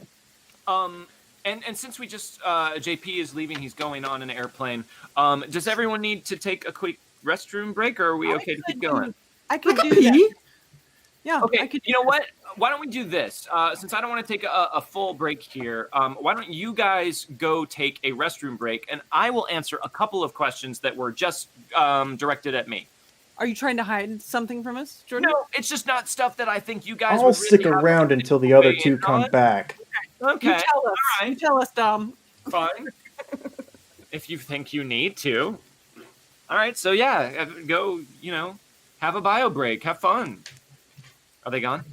S1: And since we just JP is leaving, he's going on an airplane. Does everyone need to take a quick restroom break, or are we okay to keep going?
S5: I could do
S4: pee.
S5: that. Yeah.
S1: Okay,
S5: I could
S1: you know what? Why don't we do this? Since I don't want to take a full break here, why don't you guys go take a restroom break, and I will answer a couple of questions that were just directed at me.
S5: Are you trying to hide something from us, Jordan?
S1: No, it's just not stuff that I think you guys
S3: I'll
S1: would
S3: stick
S1: really have
S3: around
S1: to
S3: until the other
S1: weigh
S3: two
S1: in
S3: come
S1: on.
S3: back.
S1: Okay,
S5: You tell us.
S1: all right.
S5: You tell us, Dom.
S1: Fine. If you think you need to. All right, so yeah, go, have a bio break. Have fun. Are they gone?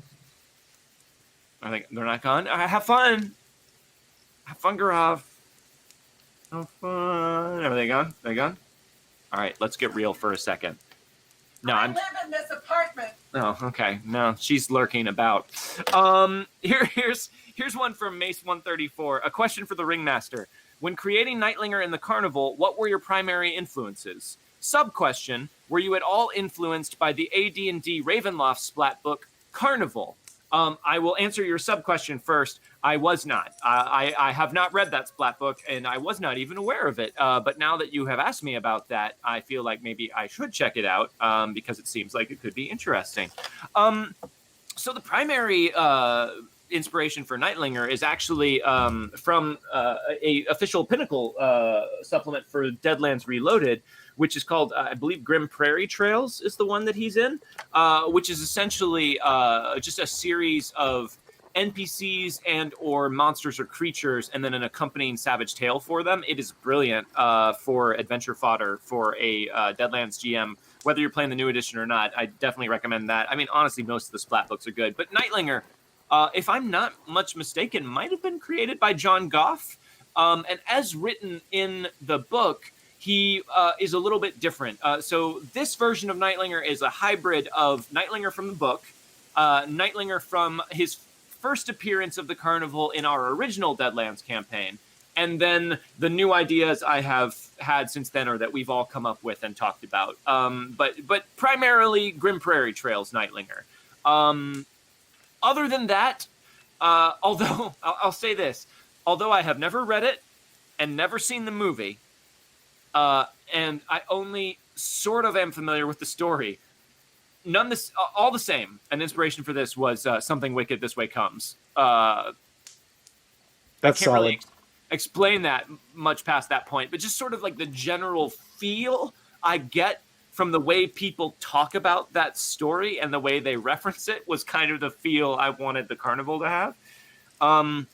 S1: They're not gone? All right, have fun. Have fun, Garav. Have fun. Are they gone? They gone? All right, let's get real for a second. No,
S6: I live in this apartment.
S1: Oh, okay. No, she's lurking about. Here's one from Mace 134. A question for the Ringmaster. When creating Nightlinger in the Carnival, what were your primary influences? Sub-question, were you at all influenced by the AD&D Ravenloft splat book, Carnival? I will answer your sub-question first. I was not. I have not read that splat book, and I was not even aware of it. But now that you have asked me about that, I feel like maybe I should check it out because it seems like it could be interesting. So the primary inspiration for Nightlinger is actually from a official Pinnacle supplement for Deadlands Reloaded, which is called, I believe, Grim Prairie Trails is the one that he's in, which is essentially just a series of NPCs and or monsters or creatures, and then an accompanying savage tale for them. It is brilliant for adventure fodder for a Deadlands GM. Whether you're playing the new edition or not, I definitely recommend that. I mean, honestly, most of the splat books are good. But Nightlinger, if I'm not much mistaken, might have been created by John Goff. And as written in the book, he is a little bit different. So this version of Nightlinger is a hybrid of Nightlinger from the book, Nightlinger from his first appearance of the Carnival in our original Deadlands campaign, and then the new ideas I have had since then, or that we've all come up with and talked about. But primarily Grim Prairie Trails Nightlinger. Other than that, although I'll say this, although I have never read it and never seen the movie, and I only sort of am familiar with the story, all the same, an inspiration for this was Something Wicked This Way Comes.
S3: That's
S1: I can't really
S3: solid.
S1: explain that much past that point, but just sort of like the general feel I get from the way people talk about that story and the way they reference it was kind of the feel I wanted the Carnival to have. And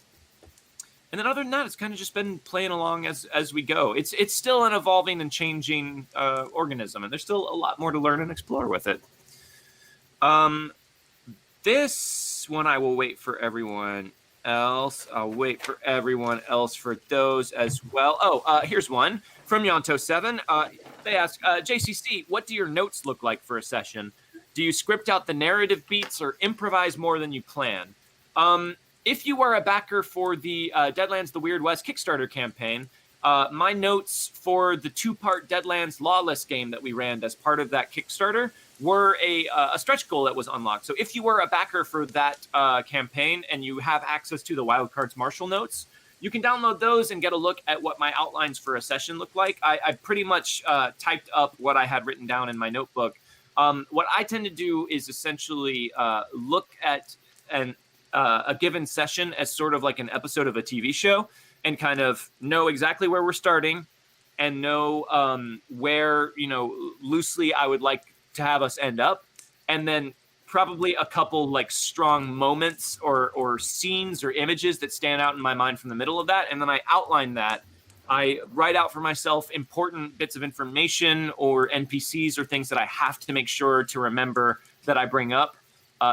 S1: then other than that, it's kind of just been playing along as we go. It's still an evolving and changing organism, and there's still a lot more to learn and explore with it. This one I will wait for everyone else. I'll wait for everyone else for those as well. Oh, here's one from Yonto7. They ask, JCC, what do your notes look like for a session? Do you script out the narrative beats or improvise more than you plan? If you are a backer for the Deadlands The Weird West Kickstarter campaign, my notes for the 2-part Deadlands Lawless game that we ran as part of that Kickstarter were a stretch goal that was unlocked. So if you were a backer for that campaign and you have access to the Wildcards Marshall notes, you can download those and get a look at what my outlines for a session look like. I pretty much typed up what I had written down in my notebook. What I tend to do is essentially look at a given session as sort of like an episode of a TV show and kind of know exactly where we're starting and know where, loosely I would like to have us end up. And then probably a couple like strong moments or scenes or images that stand out in my mind from the middle of that. And then I outline that. I write out for myself important bits of information or NPCs or things that I have to make sure to remember that I bring up,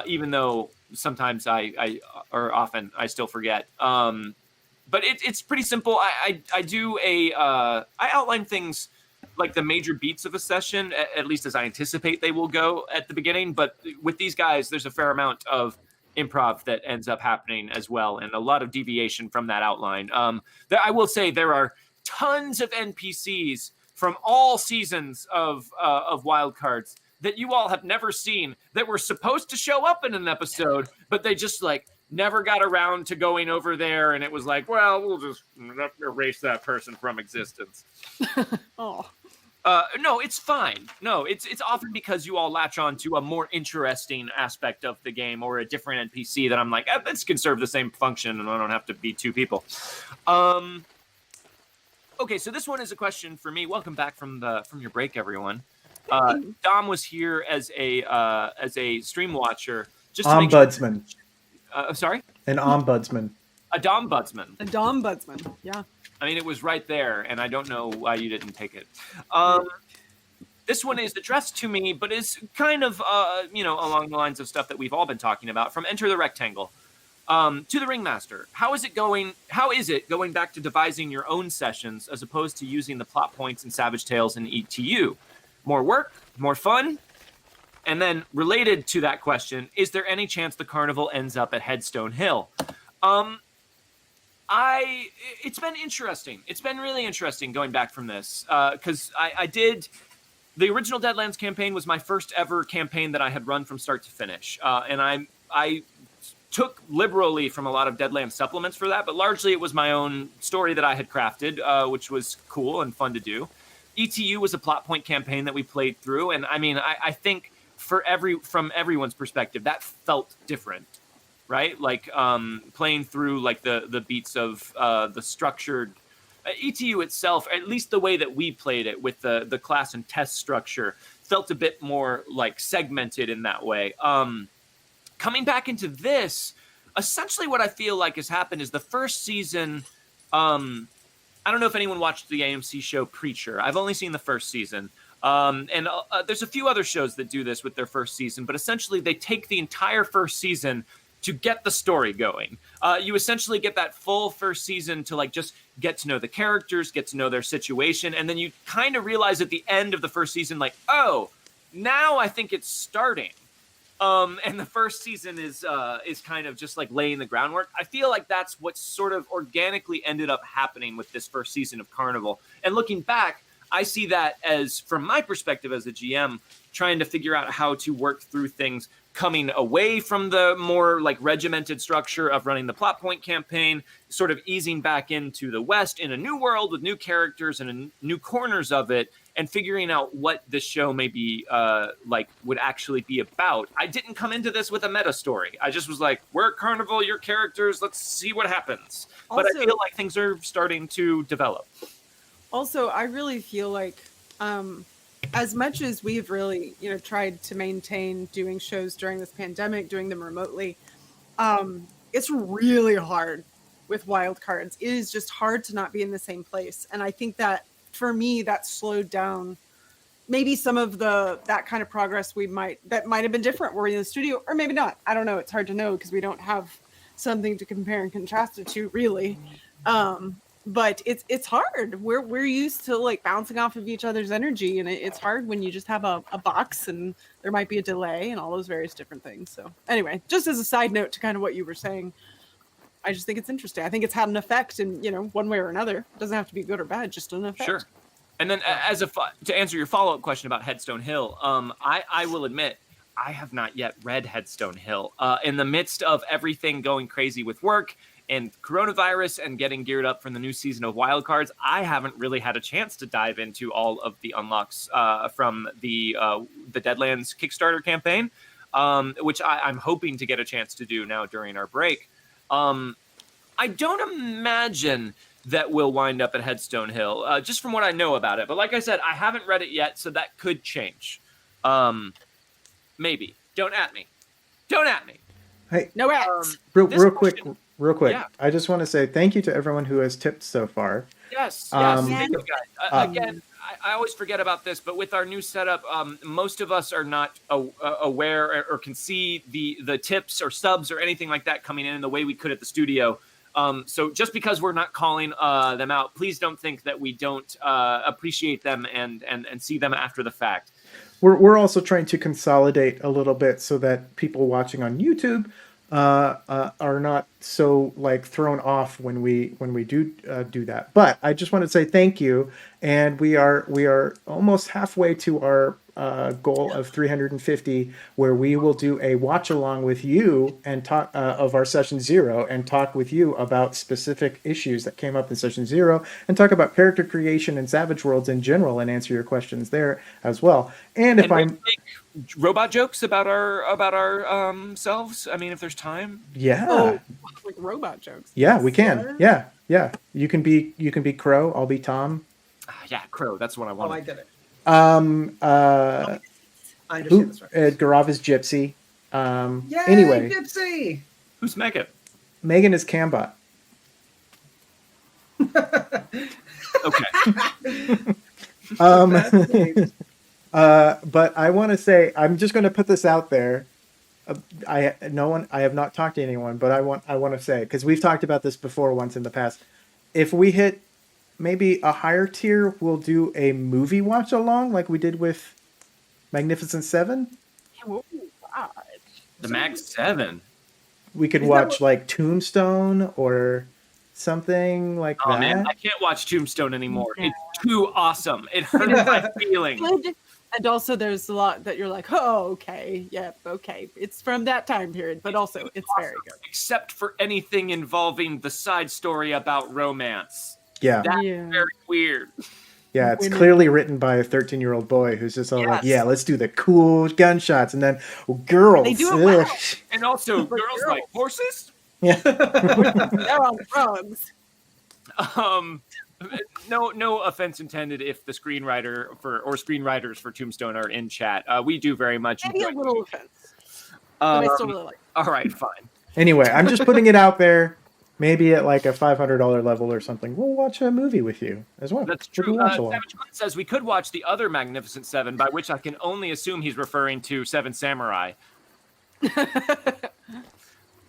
S1: even though sometimes or often I still forget. But it's pretty simple. I outline things like the major beats of a session, at least as I anticipate they will go at the beginning. But with these guys, there's a fair amount of improv that ends up happening as well, and a lot of deviation from that outline. I will say there are tons of NPCs from all seasons of Wildcards that you all have never seen that were supposed to show up in an episode, but they just never got around to going over there, and it was like, well, we'll just erase that person from existence.
S5: Oh.
S1: No, it's fine. No, it's often because you all latch on to a more interesting aspect of the game or a different NPC that I'm like, this can serve the same function, and I don't have to be 2 people. Okay, so this one is a question for me. Welcome back from your break, everyone. Dom was here as a stream watcher. Just to
S3: ombudsman.
S1: Sorry?
S3: An ombudsman.
S1: A dombudsman.
S5: A dombudsman, yeah.
S1: I mean, it was right there, and I don't know why you didn't take it. This one is addressed to me, but is kind of, along the lines of stuff that we've all been talking about, from Enter the Rectangle to the Ringmaster. How is it going back to devising your own sessions as opposed to using the plot points in Savage Tales and ETU? More work? More fun? And then related to that question, is there any chance the Carnival ends up at Headstone Hill? It's been interesting. It's been really interesting going back from this because I did the original Deadlands campaign was my first ever campaign that I had run from start to finish, and I took liberally from a lot of Deadlands supplements for that, but largely it was my own story that I had crafted, which was cool and fun to do. ETU was a plot point campaign that we played through, and I mean, I think from everyone's perspective, that felt different. Right, like playing through like the beats of the structured ETU itself, at least the way that we played it with the class and test structure, felt a bit more like segmented in that way. Coming back into this, essentially what I feel like has happened is the first season. I don't know if anyone watched the AMC show Preacher. I've only seen the first season. And there's a few other shows that do this with their first season, but essentially they take the entire first season to get the story going. You essentially get that full first season to like just get to know the characters, get to know their situation, and then you kind of realize at the end of the first season, like, oh, now I think it's starting. And the first season is kind of just like laying the groundwork. I feel like that's what sort of organically ended up happening with this first season of Carnival. And looking back, I see that as, from my perspective as a GM, trying to figure out how to work through things coming away from the more like regimented structure of running the plot point campaign, sort of easing back into the West in a new world with new characters and new corners of it, and figuring out what the show maybe like would actually be about. I didn't come into this with a meta story. I just was like, we're at Carnival, your characters, let's see what happens. But I feel like things are starting to develop.
S5: Also, I really feel like as much as we've really, tried to maintain doing shows during this pandemic, doing them remotely, it's really hard with Wildcards. It is just hard to not be in the same place. And I think that for me, that slowed down maybe some of that kind of progress that might have been different. We're in the studio, or maybe not. I don't know. It's hard to know because we don't have something to compare and contrast it to, really. But it's hard. We're used to like bouncing off of each other's energy, and it's hard when you just have a box and there might be a delay and all those various different things. So anyway, just as a side note to kind of what you were saying, I just think it's interesting. I think it's had an effect in one way or another. It doesn't have to be good or bad, just an effect.
S1: Sure. And then to answer your follow-up question about Headstone Hill, I will admit I have not yet read Headstone Hill. In the midst of everything going crazy with work and coronavirus and getting geared up for the new season of Wildcards, I haven't really had a chance to dive into all of the unlocks from the Deadlands Kickstarter campaign, which I'm hoping to get a chance to do now during our break. I don't imagine that we'll wind up at Headstone Hill, just from what I know about it. But like I said, I haven't read it yet, so that could change. Maybe. Don't at me.
S3: Hey,
S5: No ads.
S3: real quick.
S1: Yeah.
S3: I just want to say thank you to everyone who has tipped so far.
S1: Yes.
S3: Yeah.
S1: Thank you, guys. Again, I always forget about this, but with our new setup, most of us are not aware or can see the tips or subs or anything like that coming in the way we could at the studio. So just because we're not calling them out, please don't think that we don't appreciate them and see them after the fact.
S3: We're also trying to consolidate a little bit so that people watching on YouTube are not so like thrown off when we do that. But I just want to say thank you, and we are almost halfway to our goal of 350, where we will do a watch along with you and talk of our session 0 and talk with you about specific issues that came up in session 0 and talk about character creation and Savage Worlds in general and answer your questions there as well. And if I'm
S1: robot jokes about our selves, I mean, if there's time.
S3: Yeah.
S5: Like robot jokes.
S3: Yeah, we can. Yeah. You can be Crow. I'll be Tom.
S1: Yeah, Crow. That's what I wanted.
S4: Oh, I get it.
S3: I
S4: understand this right.
S3: Garav is Gypsy.
S4: Yay,
S3: Anyway,
S4: Gypsy!
S1: Who's Megan?
S3: Megan is Cambot.
S1: Okay.
S3: But I want to say, I'm just going to put this out there. I have not talked to anyone, but I want to say, because we've talked about this before once in the past. If we hit maybe a higher tier, we'll do a movie watch along like we did with Magnificent Seven.
S5: Oh, God.
S1: The Mag 7.
S3: We could watch like Tombstone or something like that.
S1: Oh man, I can't watch Tombstone anymore. Yeah. It's too awesome. It hurts my feelings.
S5: And also there's a lot that you're like, oh, okay, yep, okay. It's from that time period, but also it's awesome. Very good.
S1: Except for anything involving the side story about romance.
S3: Yeah.
S1: That's very weird.
S3: Yeah, it's clearly written by a 13-year-old boy who's just all like, yeah, let's do the cool gunshots. And then girls.
S5: They do it well.
S1: And also girls like horses?
S3: Yeah.
S5: They're on drugs.
S1: No offense intended if the screenwriter or screenwriters for Tombstone are in chat. We do very much
S5: maybe a little offense. But I still really like it.
S1: All right, fine.
S3: Anyway, I'm just putting it out there. Maybe at like a $500 level or something, we'll watch a movie with you as well.
S1: That's true. Savage Hunt says we could watch the other Magnificent Seven, by which I can only assume he's referring to Seven Samurai.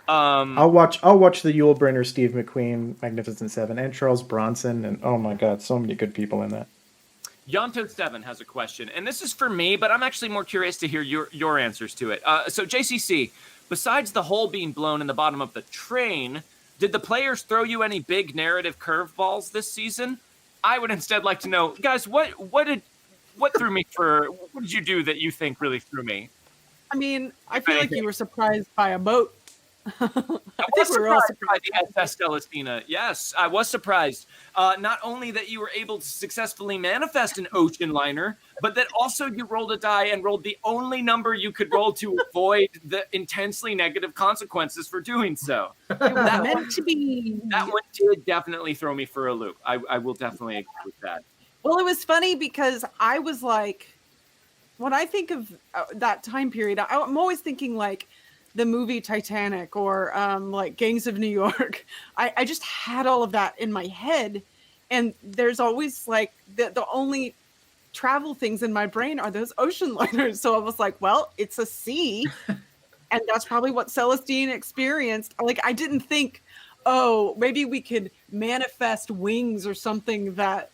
S3: I'll watch the Yul Brynner, Steve McQueen, Magnificent Seven, and Charles Bronson, and oh my God, so many good people in that.
S1: Yonto7 has a question, and this is for me, but I'm actually more curious to hear your answers to it. So JCC, besides the hole being blown in the bottom of the train, did the players throw you any big narrative curveballs this season? I would instead like to know, guys, what threw me for? What did you do that you think really threw me?
S5: I mean, I feel like you were surprised by a boat.
S1: I was
S5: we were all
S1: surprised by the SS Celestina. Yes, I was surprised. Not only that you were able to successfully manifest an ocean liner, but that also you rolled a die and rolled the only number you could roll to avoid the intensely negative consequences for doing so.
S5: That meant to be.
S1: That one did definitely throw me for a loop. I will definitely agree with that.
S5: Well, it was funny because I was like, when I think of that time period, I'm always thinking like the movie Titanic or like Gangs of New York. I just had all of that in my head. And there's always like the only travel things in my brain are those ocean liners. So I was like, well, it's a sea. And that's probably what Celestine experienced. Like, I didn't think, oh, maybe we could manifest wings or something that,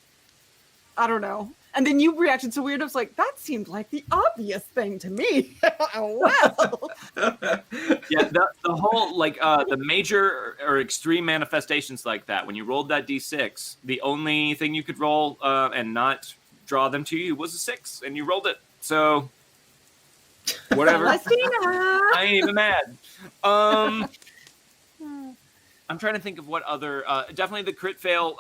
S5: I don't know. And then you reacted so weird. I was like, that seemed like the obvious thing to me. Well.
S1: Yeah, the whole, like, the major or extreme manifestations like that, when you rolled that D6, the only thing you could roll and not draw them to you was a 6, and you rolled it. So, whatever. I ain't even mad. I'm trying to think of what other. Definitely the crit fail.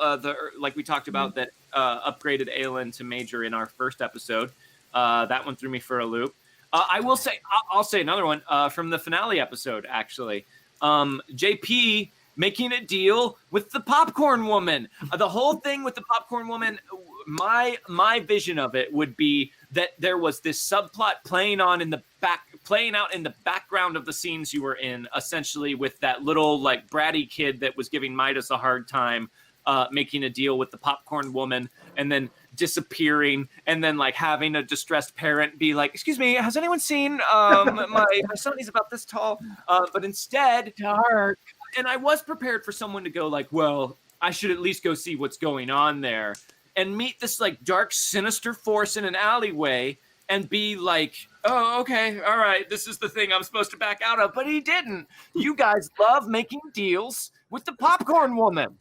S1: Like we talked about that upgraded Aelin to major in our first episode. That one threw me for a loop. I will say. I'll say another one from the finale episode. Actually, JP making a deal with the popcorn woman. The whole thing with the popcorn woman. My vision of it would be that there was this subplot playing out in the background of the scenes you were in, essentially with that little like bratty kid that was giving Midas a hard time, making a deal with the popcorn woman and then disappearing, and then like having a distressed parent be like, "Excuse me, has anyone seen my son? He's about this tall." But instead,
S5: dark.
S1: And I was prepared for someone to go like, "Well, I should at least go see what's going on there," and meet this like dark, sinister force in an alleyway and be like, "Oh, okay, all right, this is the thing I'm supposed to back out of." But he didn't. You guys love making deals with the popcorn woman.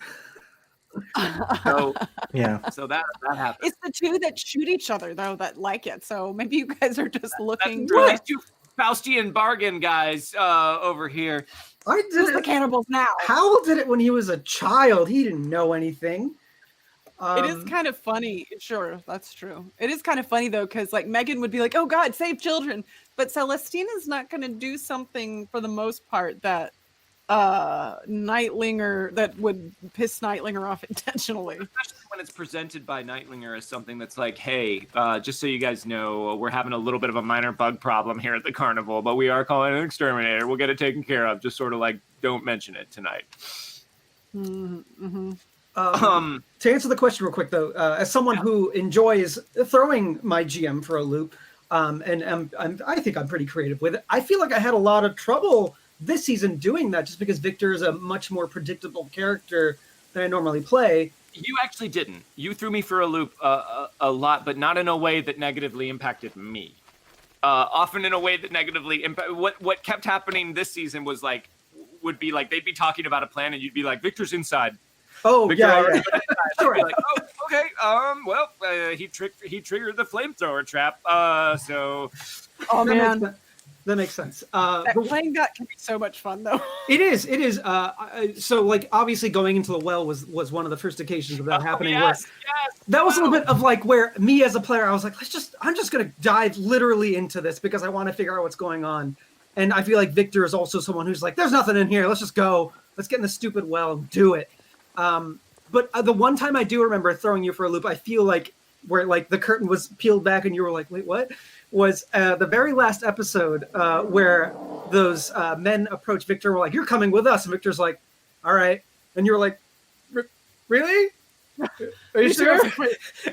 S1: So
S3: yeah.
S1: So that happens.
S5: It's the two that shoot each other though that like it. So maybe you guys are just looking
S1: for
S5: for
S1: these two Faustian bargain guys over here.
S4: I did
S5: the cannibals now.
S4: Howell did it when he was a child. He didn't know anything.
S5: It is kind of funny. Sure, that's true. It is kind of funny though, because like Meghan would be like, "Oh God, save children," but Celestina's not going to do something for the most part that Nightlinger that would piss Nightlinger off intentionally.
S1: Especially when it's presented by Nightlinger as something that's like, "Hey, just so you guys know, we're having a little bit of a minor bug problem here at the carnival, but we are calling an exterminator. We'll get it taken care of. Just sort of like, don't mention it tonight."
S5: Mm-hmm.
S4: To answer the question real quick, though, as someone who enjoys throwing my GM for a loop, and I think I'm pretty creative with it, I feel like I had a lot of trouble this season doing that just because Victor is a much more predictable character than I normally play.
S1: You actually didn't. You threw me for a loop a lot, but not in a way that negatively impacted me. Often in a way that negatively impacted. What kept happening this season would be like they'd be talking about a plan, and you'd be like, "Victor's inside."
S4: Oh,
S1: Victor
S4: yeah.
S1: Sure. Like, "Oh, okay. Well, he triggered the flamethrower trap. So."
S5: Oh man,
S4: that makes sense.
S5: Playing that can be so much fun, though.
S4: It is. So, like, obviously, going into the well was one of the first occasions of that happening.
S1: Yes.
S4: That was a little bit of like where me as a player, I was like, I'm just gonna dive literally into this because I want to figure out what's going on. And I feel like Victor is also someone who's like, "There's nothing in here. Let's just go. Let's get in the stupid well and do it." But the one time I do remember throwing you for a loop, I feel like where like the curtain was peeled back and you were like, "Wait, what?" was the very last episode where those men approached Victor and were like, "You're coming with us." And Victor's like, "All right." And you were like, "Really? Are you sure?"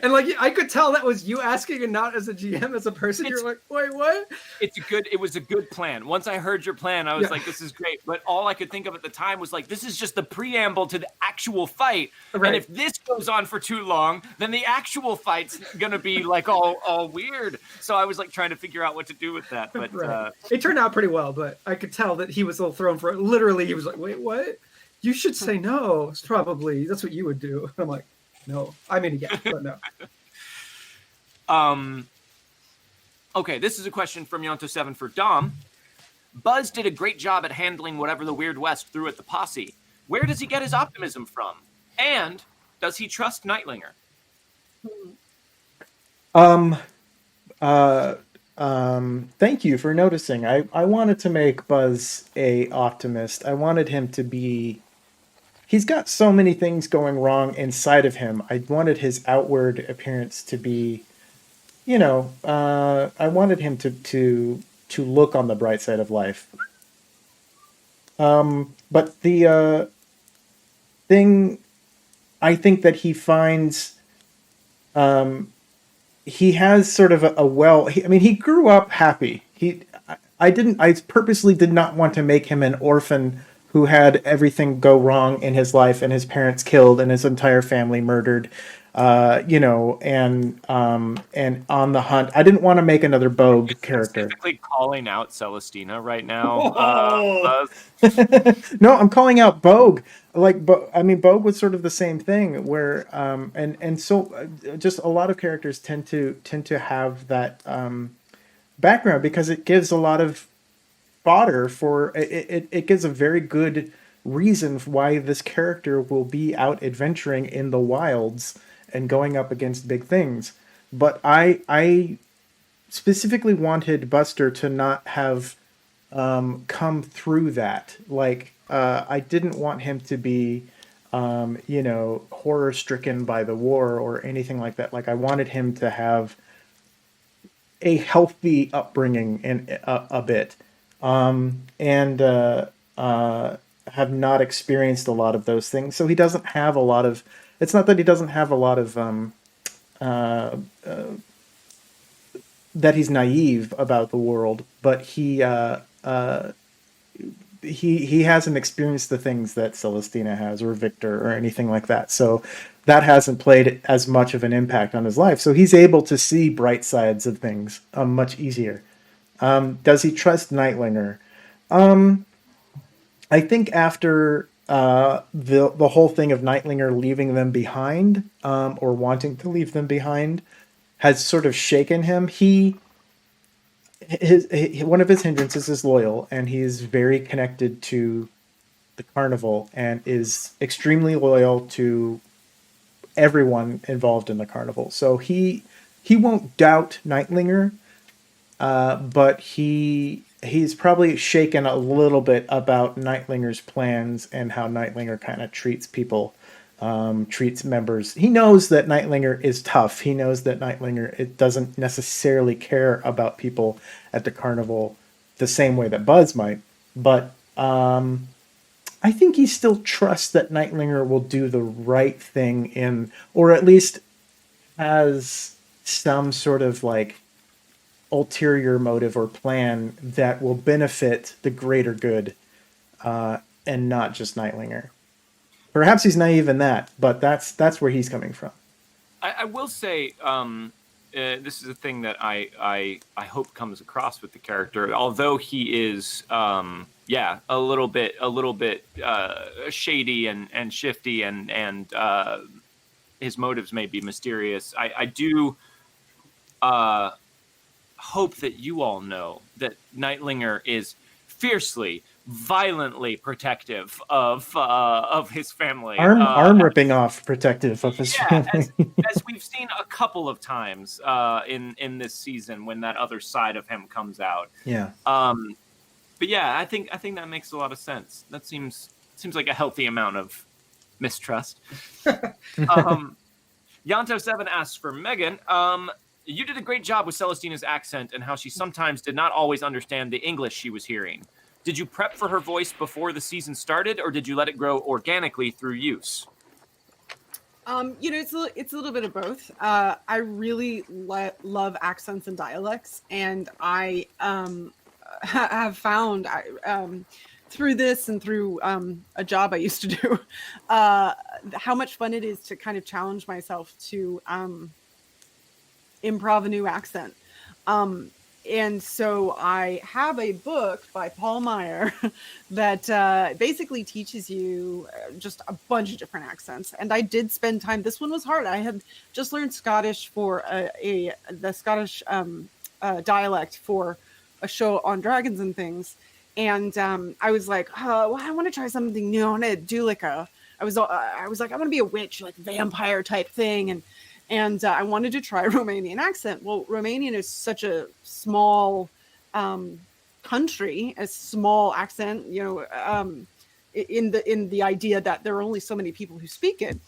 S4: And like I could tell that was you asking and not as a GM, as a person. You're like, "Wait, what?"
S1: It was a good plan. Once I heard your plan, I was like, "This is great." But all I could think of at the time was like, "This is just the preamble to the actual fight." Right. And if this goes on for too long, then the actual fight's gonna be like all weird. So I was like trying to figure out what to do with that. But
S4: right. It turned out pretty well. But I could tell that he was a little thrown for it. Literally, he was like, "Wait, what? You should say no. It's probably that's what you would do." I'm like, "No, I mean, yeah, but no."
S1: Okay, this is a question from Yonto7 for Dom. Buzz did a great job at handling whatever the Weird West threw at the posse. Where does he get his optimism from? And does he trust Nightlinger?
S3: Um, Thank you for noticing. I wanted to make Buzz a optimist. I wanted him to be. He's got so many things going wrong inside of him. I wanted his outward appearance to be, I wanted him to look on the bright side of life. But the thing I think that he finds, he has sort of he grew up happy. I purposely did not want to make him an orphan who had everything go wrong in his life and his parents killed and his entire family murdered, and on the hunt. I didn't want to make another Bogue character.
S1: Specifically calling out Celestina right now.
S3: No, I'm calling out Bogue. Bogue was sort of the same thing where, just a lot of characters tend to have that background because it gives a lot of fodder for it. It gives a very good reason why this character will be out adventuring in the wilds and going up against big things. But I specifically wanted Buster to not have come through that. I didn't want him to be horror stricken by the war or anything like that. I wanted him to have a healthy upbringing in a bit, and have not experienced a lot of those things. So he doesn't have a lot of. It's not that he doesn't have a lot of that he's naive about the world, but he hasn't experienced the things that Celestina has or Victor or anything like that. So that hasn't played as much of an impact on his life. So he's able to see bright sides of things much easier. Does he trust Nightlinger? I think after the whole thing of Nightlinger leaving them behind, or wanting to leave them behind, has sort of shaken him. One of his hindrances is loyal, and he is very connected to the Carnival and is extremely loyal to everyone involved in the Carnival. So he won't doubt Nightlinger, but he's probably shaken a little bit about Nightlinger's plans and how Nightlinger kind of treats people, treats members. He knows that Nightlinger is tough. He knows that Nightlinger doesn't necessarily care about people at the Carnival the same way that Buzz might. But I think he still trusts that Nightlinger will do the right thing or at least has some sort of ulterior motive or plan that will benefit the greater good, and not just Nightlinger. Perhaps he's naive in that, but that's where he's coming from.
S1: I will say, this is a thing that I hope comes across with the character. Although he is, a little bit shady and shifty, and his motives may be mysterious. I do hope that you all know that Nightlinger is fiercely, violently protective of his family.
S3: Arm ripping off protective of his family.
S1: as we've seen a couple of times in this season when that other side of him comes out.
S3: Yeah.
S1: But yeah, I think that makes a lot of sense. That seems like a healthy amount of mistrust. Yanto7 asks for Megan. You did a great job with Celestina's accent and how she sometimes did not always understand the English she was hearing. Did you prep for her voice before the season started, or did you let it grow organically through use?
S5: It's a little bit of both. I really love accents and dialects, and I have found through this and through a job I used to do how much fun it is to kind of challenge myself to improv a new accent. And so I have a book by Paul Meyer that basically teaches you just a bunch of different accents. And I did spend time. This one was hard. I had just learned Scottish for the Scottish dialect for a show on Dragons and things. And I was like, oh, well, I want to try something new. I want to do like I was like, I want to be a witch, like vampire type thing. And I wanted to try a Romanian accent. Well, Romanian is such a small country, a small accent, you know, in the idea that there are only so many people who speak it.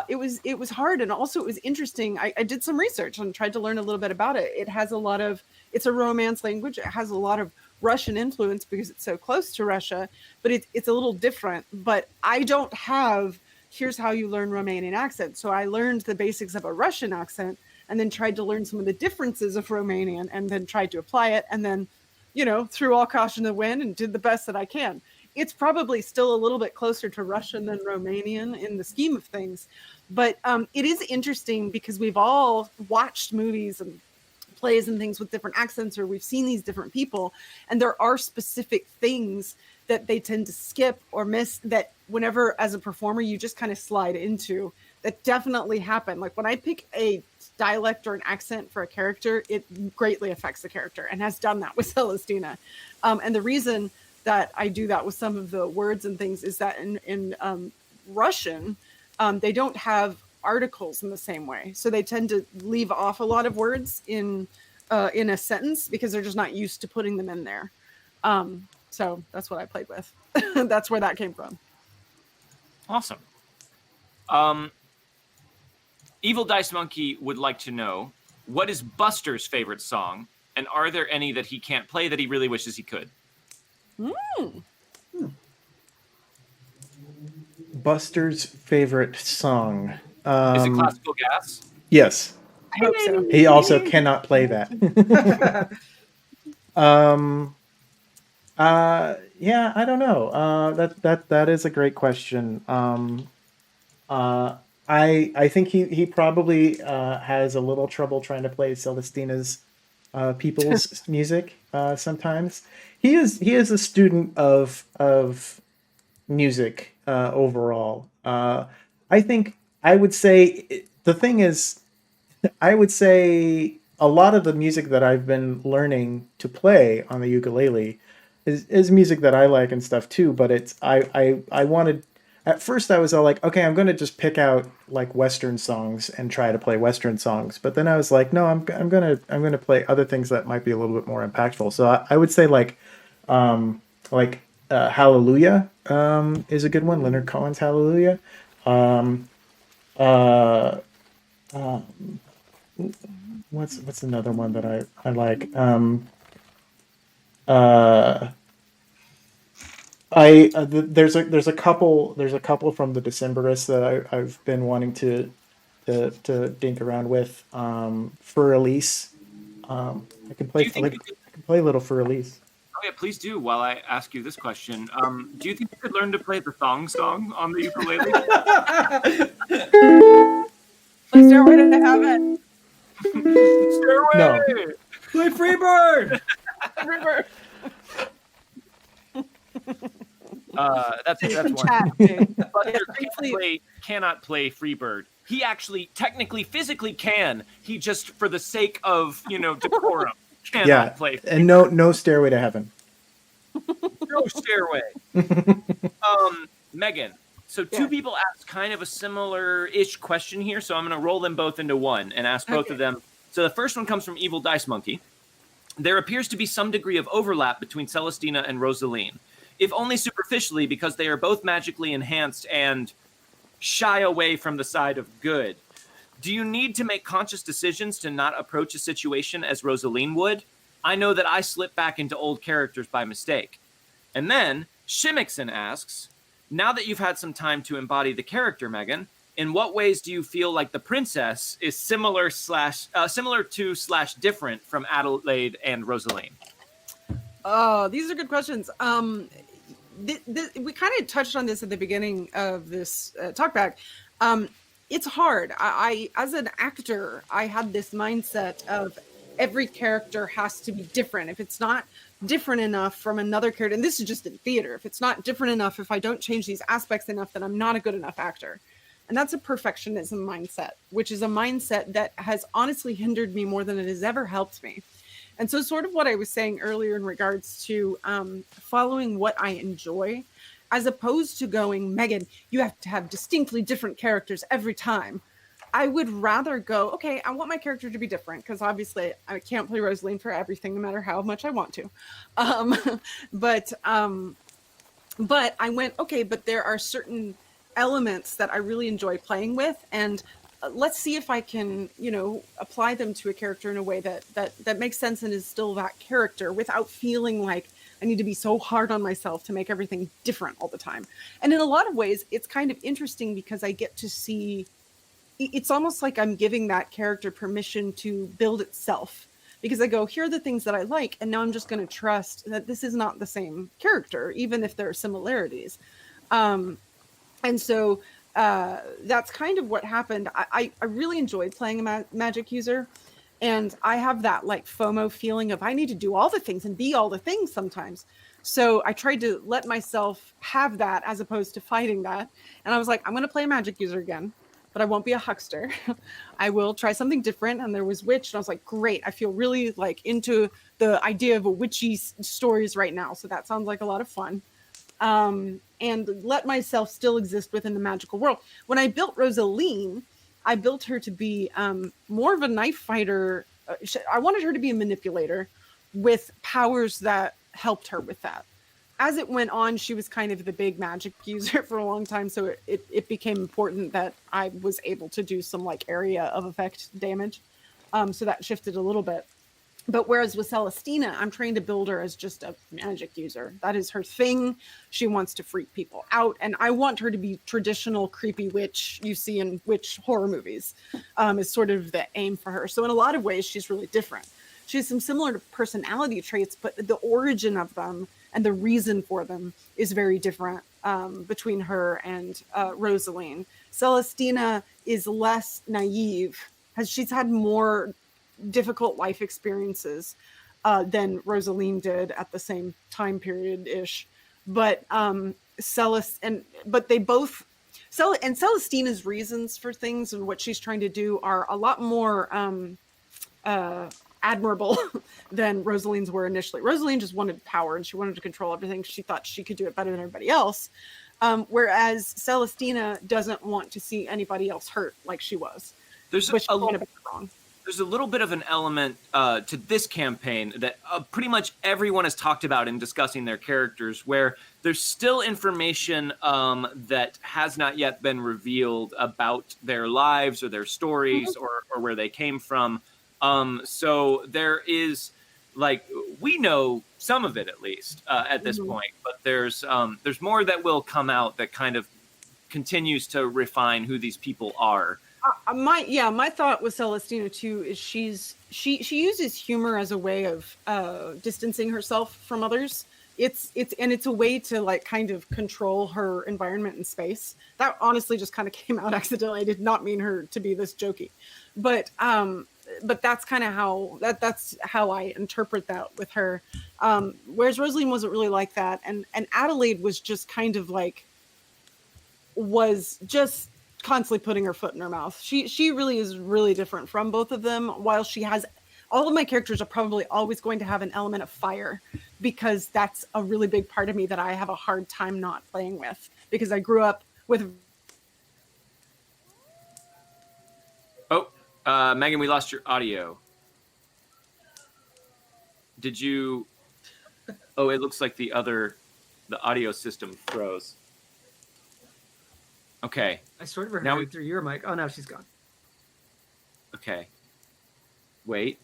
S5: It was hard, and also it was interesting. I did some research and tried to learn a little bit about it. It's a Romance language. It has a lot of Russian influence because it's so close to Russia, but it's a little different. But I don't have, here's how you learn Romanian accent. So I learned the basics of a Russian accent and then tried to learn some of the differences of Romanian and then tried to apply it. And then, you know, threw all caution to the wind and did the best that I can. It's probably still a little bit closer to Russian than Romanian in the scheme of things. But it is interesting because we've all watched movies and plays and things with different accents, or we've seen these different people, and there are specific things that they tend to skip or miss that whenever as a performer you just kind of slide into. That definitely happen. Like when I pick a dialect or an accent for a character, it greatly affects the character, and has done that with Celestina. And the reason that I do that with some of the words and things is that in Russian, they don't have articles in the same way, so they tend to leave off a lot of words in a sentence because they're just not used to putting them in there. So that's what I played with. That's where that came from.
S1: Awesome. Evil Dice Monkey would like to know, what is Buster's favorite song, and are there any that he can't play that he really wishes he could?
S3: Buster's favorite song.
S1: Is it Classical Gas?
S3: Yes.
S5: I hope so.
S3: He also cannot play that. Yeah, I don't know. That is a great question. I think he probably has a little trouble trying to play Celestina's people's music sometimes. He is a student of music overall. I would say the thing is, I would say a lot of the music that I've been learning to play on the ukulele is music that I like and stuff too. But it's I wanted, at first I was all like, okay, I'm going to just pick out like Western songs and try to play Western songs. But then I was like, no, I'm gonna play other things that might be a little bit more impactful. So I would say like Hallelujah is a good one. Leonard Cohen's Hallelujah. What's another one that I like? There's a couple from the Decemberists that I've been wanting to dink around with. For Elise, I can play a little for Elise.
S1: Oh yeah, please do. While I ask you this question, do you think you could learn to play the thong song on the ukulele?
S5: Stairway to Heaven.
S1: Stairway.
S3: No.
S2: Play Freebird.
S5: River.
S1: That's one.
S5: Chat, dude.
S1: Buster cannot play Freebird. He actually, technically, physically can. He just, for the sake of decorum, cannot play.
S3: And no Stairway to Heaven.
S1: No Stairway. Megan. So two people asked kind of a similar-ish question here, so I'm going to roll them both into one and ask both of them. So the first one comes from Evil Dice Monkey. There appears to be some degree of overlap between Celestina and Rosaline, if only superficially, because they are both magically enhanced and shy away from the side of good. Do you need to make conscious decisions to not approach a situation as Rosaline would? I know that I slip back into old characters by mistake. And then Shimmickson asks, now that you've had some time to embody the character, Megan, in what ways do you feel like the princess is similar to / different from Adelaide and Rosaline?
S5: Oh, these are good questions. We kind of touched on this at the beginning of this talkback. It's hard. I, as an actor, I had this mindset of every character has to be different. If it's not different enough from another character, and this is just in theater, if it's not different enough, if I don't change these aspects enough, then I'm not a good enough actor. And that's a perfectionism mindset, which is a mindset that has honestly hindered me more than it has ever helped me. And so sort of what I was saying earlier in regards to following what I enjoy, as opposed to going, Megan, you have to have distinctly different characters every time. I would rather go, okay, I want my character to be different, because obviously I can't play Rosaline for everything, no matter how much I want to. But I went, okay, but there are certain elements that I really enjoy playing with, and let's see if I can, apply them to a character in a way that makes sense and is still that character without feeling like I need to be so hard on myself to make everything different all the time. And in a lot of ways, it's kind of interesting because I get to see, it's almost like I'm giving that character permission to build itself, because I go, here are the things that I like, and now I'm just going to trust that this is not the same character, even if there are similarities. And so that's kind of what happened. I really enjoyed playing a magic user, and I have that like FOMO feeling of I need to do all the things and be all the things sometimes. So I tried to let myself have that as opposed to fighting that. And I was like, I'm going to play a magic user again, but I won't be a huckster. I will try something different. And there was witch, and I was like, great. I feel really like into the idea of a witchy stories right now. So that sounds like a lot of fun. And let myself still exist within the magical world. When I built Rosaline, I built her to be more of a knife fighter. I wanted her to be a manipulator with powers that helped her with that. As it went on, she was kind of the big magic user for a long time, so it became important that I was able to do some like area of effect damage. So that shifted a little bit. But whereas with Celestina, I'm trying to build her as just a magic user. That is her thing. She wants to freak people out. And I want her to be traditional creepy witch you see in witch horror movies, is sort of the aim for her. So in a lot of ways, she's really different. She has some similar personality traits, but the origin of them and the reason for them is very different between her and Rosaline. Celestina is less naive. She's had more difficult life experiences than Rosaline did at the same time period ish, but Celestina's reasons for things and what she's trying to do are a lot more admirable than Rosaline's were initially. Rosaline just wanted power and she wanted to control everything. She thought she could do it better than everybody else, whereas Celestina doesn't want to see anybody else hurt like she was. There's a
S1: little bit of an element to this campaign that pretty much everyone has talked about in discussing their characters, where there's still information that has not yet been revealed about their lives or their stories or where they came from. So there is, like, we know some of it at least at this point, but there's more that will come out that kind of continues to refine who these people are.
S5: My thought with Celestina too is she uses humor as a way of distancing herself from others. It's a way to like kind of control her environment and space. That honestly just kind of came out accidentally. I did not mean her to be this jokey, but that's kind of that's how I interpret that with her. Whereas Rosaline wasn't really like that, and Adelaide was just kind of like was just constantly putting her foot in her mouth. She really is really different from both of them. While she has, all of my characters are probably always going to have an element of fire, because that's a really big part of me that I have a hard time not playing with, because I grew up with.
S1: Megan, we lost your audio. Did you? Oh, it looks like the audio system froze. Okay.
S4: I sort of heard her through your mic. Oh, no, she's gone.
S1: Okay. Wait.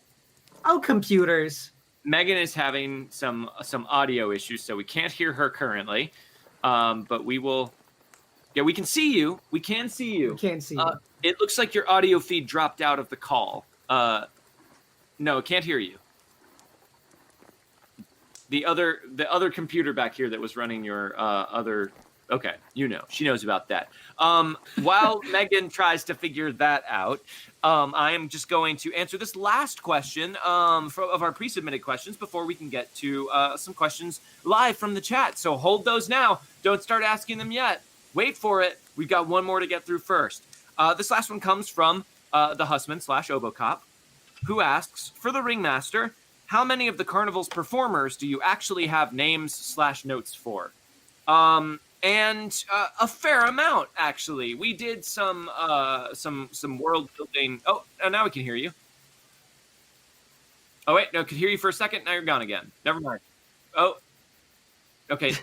S4: Oh, computers.
S1: Megan is having some audio issues, so we can't hear her currently. But we will. Yeah, we can see you. We can see you.
S4: We can see you.
S1: It looks like your audio feed dropped out of the call. No, can't hear you. The other computer back here that was running your other. Okay, she knows about that. While Megan tries to figure that out, I am just going to answer this last question of our pre-submitted questions before we can get to some questions live from the chat. So hold those now. Don't start asking them yet. Wait for it. We've got one more to get through first. This last one comes from the Husman /Obocop, who asks, for the Ringmaster, how many of the carnival's performers do you actually have names/notes for? And a fair amount, actually. We did some world building. Oh, now we can hear you. Oh wait, no, could hear you for a second. Now you're gone again. Never mind. Oh, okay.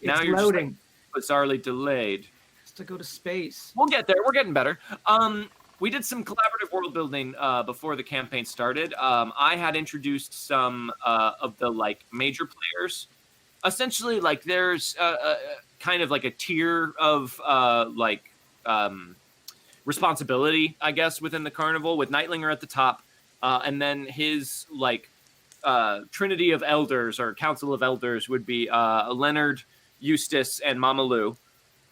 S1: Now you're
S4: loading.
S1: Just bizarrely delayed.
S4: Just to go to space.
S1: We'll get there. We're getting better. We did some collaborative world building before the campaign started. I had introduced some of the major players. Essentially, there's kind of like a tier of responsibility, I guess, within the carnival, with Nightlinger at the top, and then his trinity of elders or council of elders would be Leonard, Eustace, and Mama Lou.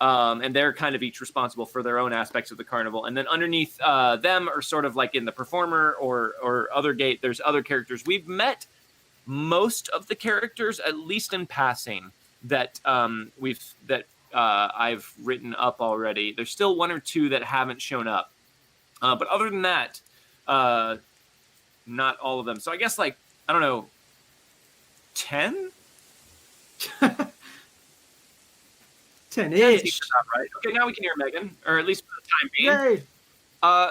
S1: And they're kind of each responsible for their own aspects of the carnival. And then underneath them are sort of in the performer or other gate, there's other characters. We've met most of the characters, at least in passing, that I've written up already. There's still one or two that haven't shown up. But other than that, not all of them. So I guess I don't know, 10?
S4: 10-ish.
S1: Right. Okay, now we can hear Meghan, or at least for the time being.
S4: Yay.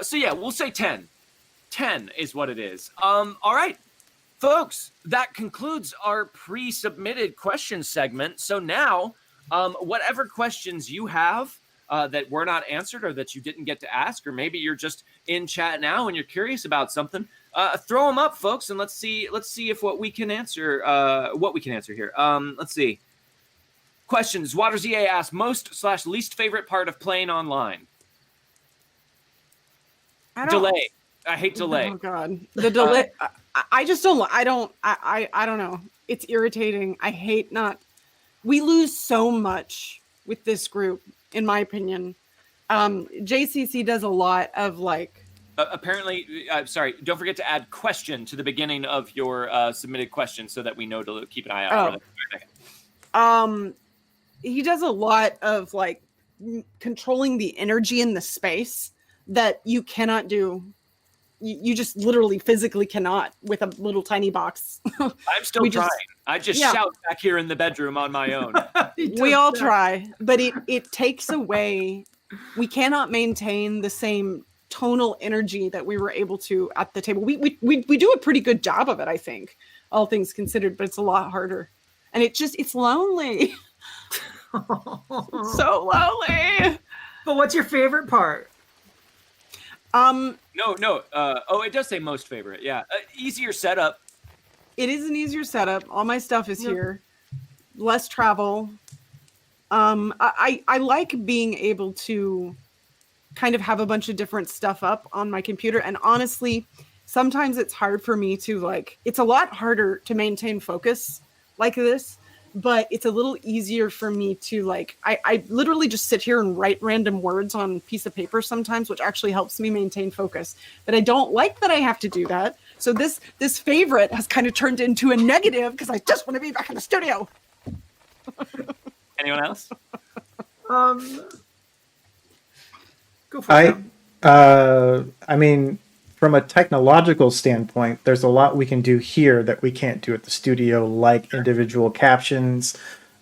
S1: So yeah, we'll say 10. 10 is what it is. All right, folks, that concludes our pre-submitted question segment. So now, whatever questions you have that were not answered or that you didn't get to ask, or maybe you're just in chat now and you're curious about something, throw them up, folks, and let's see if what we can answer here. Let's see. Questions. Waters EA asks, most/least favorite part of playing online? Delay. I hate delay.
S5: Oh God, the delay. I just don't. I don't know. It's irritating. I hate not. We lose so much with this group, in my opinion. JCC does a lot of
S1: apparently, sorry, don't forget to add question to the beginning of your submitted question so that we know to keep an eye out for that.
S5: He does a lot of controlling the energy in the space that you cannot do. You just literally physically cannot with a little tiny box.
S1: I'm still trying. I just shout back here in the bedroom on my own.
S5: We all try, but it takes away. We cannot maintain the same tonal energy that we were able to at the table. We do a pretty good job of it, I think, all things considered, but it's a lot harder. And it's lonely. So lonely.
S4: But what's your favorite part?
S1: No. It does say most favorite. Yeah. Easier setup.
S5: It is an easier setup. All my stuff is here. Less travel. I like being able to kind of have a bunch of different stuff up on my computer. And honestly, sometimes it's hard for me to it's a lot harder to maintain focus like this, but it's a little easier for me to I literally just sit here and write random words on a piece of paper sometimes, which actually helps me maintain focus. But I don't like that I have to do that. So this favorite has kind of turned into a negative because I just want to be back in the studio.
S1: Anyone else?
S4: Go for it.
S3: I mean, from a technological standpoint, there's a lot we can do here that we can't do at the studio, like individual captions,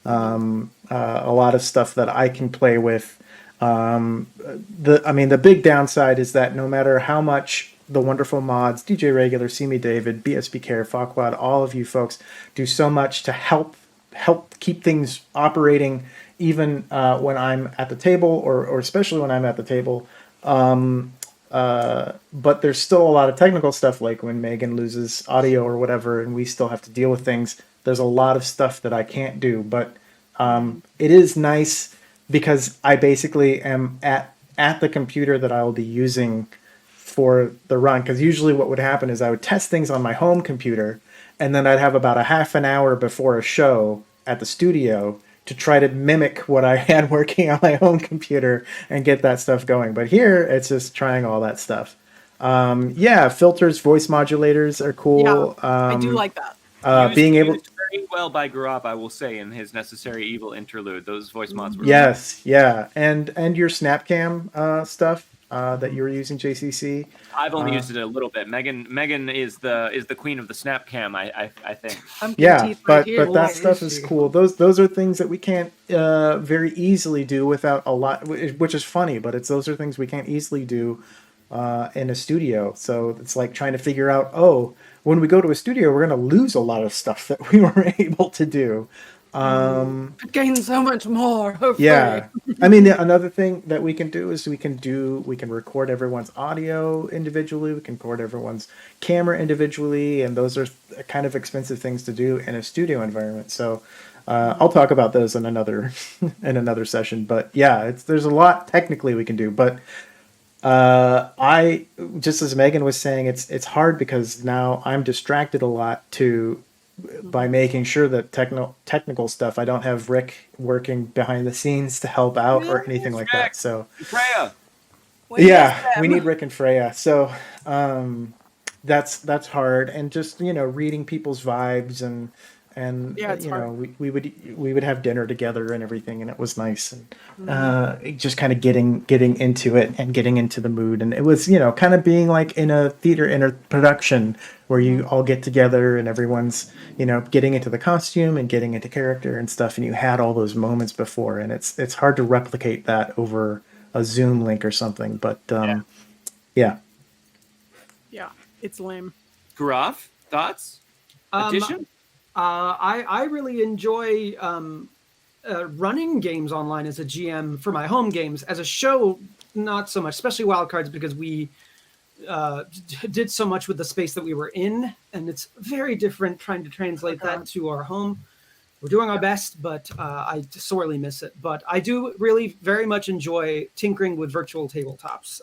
S3: a lot of stuff that I can play with. The big downside is that no matter how much the wonderful mods, DJ Regular, See Me David, BSB Care, Fawquad, all of you folks do so much to help keep things operating, even when I'm at the table, or especially when I'm at the table. But there's still a lot of technical stuff, like when Meghan loses audio or whatever, and we still have to deal with things. There's a lot of stuff that I can't do, but it is nice because I basically am at the computer that I will be using for the run. Because usually what would happen is I would test things on my home computer, and then I'd have about a half an hour before a show at the studio to try to mimic what I had working on my home computer and get that stuff going. But here, it's just trying all that stuff. Filters, voice modulators are cool.
S5: Yeah, I do like that.
S3: Being able
S1: very well by Garab, I will say, in his Necessary Evil interlude. Those voice mods were
S3: yes, yeah, and your Snapcam stuff. that you were using, JCC.
S1: I've only used it a little bit. Megan is the queen of the snap cam. I think.
S3: Yeah, but that
S4: Oh,
S3: stuff
S4: is
S3: is
S4: she?
S3: cool. Those are things that we can't very easily do without a lot, which is funny. But those are things we can't easily do in a studio. So it's like trying to figure out, oh, when we go to a studio, we're going to lose a lot of stuff that we were able to do.
S5: Gain so much more. Hopefully.
S3: Yeah, I mean, another thing that we can do is we can record everyone's audio individually. We can record everyone's camera individually, and those are kind of expensive things to do in a studio environment. So I'll talk about those in another session. But yeah, there's a lot technically we can do. But I, just as Megan was saying, it's hard because now I'm distracted a lot by making sure that technical stuff, I don't have Rick working behind the scenes to help out or anything like that. So
S1: Freya.
S3: we need Rick and Freya. So that's hard, and just reading people's vibes and
S5: it's hard.
S3: we would have dinner together and everything, and it was nice, and just kind of getting into it and getting into the mood, and it was kind of being like in a theater, in a production where you all get together and everyone's getting into the costume and getting into character and stuff, and you had all those moments before, and it's hard to replicate that over a Zoom link or something, but yeah,
S5: it's lame.
S1: Garaf, thoughts? Addition?
S4: I really enjoy running games online as a GM for my home games. As a show, not so much, especially Wildcards, because we did so much with the space that we were in, and it's very different trying to translate that to our home. We're doing our best, but I sorely miss it. But I do really very much enjoy tinkering with virtual tabletops.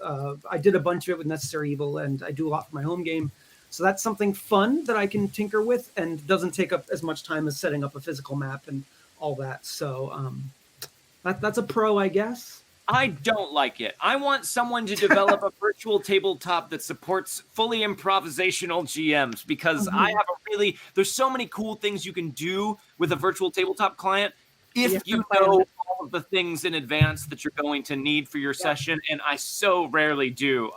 S4: I did a bunch of it with Necessary Evil, and I do a lot for my home game. So that's something fun that I can tinker with and doesn't take up as much time as setting up a physical map and all that. So that's a pro, I guess.
S1: I don't like it. I want someone to develop a virtual tabletop that supports fully improvisational GMs, because I have there's so many cool things you can do with a virtual tabletop client if you know all of the things in advance that you're going to need for your session, and I so rarely do.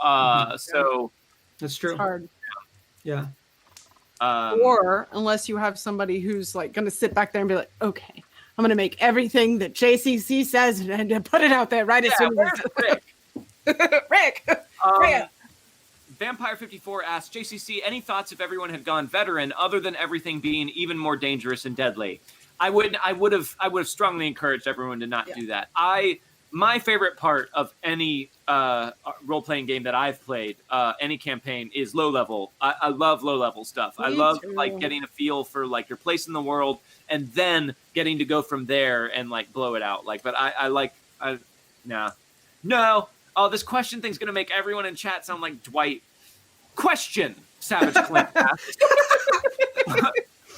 S1: So
S4: that's true.
S5: It's hard.
S4: Yeah.
S5: Or unless you have somebody who's like going to sit back there and be like, okay, I'm going to make everything that JCC says and put it out there right as soon as
S1: Rick.
S5: Rick.
S1: Vampire 54 asks, JCC, any thoughts if everyone had gone veteran, other than everything being even more dangerous and deadly? I would have strongly encouraged everyone to not do that. My favorite part of any role-playing game that I've played, any campaign, is low-level. I love low-level stuff. I love like getting a feel for like your place in the world, and then getting to go from there and like blow it out. Like, but no. Oh, this question thing's gonna make everyone in chat sound like Dwight. Question, Savage Clint asks.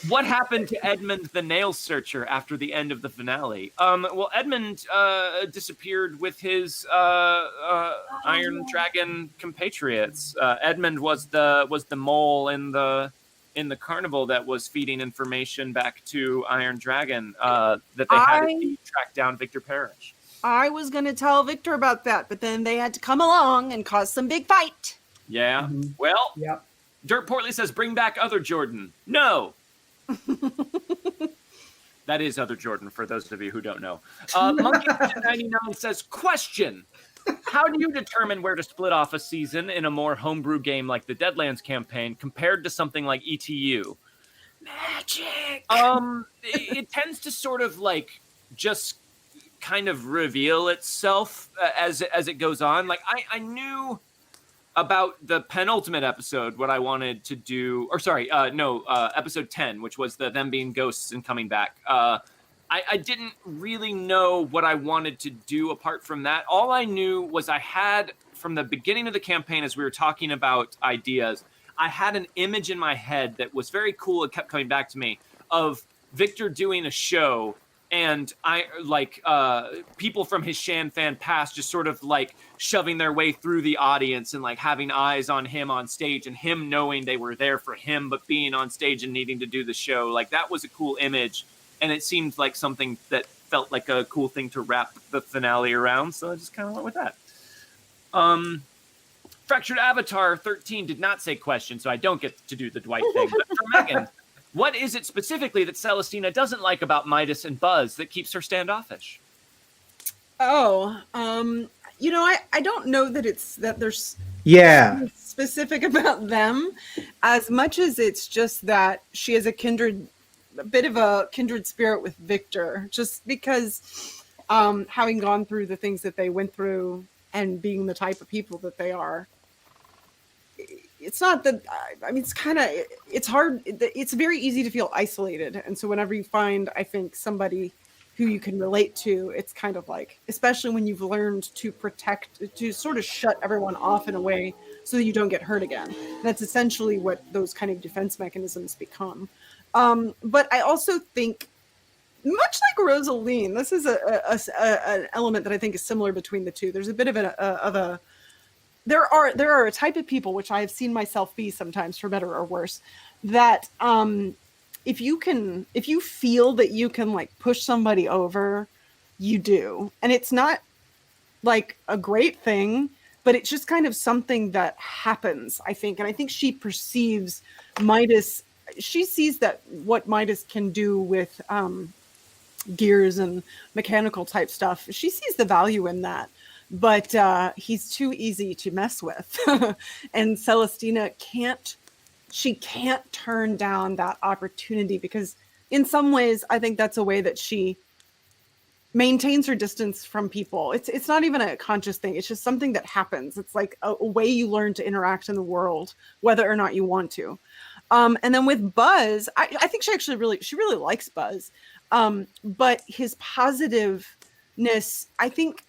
S1: What happened to Edmund the Nail Searcher after the end of the finale? Well, Edmund disappeared with his Iron Dragon compatriots. Edmund was the mole in the Carnival that was feeding information back to Iron Dragon that they had to track down Victor Parrish.
S5: I was going to tell Victor about that, but then they had to come along and cause some big fight.
S1: Yeah. Mm-hmm. Well, Dirt Portly says, bring back Other Jordan. No. That is Other Jordan, for those of you who don't know. Monkey99 says, question. How do you determine where to split off a season in a more homebrew game like the Deadlands campaign compared to something like ETU?
S5: Magic!
S1: It tends to sort of like just kind of reveal itself as it goes on. Like I knew about the penultimate episode what I wanted to do, or sorry, episode 10, which was them being ghosts and coming back. I didn't really know what I wanted to do apart from that. All I knew was I had, from the beginning of the campaign, as we were talking about ideas, I had an image in my head that was very cool. It kept coming back to me of Victor doing a show, and people from his Shan fan past just sort of like shoving their way through the audience and like having eyes on him on stage, and him knowing they were there for him, but being on stage and needing to do the show. Like, that was a cool image. And it seemed like something that felt like a cool thing to wrap the finale around. So I just kind of went with that. Fractured Avatar 13 did not say question, so I don't get to do the Dwight thing. But for Megan, what is it specifically that Celestina doesn't like about Midas and Buzz that keeps her standoffish?
S5: Oh, I don't know that it's that there's specific about them as much as it's just that she has a bit of a kindred spirit with Victor, just because having gone through the things that they went through and being the type of people that they are. It's not that, I mean, it's hard. It's very easy to feel isolated. And so whenever you find, I think, somebody who you can relate to, it's kind of like, especially when you've learned to sort of shut everyone off in a way so that you don't get hurt again. And that's essentially what those kind of defense mechanisms become. But I also think, much like Rosaline, this is an element that I think is similar between the two. There's a bit of there are a type of people, which I have seen myself be sometimes, for better or worse, that if you feel that you can like push somebody over, you do. And it's not like a great thing, but it's just kind of something that happens, I think. And I think she perceives Midas, she sees that what Midas can do with gears and mechanical type stuff, she sees the value in that. But he's too easy to mess with. And Celestina can't turn down that opportunity, because in some ways, I think that's a way that she maintains her distance from people. It's not even a conscious thing. It's just something that happens. It's like a way you learn to interact in the world, whether or not you want to. And then with Buzz, I think she really likes Buzz. But his positiveness, I think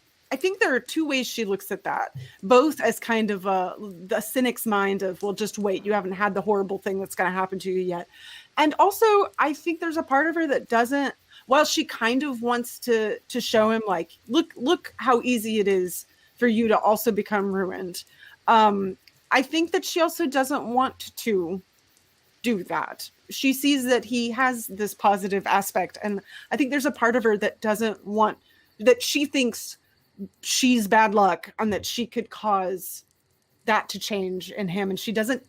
S5: there are two ways she looks at that, both as kind of the cynic's mind of, well, just wait, you haven't had the horrible thing that's going to happen to you yet. And also, I think there's a part of her that doesn't, while she kind of wants to show him, like, look how easy it is for you to also become ruined. I think that she also doesn't want to do that. She sees that he has this positive aspect. And I think there's a part of her that doesn't want, that she thinks she's bad luck and that she could cause that to change in him, and she doesn't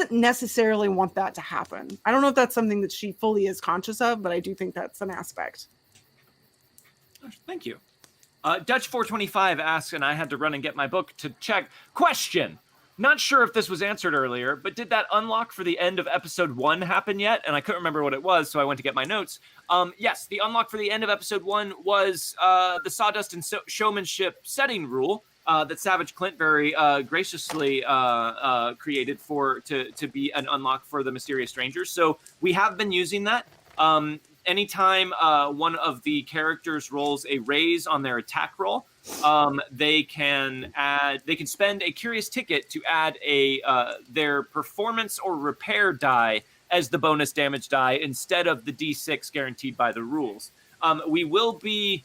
S5: necessarily want that to happen. I don't know if that's something that she fully is conscious of, but I do think that's an aspect.
S1: Thank you. Dutch 425 asks, and I had to run and get my book to check. Question. Not sure if this was answered earlier, but did that unlock for the end of episode 1 happen yet? And I couldn't remember what it was, so I went to get my notes. Yes, the unlock for the end of episode 1 was the Sawdust and Showmanship setting rule that Savage Clint very graciously created to be an unlock for the Mysterious Strangers. So we have been using that. Anytime one of the characters rolls a raise on their attack roll, they can spend a curious ticket to add their performance or repair die as the bonus damage die instead of the D6 guaranteed by the rules. We will be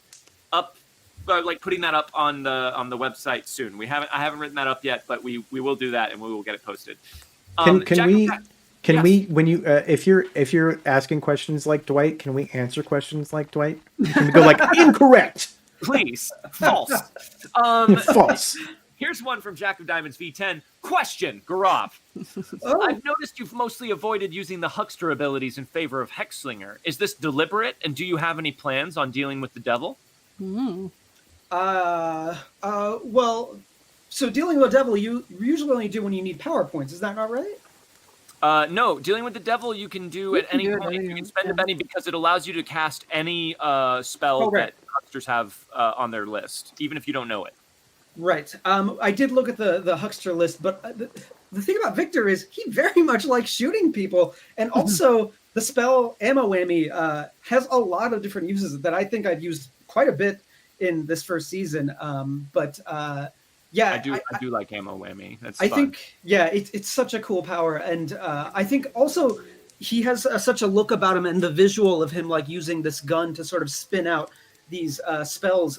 S1: up, putting that up on the website soon. I haven't written that up yet, but we will do that and we will get it posted. Can we, when you, if you're asking questions like Dwight, can we answer questions like Dwight? Can we go like incorrect? Please, false.
S3: False.
S1: Here's one from Jack of Diamonds V10. Question, Gaurav. I've noticed you've mostly avoided using the huckster abilities in favor of Hexslinger. Is this deliberate, and do you have any plans on dealing with the devil?
S4: Well, so dealing with the devil, you usually only do when you need power points. Is that not right?
S1: No, dealing with the devil you can do at any point. You can spend a penny because it allows you to cast any spell that hucksters have on their list, even if you don't know it.
S4: Right. I did look at the huckster list, but the thing about Victor is he very much likes shooting people, and also the spell Ammo Whammy has a lot of different uses that I think I've used quite a bit in this first season. Yeah,
S1: I do like Ammo Whammy. That's
S4: I
S1: fun.
S4: think, yeah, it's such a cool power, and I think also he has such a look about him, and the visual of him like using this gun to sort of spin out these spells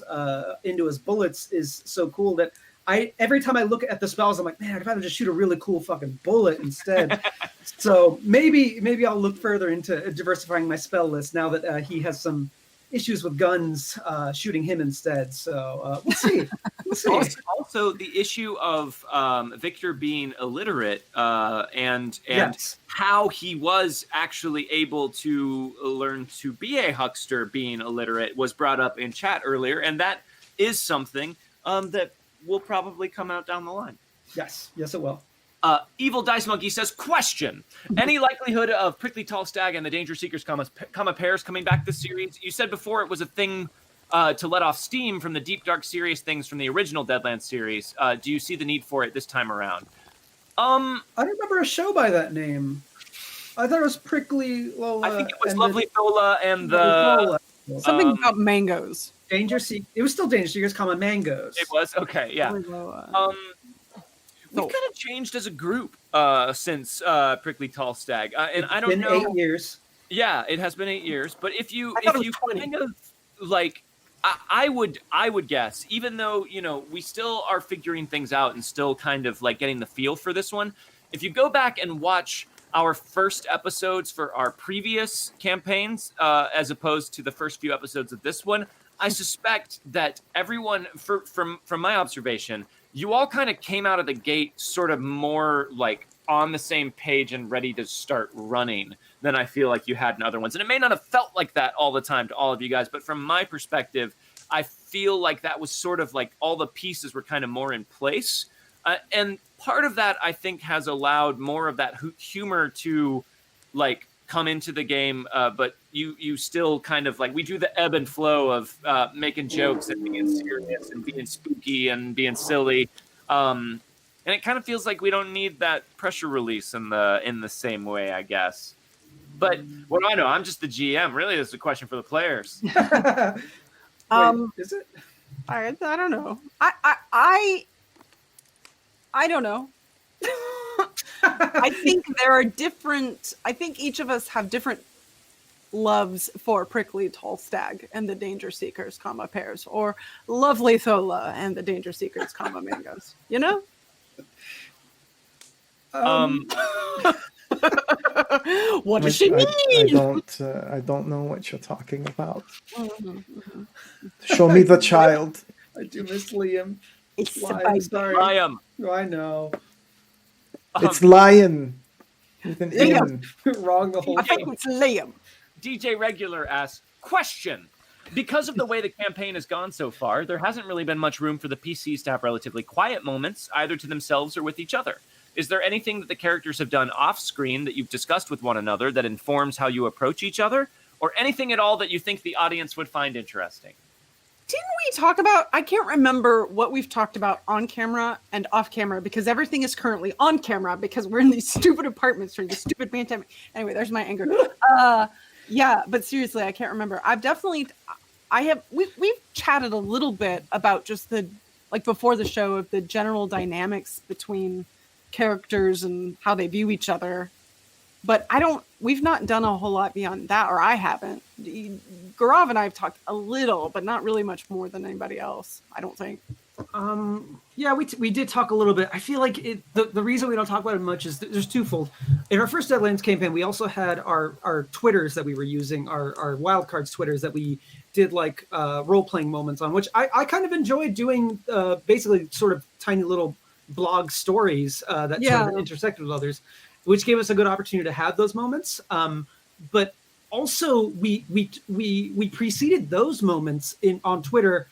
S4: into his bullets is so cool that every time I look at the spells, I'm like, man, I'd rather just shoot a really cool fucking bullet instead. So maybe I'll look further into diversifying my spell list now that he has some issues with guns, shooting him instead. So we'll see. We'll see.
S1: Also, the issue of Victor being illiterate and
S4: Yes.
S1: how he was actually able to learn to be a huckster being illiterate was brought up in chat earlier, and that is something that will probably come out down the line.
S4: Yes, it will.
S1: Evil Dice Monkey says, question. Any likelihood of Prickly Tall Stag and the Danger Seekers, comma pairs coming back this series? You said before it was a thing to let off steam from the deep, dark, serious things from the original Deadlands series. Do you see the need for it this time around?
S4: I don't remember a show by that name. I thought it was Prickly Lola.
S1: I think it was Lovely Thola and the...
S5: Something about mangoes.
S4: Danger Seekers. It was still Danger Seekers, mangoes.
S1: It was? Okay, yeah. We've kind of changed as a group since Prickly Tall Stag, and I don't know.
S4: 8 years.
S1: Yeah, it has been 8 years. But if you kind of like, I would guess, even though we still are figuring things out and still kind of like getting the feel for this one. If you go back and watch our first episodes for our previous campaigns, as opposed to the first few episodes of this one, I suspect that everyone, from my observation, you all kind of came out of the gate sort of more like on the same page and ready to start running than I feel like you had in other ones. And it may not have felt like that all the time to all of you guys, but from my perspective, I feel like that was sort of like all the pieces were kind of more in place. And part of that, I think, has allowed more of that humor to like come into the game, but you still kind of like, we do the ebb and flow of making jokes and being serious and being spooky and being silly, and it kind of feels like we don't need that pressure release in the same way, I guess. But what do I know? I'm just the GM. Really, this is a question for the players.
S4: Wait, is it?
S5: I don't know. I don't know. I think there are different. I think each of us have different loves for Prickly Tall Stag and the Danger Seekers, pairs, or Lovely Thola and the Danger Seekers, mangoes. You know. What does she mean?
S3: I don't know what you're talking about. Show me the child.
S4: I do miss Liam.
S5: It's
S4: Sorry.
S1: Liam.
S4: I know.
S3: It's Lion. With an
S5: Liam.
S4: Wrong the whole
S5: I think it's Liam.
S1: DJ Regular asks, question. Because of the way the campaign has gone so far, there hasn't really been much room for the PCs to have relatively quiet moments, either to themselves or with each other. Is there anything that the characters have done off-screen that you've discussed with one another that informs how you approach each other? Or anything at all that you think the audience would find interesting?
S5: Didn't we talk about, I can't remember what we've talked about on camera and off camera, because everything is currently on camera because we're in these stupid apartments during this stupid pandemic. Anyway, there's my anger. Yeah, but seriously, I can't remember. We've chatted a little bit about just before the show, of the general dynamics between characters and how they view each other. But we've not done a whole lot beyond that, or I haven't. Gaurav and I have talked a little, but not really much more than anybody else, I don't think.
S4: Yeah, we did talk a little bit. I feel like the reason we don't talk about it much is there's twofold. In our first Deadlands campaign, we also had our Twitters that we were using, our Wildcards Twitters that we did like role-playing moments on, which I kind of enjoyed doing, basically sort of tiny little blog stories that sort of intersected with others, which gave us a good opportunity to have those moments. But also we preceded those moments on Twitter.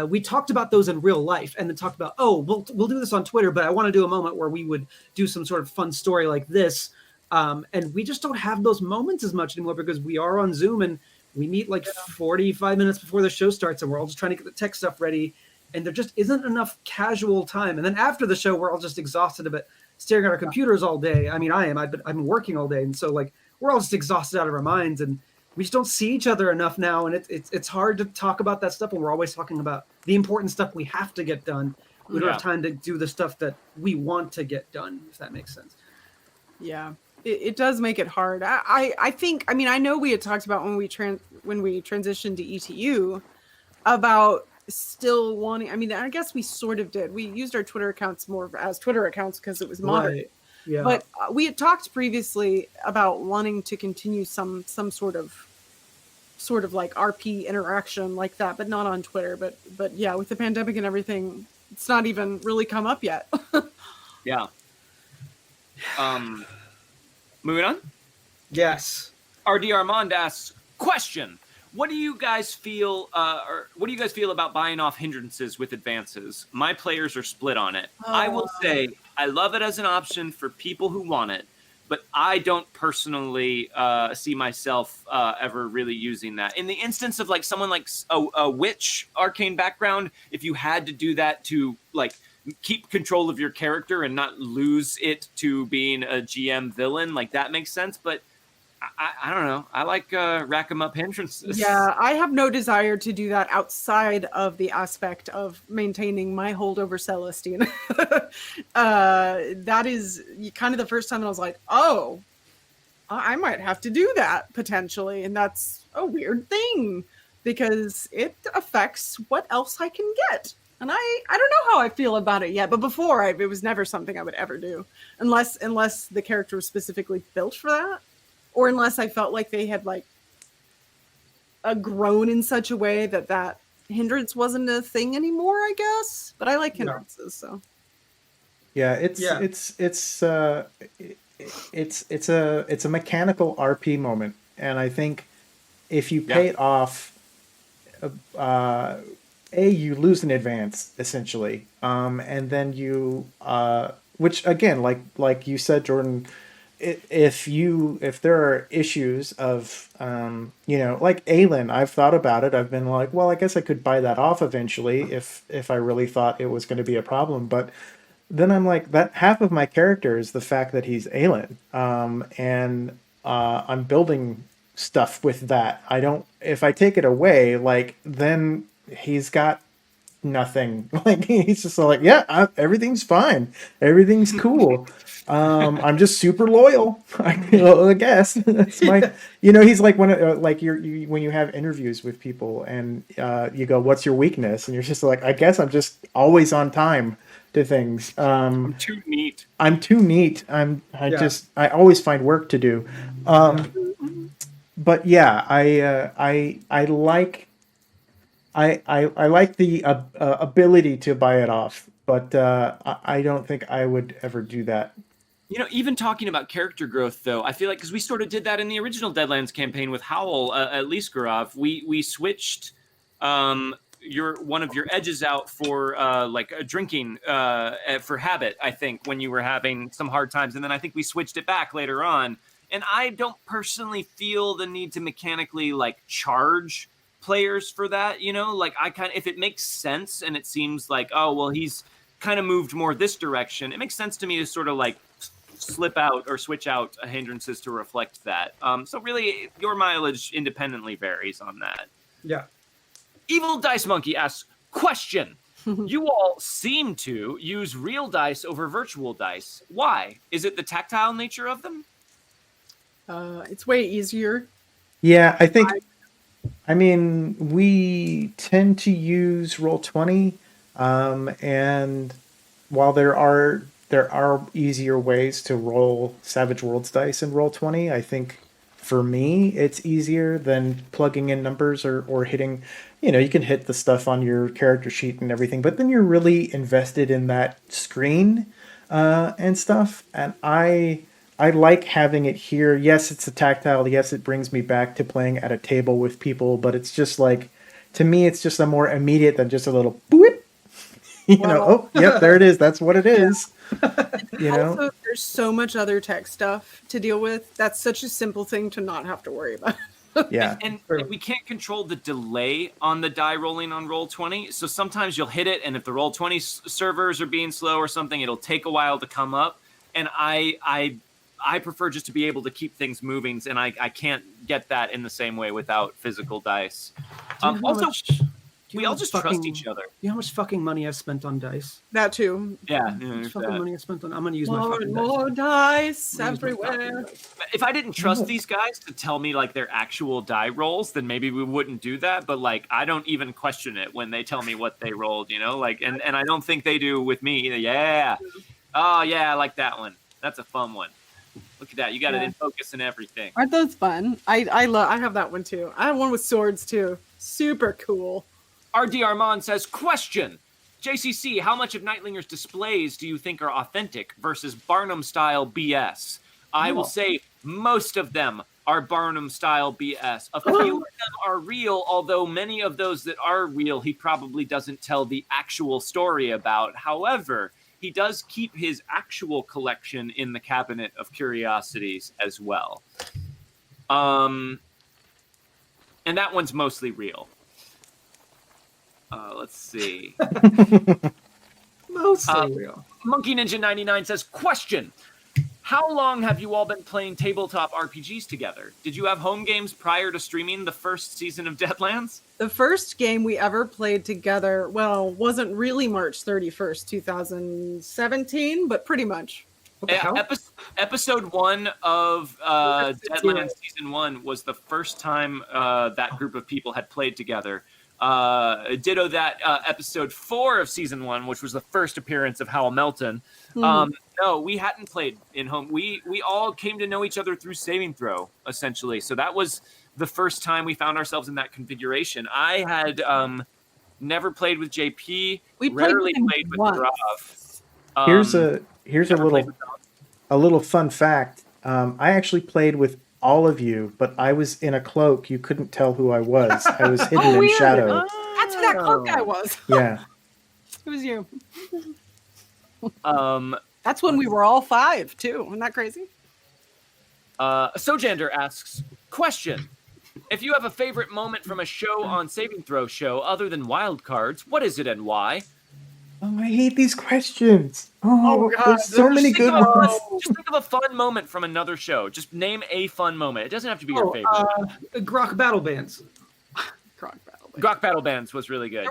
S4: We talked about those in real life, and then talked about, we'll do this on Twitter, but I want to do a moment where we would do some sort of fun story like this. And we just don't have those moments as much anymore because we are on Zoom and we meet like 45 minutes before the show starts, and we're all just trying to get the tech stuff ready. And there just isn't enough casual time. And then after the show, we're all just exhausted about staring at our computers all day. I mean, I've been working all day. And so like, we're all just exhausted out of our minds, and we just don't see each other enough now. And it's hard to talk about that stuff when we're always talking about the important stuff we have to get done. We don't have time to do the stuff that we want to get done, if that makes sense.
S5: Yeah, it does make it hard. I think, I mean, I know we had talked about when we transitioned to ETU about still wanting, I mean, I guess we sort of did. We used our Twitter accounts more as Twitter accounts because it was modern.
S4: Right. Yeah.
S5: But we had talked previously about wanting to continue some sort of sort of like RP interaction like that, but not on Twitter. But yeah, with the pandemic and everything, it's not even really come up yet.
S1: Yeah. Moving on.
S4: Yes.
S1: RD Armand asks, question. What do you guys feel about buying off hindrances with advances? My players are split on it. I will say I love it as an option for people who want it, but I don't personally see myself ever really using that. In the instance of like someone like a witch arcane background, if you had to do that to like keep control of your character and not lose it to being a GM villain, like that makes sense. But I don't know. I like rack 'em up hindrances.
S5: Yeah, I have no desire to do that outside of the aspect of maintaining my hold over Celestine. That is kind of the first time that I was like, oh, I might have to do that potentially. And that's a weird thing because it affects what else I can get. And I don't know how I feel about it yet, but before it was never something I would ever do unless the character was specifically built for that. Or unless I felt like they had like grown in such a way that hindrance wasn't a thing anymore, I guess. But I like hindrances, so.
S3: Yeah, it's a mechanical RP moment, and I think if you pay it off, you lose an advance essentially, and then you, which again, like you said, Jordan. If there are issues of like Aelin, I've thought about it. I've been like, well, I guess I could buy that off eventually if I really thought it was going to be a problem. But then I'm like, that half of my character is the fact that he's Aelin, and I'm building stuff with that. If I take it away, like then he's got nothing. Like he's just like, yeah, everything's fine, everything's cool. I'm just super loyal. I guess that's my. He's like when you have interviews with people and you go, "What's your weakness?" and you're just like, "I guess I'm just always on time to things." I'm
S1: too neat.
S3: I always find work to do. But yeah, I like. I like the ability to buy it off, but I don't think I would ever do that.
S1: Even talking about character growth, though, I feel like because we sort of did that in the original Deadlands campaign with Howl at Liskarov, we switched one of your edges out for like a drinking for habit. I think when you were having some hard times, and then I think we switched it back later on. And I don't personally feel the need to mechanically like charge players for that. Like I kind of, if it makes sense and it seems like, oh well, he's kind of moved more this direction, it makes sense to me to sort of like slip out or switch out hindrances to reflect that. So really, your mileage independently varies on that.
S4: Yeah.
S1: Evil Dice Monkey asks, question. You all seem to use real dice over virtual dice. Why? Is it the tactile nature of them?
S5: It's way easier.
S3: Yeah, I think. I mean, we tend to use Roll20, and while there are easier ways to roll Savage Worlds dice in Roll20, I think for me it's easier than plugging in numbers or hitting. You can hit the stuff on your character sheet and everything, but then you're really invested in that screen and stuff. And I like having it here. Yes, it's a tactile. Yes, it brings me back to playing at a table with people, but it's just like, to me, it's just a more immediate than just a little boop. Oh, yep, there it is. That's what it is.
S5: Also, there's so much other tech stuff to deal with. That's such a simple thing to not have to worry about.
S3: Yeah.
S1: And we can't control the delay on the die rolling on Roll20. So sometimes you'll hit it, and if the Roll20 servers are being slow or something, it'll take a while to come up. And I prefer just to be able to keep things moving, and I can't get that in the same way without physical dice. We all just trust each other.
S4: You know how much fucking money I've spent on dice?
S5: That too.
S1: Yeah.
S4: Fucking money I've spent on. I'm going to use
S5: more
S4: my fucking
S5: more dice everywhere.
S1: If I didn't trust these guys to tell me like their actual die rolls, then maybe we wouldn't do that. But like, I don't even question it when they tell me what they rolled, like, and I don't think they do with me either. Yeah. Oh yeah, I like that one. That's a fun one. Look at that. You got it in focus and everything.
S5: Aren't those fun? I have that one too. I have one with swords too. Super cool.
S1: RD Armand says, question. JCC, how much of Nightlinger's displays do you think are authentic versus Barnum-style BS? I will say most of them are Barnum-style BS. A few of them are real, although many of those that are real, he probably doesn't tell the actual story about. However, he does keep his actual collection in the Cabinet of Curiosities as well. And that one's mostly real. Let's see.
S4: Mostly real.
S1: Monkey Ninja 99 says, question. How long have you all been playing tabletop RPGs together? Did you have home games prior to streaming the first season of Deadlands?
S5: The first game we ever played together, well, wasn't really March 31st, 2017, but pretty much.
S1: Episode 1 of Deadlands Season 1 was the first time that group of people had played together. Ditto that episode 4 of Season 1, which was the first appearance of Hal Melton. No, we hadn't played in home. We all came to know each other through Saving Throw, essentially. So that was the first time we found ourselves in that configuration. I had never played with JP. We rarely played with Rav.
S3: Here's a little fun fact. I actually played with all of you, but I was in a cloak. You couldn't tell who I was. I was hidden in shadow.
S5: That's who that cloak guy was.
S3: Yeah.
S5: It was you. That's when we were all 5 too. Isn't that crazy?
S1: Sojander asks, question. If you have a favorite moment from a show on Saving Throw show other than Wildcards, what is it and why?
S3: Oh, I hate these questions. Oh, God, there's so many good ones.
S1: Just think of a fun moment from another show. Just name a fun moment. It doesn't have to be your favorite.
S4: Grok Battle Bands.
S1: Grok Battle Bands was really good.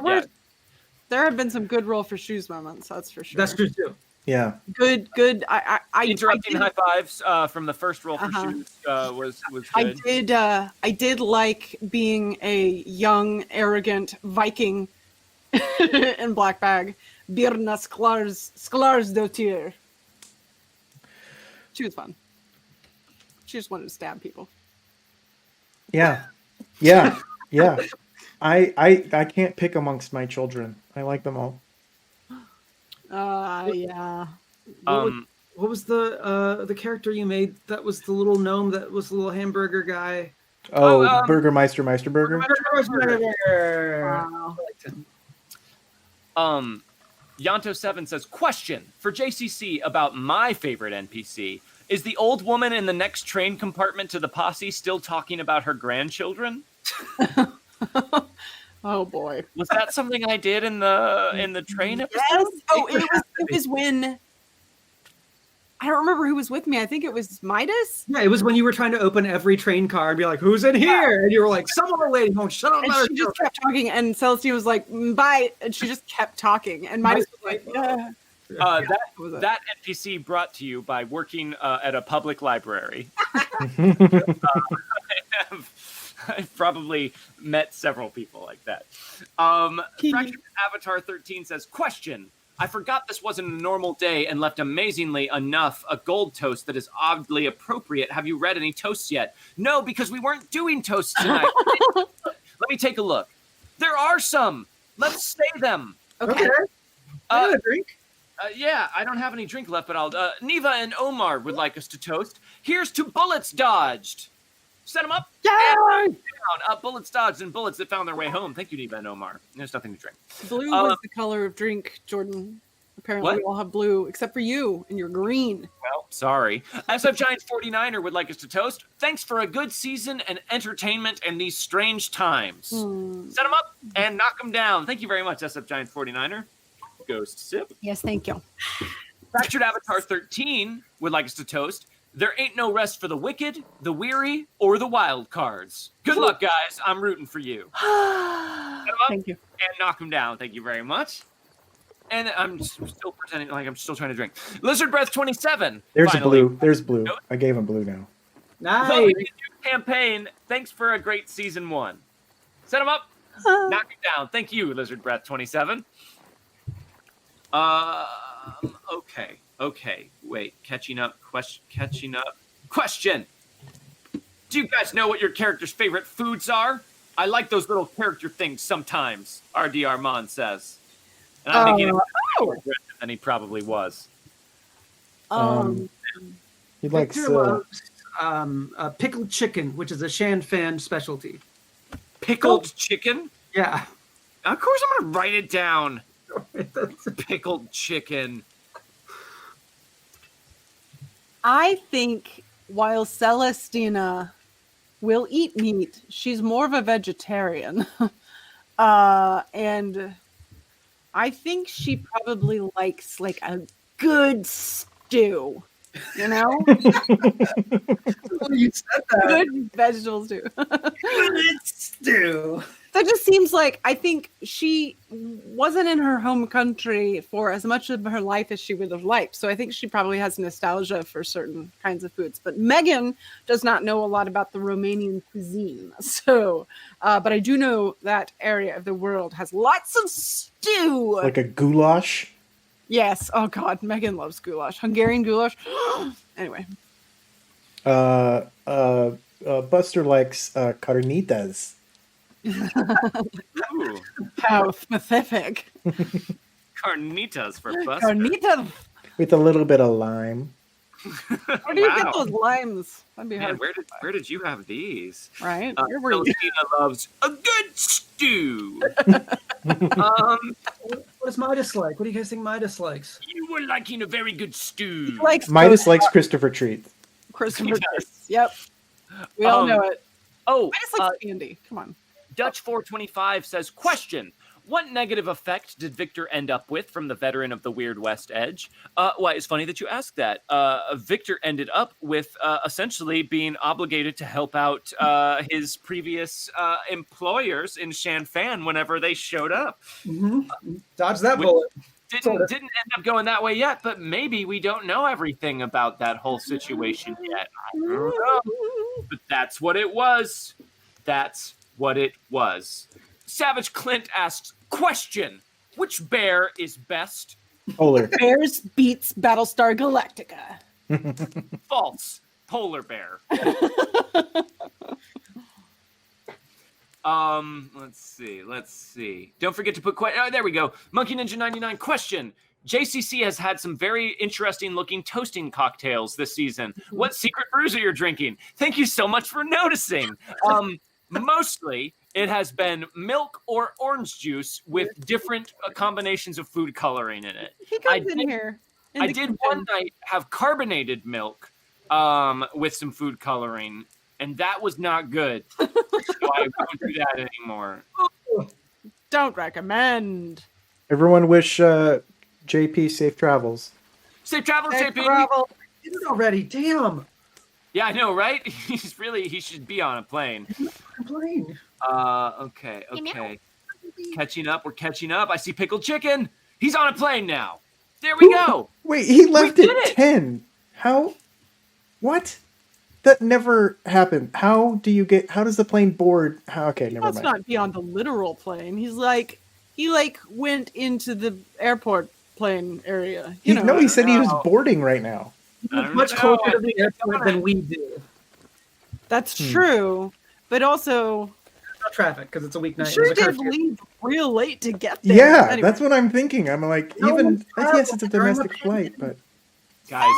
S5: There have been some good roll for shoes moments. That's for sure.
S4: That's true too.
S3: Yeah.
S5: Good. I
S1: interrupting high fives from the first roll for shoes was good.
S5: I did like being a young, arrogant Viking in Black Bag. Birna Sklars Dotier. She was fun. She just wanted to stab people.
S3: Yeah. I can't pick amongst my children. I like them all.
S5: Yeah.
S4: What was the character you made? That was the little gnome. That was the little hamburger guy.
S3: Burgermeister Meisterburger.
S5: Wow.
S1: Yanto7 says, question for JCC about my favorite NPC. Is the old woman in the next train compartment to the posse still talking about her grandchildren?
S5: Oh boy.
S1: Was that something I did in the train episode?
S5: Yes. Oh, it was when I don't remember who was with me. I think it was Midas.
S4: Yeah, it was when you were trying to open every train car and be like, "Who's in here?" And you were like, "Some other lady won't shut up."
S5: And she just kept talking, and Celestine was like, "Bye," and she just kept talking. And Midas was like, "Yeah."
S1: That NPC brought to you by working at a public library. I've probably met several people like that. Fractured Avatar 13 says, question. I forgot this wasn't a normal day and left amazingly enough a gold toast that is oddly appropriate. Have you read any toasts yet? No, because we weren't doing toasts tonight. Let me take a look. There are some. Let's say them.
S4: Okay. I have a drink.
S1: Yeah, I don't have any drink left, but I'll... Neva and Omar would like us to toast. Here's to bullets dodged. Set them up.
S5: Yay!
S1: Bullets dodged and bullets that found their way home. Thank you, Neva and Omar. There's nothing to drink.
S5: Blue was the color of drink, Jordan. Apparently we all have blue, except for you, and you're green.
S1: Well, sorry. SF Giant 49er would like us to toast. Thanks for a good season and entertainment in these strange times. Set them up and knock them down. Thank you very much, SF Giant 49er. Ghost Sip.
S5: Yes, thank you.
S1: Fractured Avatar 13 would like us to toast. There ain't no rest for the wicked, the weary, or the wild cards. Good luck, guys. I'm rooting for you.
S5: Thank you.
S1: And knock them down. Thank you very much. And I'm still pretending like I'm still trying to drink. Lizard Breath 27.
S3: There's a blue. There's blue. I gave him blue now.
S4: Nice.
S1: Campaign. Thanks for a great season 1. Set them up. Knock them down. Thank you, Lizard Breath 27. Okay. Wait. Catching up. Question. Do you guys know what your character's favorite foods are? I like those little character things sometimes, RD Armand says. And I'm making it more aggressive than he probably was.
S3: He likes
S4: Victor loves pickled chicken, which is a Shan fan specialty.
S1: Pickled chicken?
S4: Yeah.
S1: Of course I'm going to write it down. Pickled chicken.
S5: I think while Celestina will eat meat, she's more of a vegetarian. And I think she probably likes like a good stew. You know?
S4: You said that.
S5: Good vegetable stew.
S4: Good stew.
S5: That just seems like, I think she wasn't in her home country for as much of her life as she would have liked. So I think she probably has nostalgia for certain kinds of foods. But Megan does not know a lot about the Romanian cuisine. So, but I do know that area of the world has lots of stew.
S3: like a goulash.
S5: Yes. Oh God, Megan loves goulash. Hungarian goulash. Anyway.
S3: Buster likes carnitas.
S1: Ooh.
S5: How specific.
S1: Carnitas for Buster.
S5: Carnitas.
S3: With a little bit of lime.
S5: Where do you get those limes? That'd be
S1: Man,
S5: hard.
S1: where did you have these?
S5: Right? Where were you?
S1: Celestina loves a good stew.
S4: What does Midas like? What do you guys think Midas likes?
S1: You were liking a very good stew.
S5: Likes
S3: Midas likes Christopher Treat.
S5: Christopher. Yep. We all know it.
S1: Oh,
S5: I just like candy. Come on.
S1: Dutch 425 says, question. What negative effect did Victor end up with from the veteran of the Weird West Edge? Why, it's funny that you asked that. Victor ended up with essentially being obligated to help out his previous employers in Shanfan whenever they showed up.
S4: Mm-hmm. Dodge that bullet.
S1: Didn't end up going that way yet, but maybe we don't know everything about that whole situation yet. I don't know. But that's what it was. That's what it was. Savage Clint asks, question, which bear is best?
S3: Polar.
S5: Bears beats Battlestar Galactica.
S1: False. Polar bear. Let's see. Don't forget to put there we go. Monkey Ninja 99 question. JCC has had some very interesting looking toasting cocktails this season. What secret brews are you drinking? Thank you so much for noticing. Mostly it has been milk or orange juice with different combinations of food coloring in it.
S5: He comes in here.
S1: I did one night have carbonated milk with some food coloring, and that was not good. So I won't do that anymore.
S5: Don't recommend.
S3: Everyone wish JP safe travels.
S1: Safe travels,
S5: Safe
S1: JP.
S5: travel.
S4: Did it already. Damn.
S1: Yeah, I know, right? He should be on a plane.
S4: Complain.
S1: Okay. We're catching up. I see pickled chicken. He's on a plane now. There we go.
S3: Wait, he left
S1: did
S3: at
S1: it.
S3: 10. How? What? That never happened. How does the plane board? Okay, never
S5: That's
S3: mind.
S5: not beyond the literal plane. He went into the airport plane area.
S3: He said he was boarding right now.
S4: Much closer to the airport than we do.
S5: That's true, but also
S4: Not traffic because it's a weeknight.
S5: sure
S4: There's a
S5: did
S4: curfew.
S5: leave real late to get there.
S3: Yeah,
S5: Anyway.
S3: that's what I'm thinking. I'm like,
S4: No,
S3: yes, it's a
S4: during the
S3: domestic flight, but
S1: Guys,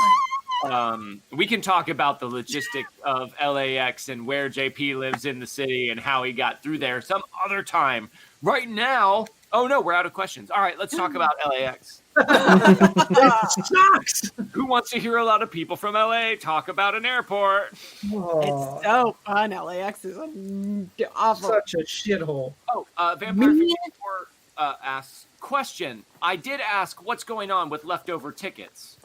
S1: we can talk about the logistics of LAX and where JP lives in the city and how he got through there some other time. Right now, oh no, we're out of questions. All right, let's talk about LAX.
S4: It sucks.
S1: Who wants to hear a lot of people from LA talk about an airport?
S4: Oh,
S5: It's so fun. LAX is awful.
S4: such a shithole.
S1: Oh, Vampire 54 asks, question. I did ask what's going on with leftover tickets.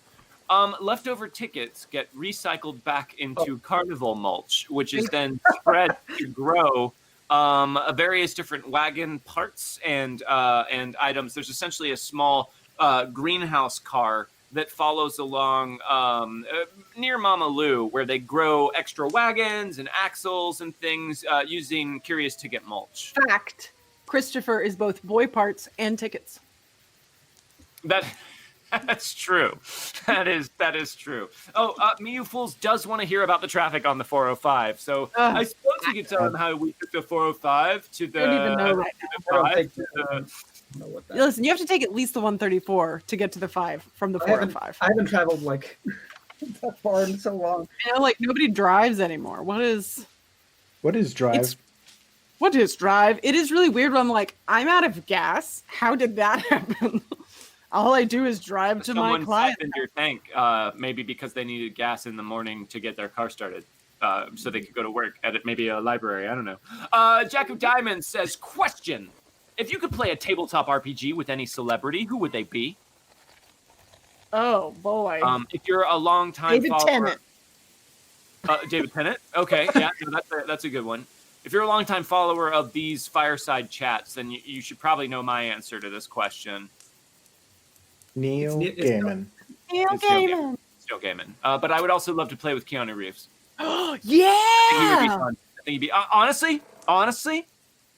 S1: Leftover tickets get recycled back into Carnival mulch, which is then spread to grow various different wagon parts and items. There's essentially a small greenhouse car that follows along near Mama Lou, where they grow extra wagons and axles and things using Curious Ticket mulch.
S5: Fact: Christopher is both boy parts and tickets.
S1: That's true. That is true. Oh, Miu Fools does want to hear about the traffic on the 405. So I suppose we could tell him how we took the 405 to the.
S5: I don't even know right now. Listen, you have to take at least the 134 to get to the 5 from the 405.
S4: I haven't traveled like that far in so long.
S5: You know, like nobody drives anymore. What is
S3: drive?
S5: What is drive? It is really weird when I'm like, I'm out of gas. How did that happen? All I do is drive to my client.
S1: Into your tank, maybe because they needed gas in the morning to get their car started, so they could go to work at maybe a library. I don't know. Jack of Diamonds says, question: if you could play a tabletop RPG with any celebrity, who would they be?
S5: Oh boy!
S1: If you're a long time
S5: David
S1: follower,
S5: Tennant.
S1: David Tennant. Okay, yeah, no, that's a good one. If you're a long time follower of these fireside chats, then you should probably know my answer to this question.
S3: Neil Gaiman.
S5: Neil Gaiman.
S1: Neil Gaiman. But I would also love to play with Keanu Reeves.
S5: Yeah.
S1: I think he would be fun. I think he'd be honestly,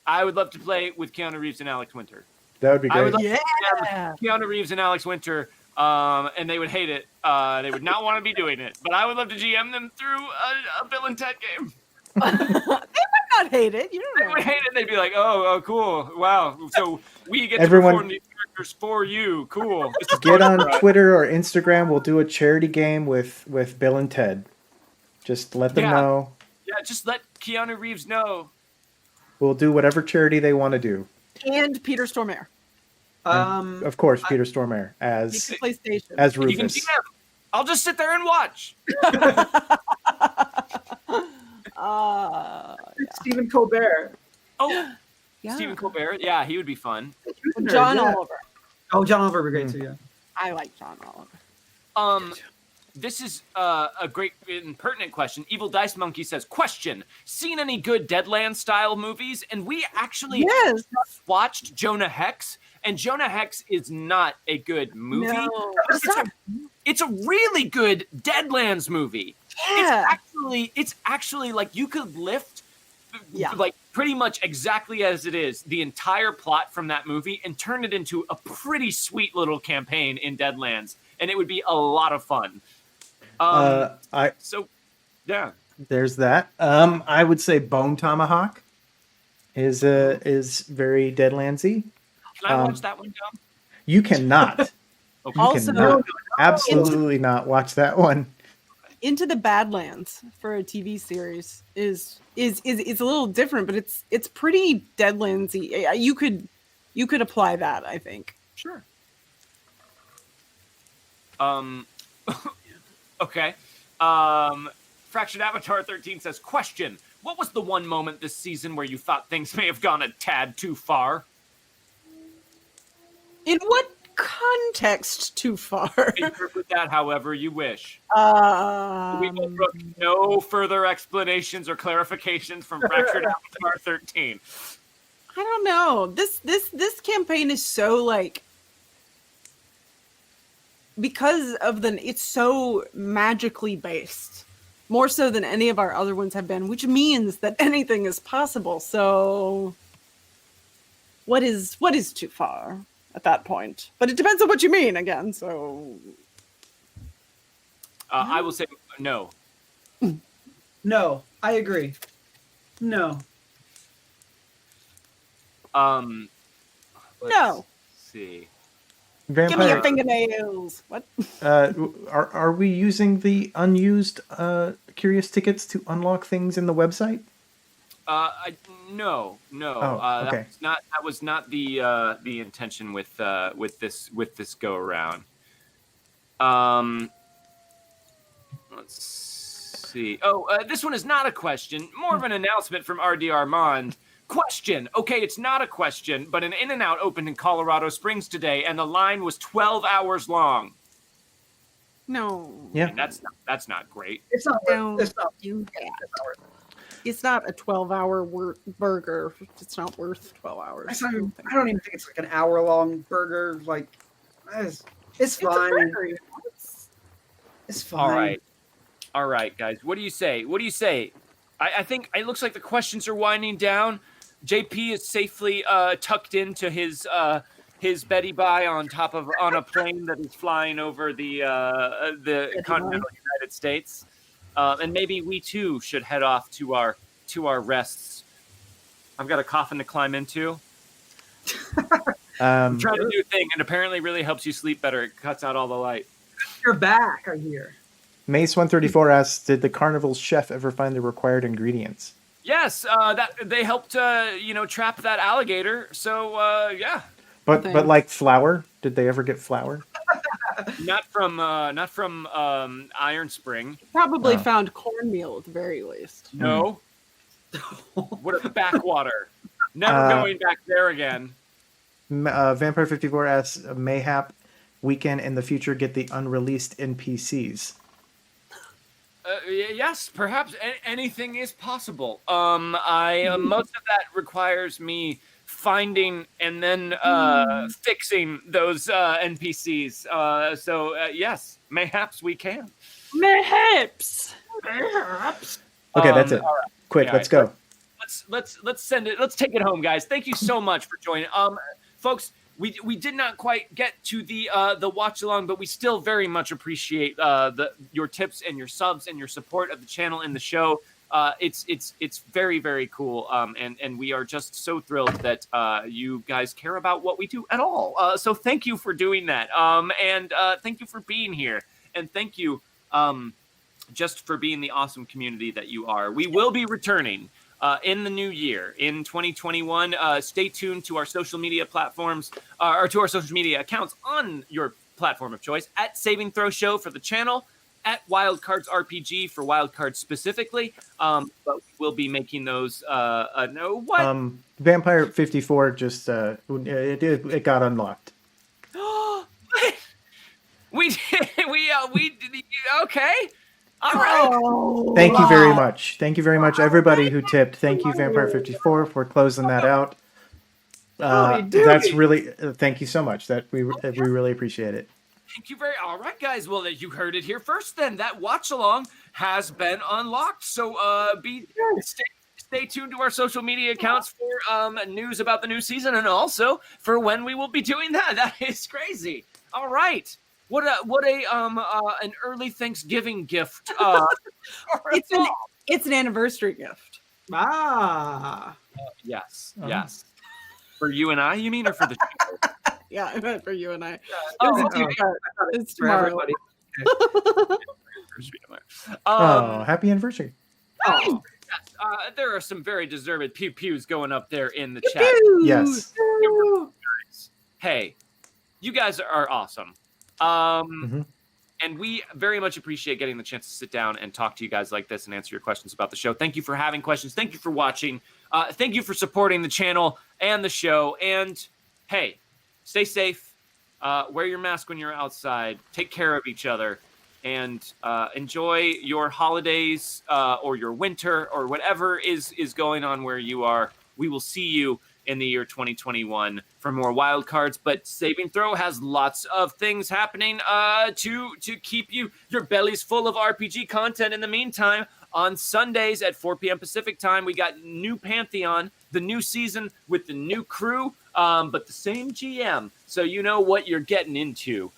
S1: I would love to play with Keanu Reeves and Alex Winter.
S3: That would be great.
S1: I would love to play Keanu Reeves and Alex Winter, and they would hate it. They would not want to be doing it. But I would love to GM them through a Bill and Ted game.
S5: They would not hate it. You don't know.
S1: They would hate it. They'd be like, oh, cool. Wow. So we get to perform these characters for you. Cool.
S3: Get on Twitter or Instagram. We'll do a charity game with Bill and Ted. Just let them know.
S1: Yeah, just let Keanu Reeves know.
S3: We'll do whatever charity they want to do.
S5: And Peter Stormare.
S3: Of course, Peter Stormare as Rufus.
S1: I'll just sit there and watch.
S4: Stephen Colbert.
S1: Oh, yeah. Stephen Colbert. Yeah, he would be fun.
S5: John Oliver.
S4: Oh, John Oliver would be great too. Yeah,
S5: I like John Oliver.
S1: This is a great and pertinent question. Evil Dice Monkey says, question: seen any good Deadlands style movies? And we actually watched Jonah Hex, and Jonah Hex is not a good movie.
S5: No.
S1: It's a really good Deadlands movie.
S5: Yeah.
S1: It's actually like you could lift like pretty much exactly as it is the entire plot from that movie and turn it into a pretty sweet little campaign in Deadlands, and it would be a lot of fun.
S3: There's that. I would say Bone Tomahawk is very Deadlandsy.
S1: Can I watch that one, Tom?
S3: You cannot.
S1: Okay.
S3: You cannot. Absolutely not watch that one.
S5: Into the Badlands for a TV series is a little different, but it's pretty Deadlandsy. You could apply that, I think.
S1: Sure. Okay. Fractured Avatar 13 says, question: what was the one moment this season where you thought things may have gone a tad too far?
S5: In what context too far?
S1: Interpret that however you wish. We will brook no further explanations or clarifications from Fractured Avatar 13.
S5: I don't know. This campaign is so like, because of it's so magically based, more so than any of our other ones have been, which means that anything is possible. So what is too far at that point? But it depends on what you mean again. So
S1: I will say no.
S4: No, I agree. No.
S5: No.
S1: See.
S3: Vampire,
S5: Give me your fingernails. What?
S3: Are we using the unused curious tickets to unlock things in the website?
S1: No.
S3: Oh, okay.
S1: That was not the intention with this go around. Let's see. This one is not a question, more of an announcement from RD Armand. Question. Okay, it's not a question, but an In-N-Out opened in Colorado Springs today, and the line was 12 hours long.
S5: No.
S3: Yeah.
S1: And that's not great.
S4: It's not. It's not.
S5: It's not a 12-hour burger. It's not worth 12 hours.
S4: I don't even think it's like an hour-long burger. Like, it's fine. It's fine.
S1: All right, guys. What do you say? I think it looks like the questions are winding down. JP is safely tucked into his his Betty Bye on a plane that is flying over the continental United States, and maybe we too should head off to our rests. I've got a coffin to climb into. I'm trying a new thing, and apparently really helps you sleep better. It cuts out all the light.
S4: You're back, I hear.
S3: Mace 134 asks, did the Carnival's chef ever find the required ingredients?
S1: Yes, that they helped trap that alligator. So yeah.
S3: But like flour, did they ever get flour?
S1: Not from Iron Spring.
S5: Probably found cornmeal at the very least.
S1: No. What a backwater. Never going back there again.
S3: Vampire 54 asks, mayhap we can in the future get the unreleased NPCs.
S1: Yes, perhaps anything is possible. Most of that requires me finding and then fixing those NPCs. So yes, mayhaps we can.
S5: Mayhaps.
S3: Okay, that's it.
S1: Right.
S3: Quick, let's go.
S1: Let's send it. Let's take it home, guys. Thank you so much for joining. Folks, we did not quite get to the watch along, but we still very much appreciate your tips and your subs and your support of the channel and the show. It's very, very cool. And we are just so thrilled that you guys care about what we do at all. So thank you for doing that. And thank you for being here. And thank you just for being the awesome community that you are. We will be returning in the new year, in 2021. Stay tuned to our social media platforms, or to our social media accounts on your platform of choice, at Saving Throw Show for the channel, at Wildcards RPG for Wildcards specifically. But we'll be making those.
S3: Vampire 54 just it got unlocked.
S1: we okay. All right.
S3: Thank you very much. Thank you very much, everybody who tipped. Thank you, Vampire 54, for closing that out. That's really thank you so much. That we really appreciate it.
S1: Thank you very. All right, guys. Well, you heard it here first. Then that watch along has been unlocked. So stay tuned to our social media accounts for news about the new season, and also for when we will be doing that. That is crazy. All right. What an early Thanksgiving gift.
S5: It's an anniversary gift.
S1: Yes. For you and I, you mean, or for the show?
S5: Yeah, I meant for you and I.
S4: It's for everybody.
S3: Happy anniversary.
S1: Yes, there are some very deserved pew-pews going up there in the chat.
S3: Yes.
S1: Hey, you guys are awesome. And we very much appreciate getting the chance to sit down and talk to you guys like this and answer your questions about the show. Thank you for having questions. Thank you for watching. Thank you for supporting the channel and the show. And hey, stay safe. Wear your mask when you're outside. Take care of each other. And enjoy your holidays or your winter or whatever is going on where you are. We will see you in the year 2021 for more wild cards, but Saving Throw has lots of things happening to keep your bellies full of RPG content. In the meantime, on Sundays at 4 p.m. Pacific time, we got new Pantheon, the new season with the new crew, but the same GM, so you know what you're getting into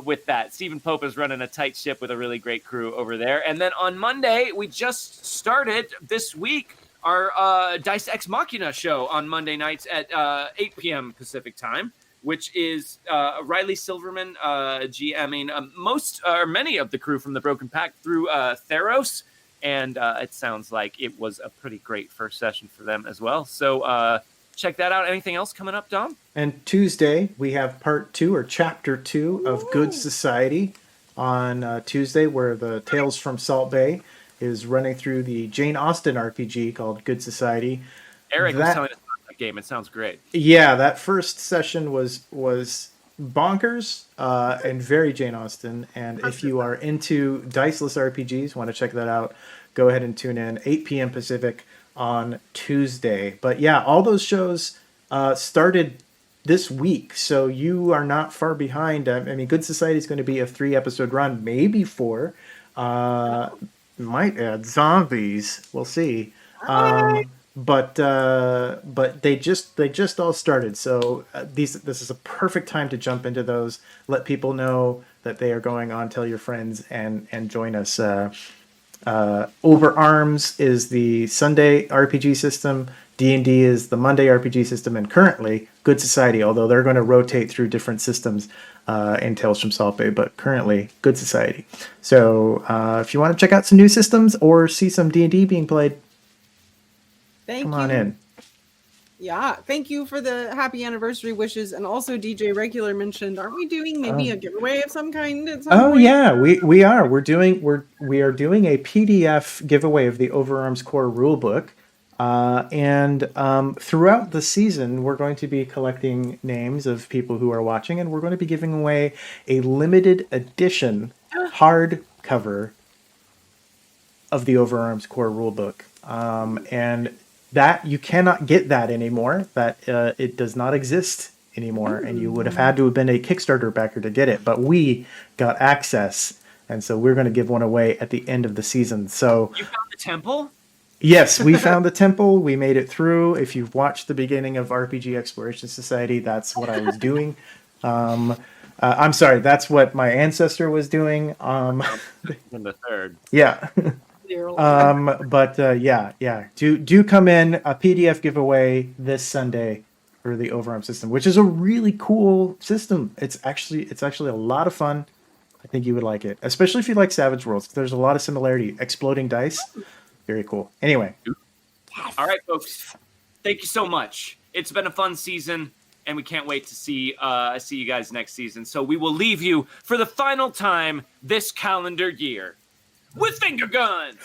S1: with that. Stephen Pope is running a tight ship with a really great crew over there. And then on Monday, we just started this week our Dice Ex Machina show on Monday nights at 8 p.m. Pacific time, which is Riley Silverman GMing many of the crew from the Broken Pact through Theros, and it sounds like it was a pretty great first session for them as well. So check that out. Anything else coming up, Dom?
S3: And Tuesday, we have part 2 or chapter 2 of Good Society on Tuesday, where the Tales from Salt Bay is running through the Jane Austen RPG called Good Society.
S1: Eric was telling us about that game. It sounds great.
S3: Yeah, that first session was bonkers and very Jane Austen. And if you are into diceless RPGs, want to check that out, go ahead and tune in 8 p.m. Pacific on Tuesday. But yeah, all those shows started this week, so you are not far behind. I mean, Good Society is going to be a 3-episode run, maybe 4. Might add zombies. We'll see. but they just all started. So this is a perfect time to jump into those. Let people know that they are going on. Tell your friends and join us. Over Arms is the Sunday RPG system. D&D is the Monday RPG system, and currently Good Society, although they're going to rotate through different systems in Tales from Salt Bay, but currently Good Society. So if you want to check out some new systems or see some D&D being played, come on in.
S5: Yeah, thank you for the happy anniversary wishes, and also DJ Regular mentioned, aren't we doing maybe a giveaway of some kind at some point?
S3: Yeah, we are. We are doing a PDF giveaway of the Overarms Core rulebook. And throughout the season, we're going to be collecting names of people who are watching, and we're going to be giving away a limited edition hardcover of the Overarms Core rulebook. And that you cannot get that anymore. That it does not exist anymore, and you would have had to have been a Kickstarter backer to get it. But we got access, and so we're going to give one away at the end of the season. So
S1: you found the temple?
S3: Yes, we found the temple. We made it through. If you've watched the beginning of RPG Exploration Society, that's what I was doing. I'm sorry, that's what my ancestor was doing.
S1: In the third.
S3: Yeah. Yeah. Do come in. A PDF giveaway this Sunday for the Overarm system, which is a really cool system. It's actually a lot of fun. I think you would like it, especially if you like Savage Worlds. There's a lot of similarity. Exploding dice. Very cool. Anyway.
S1: All right, folks. Thank you so much. It's been a fun season, and we can't wait to see you guys next season. So we will leave you for the final time this calendar year with finger guns.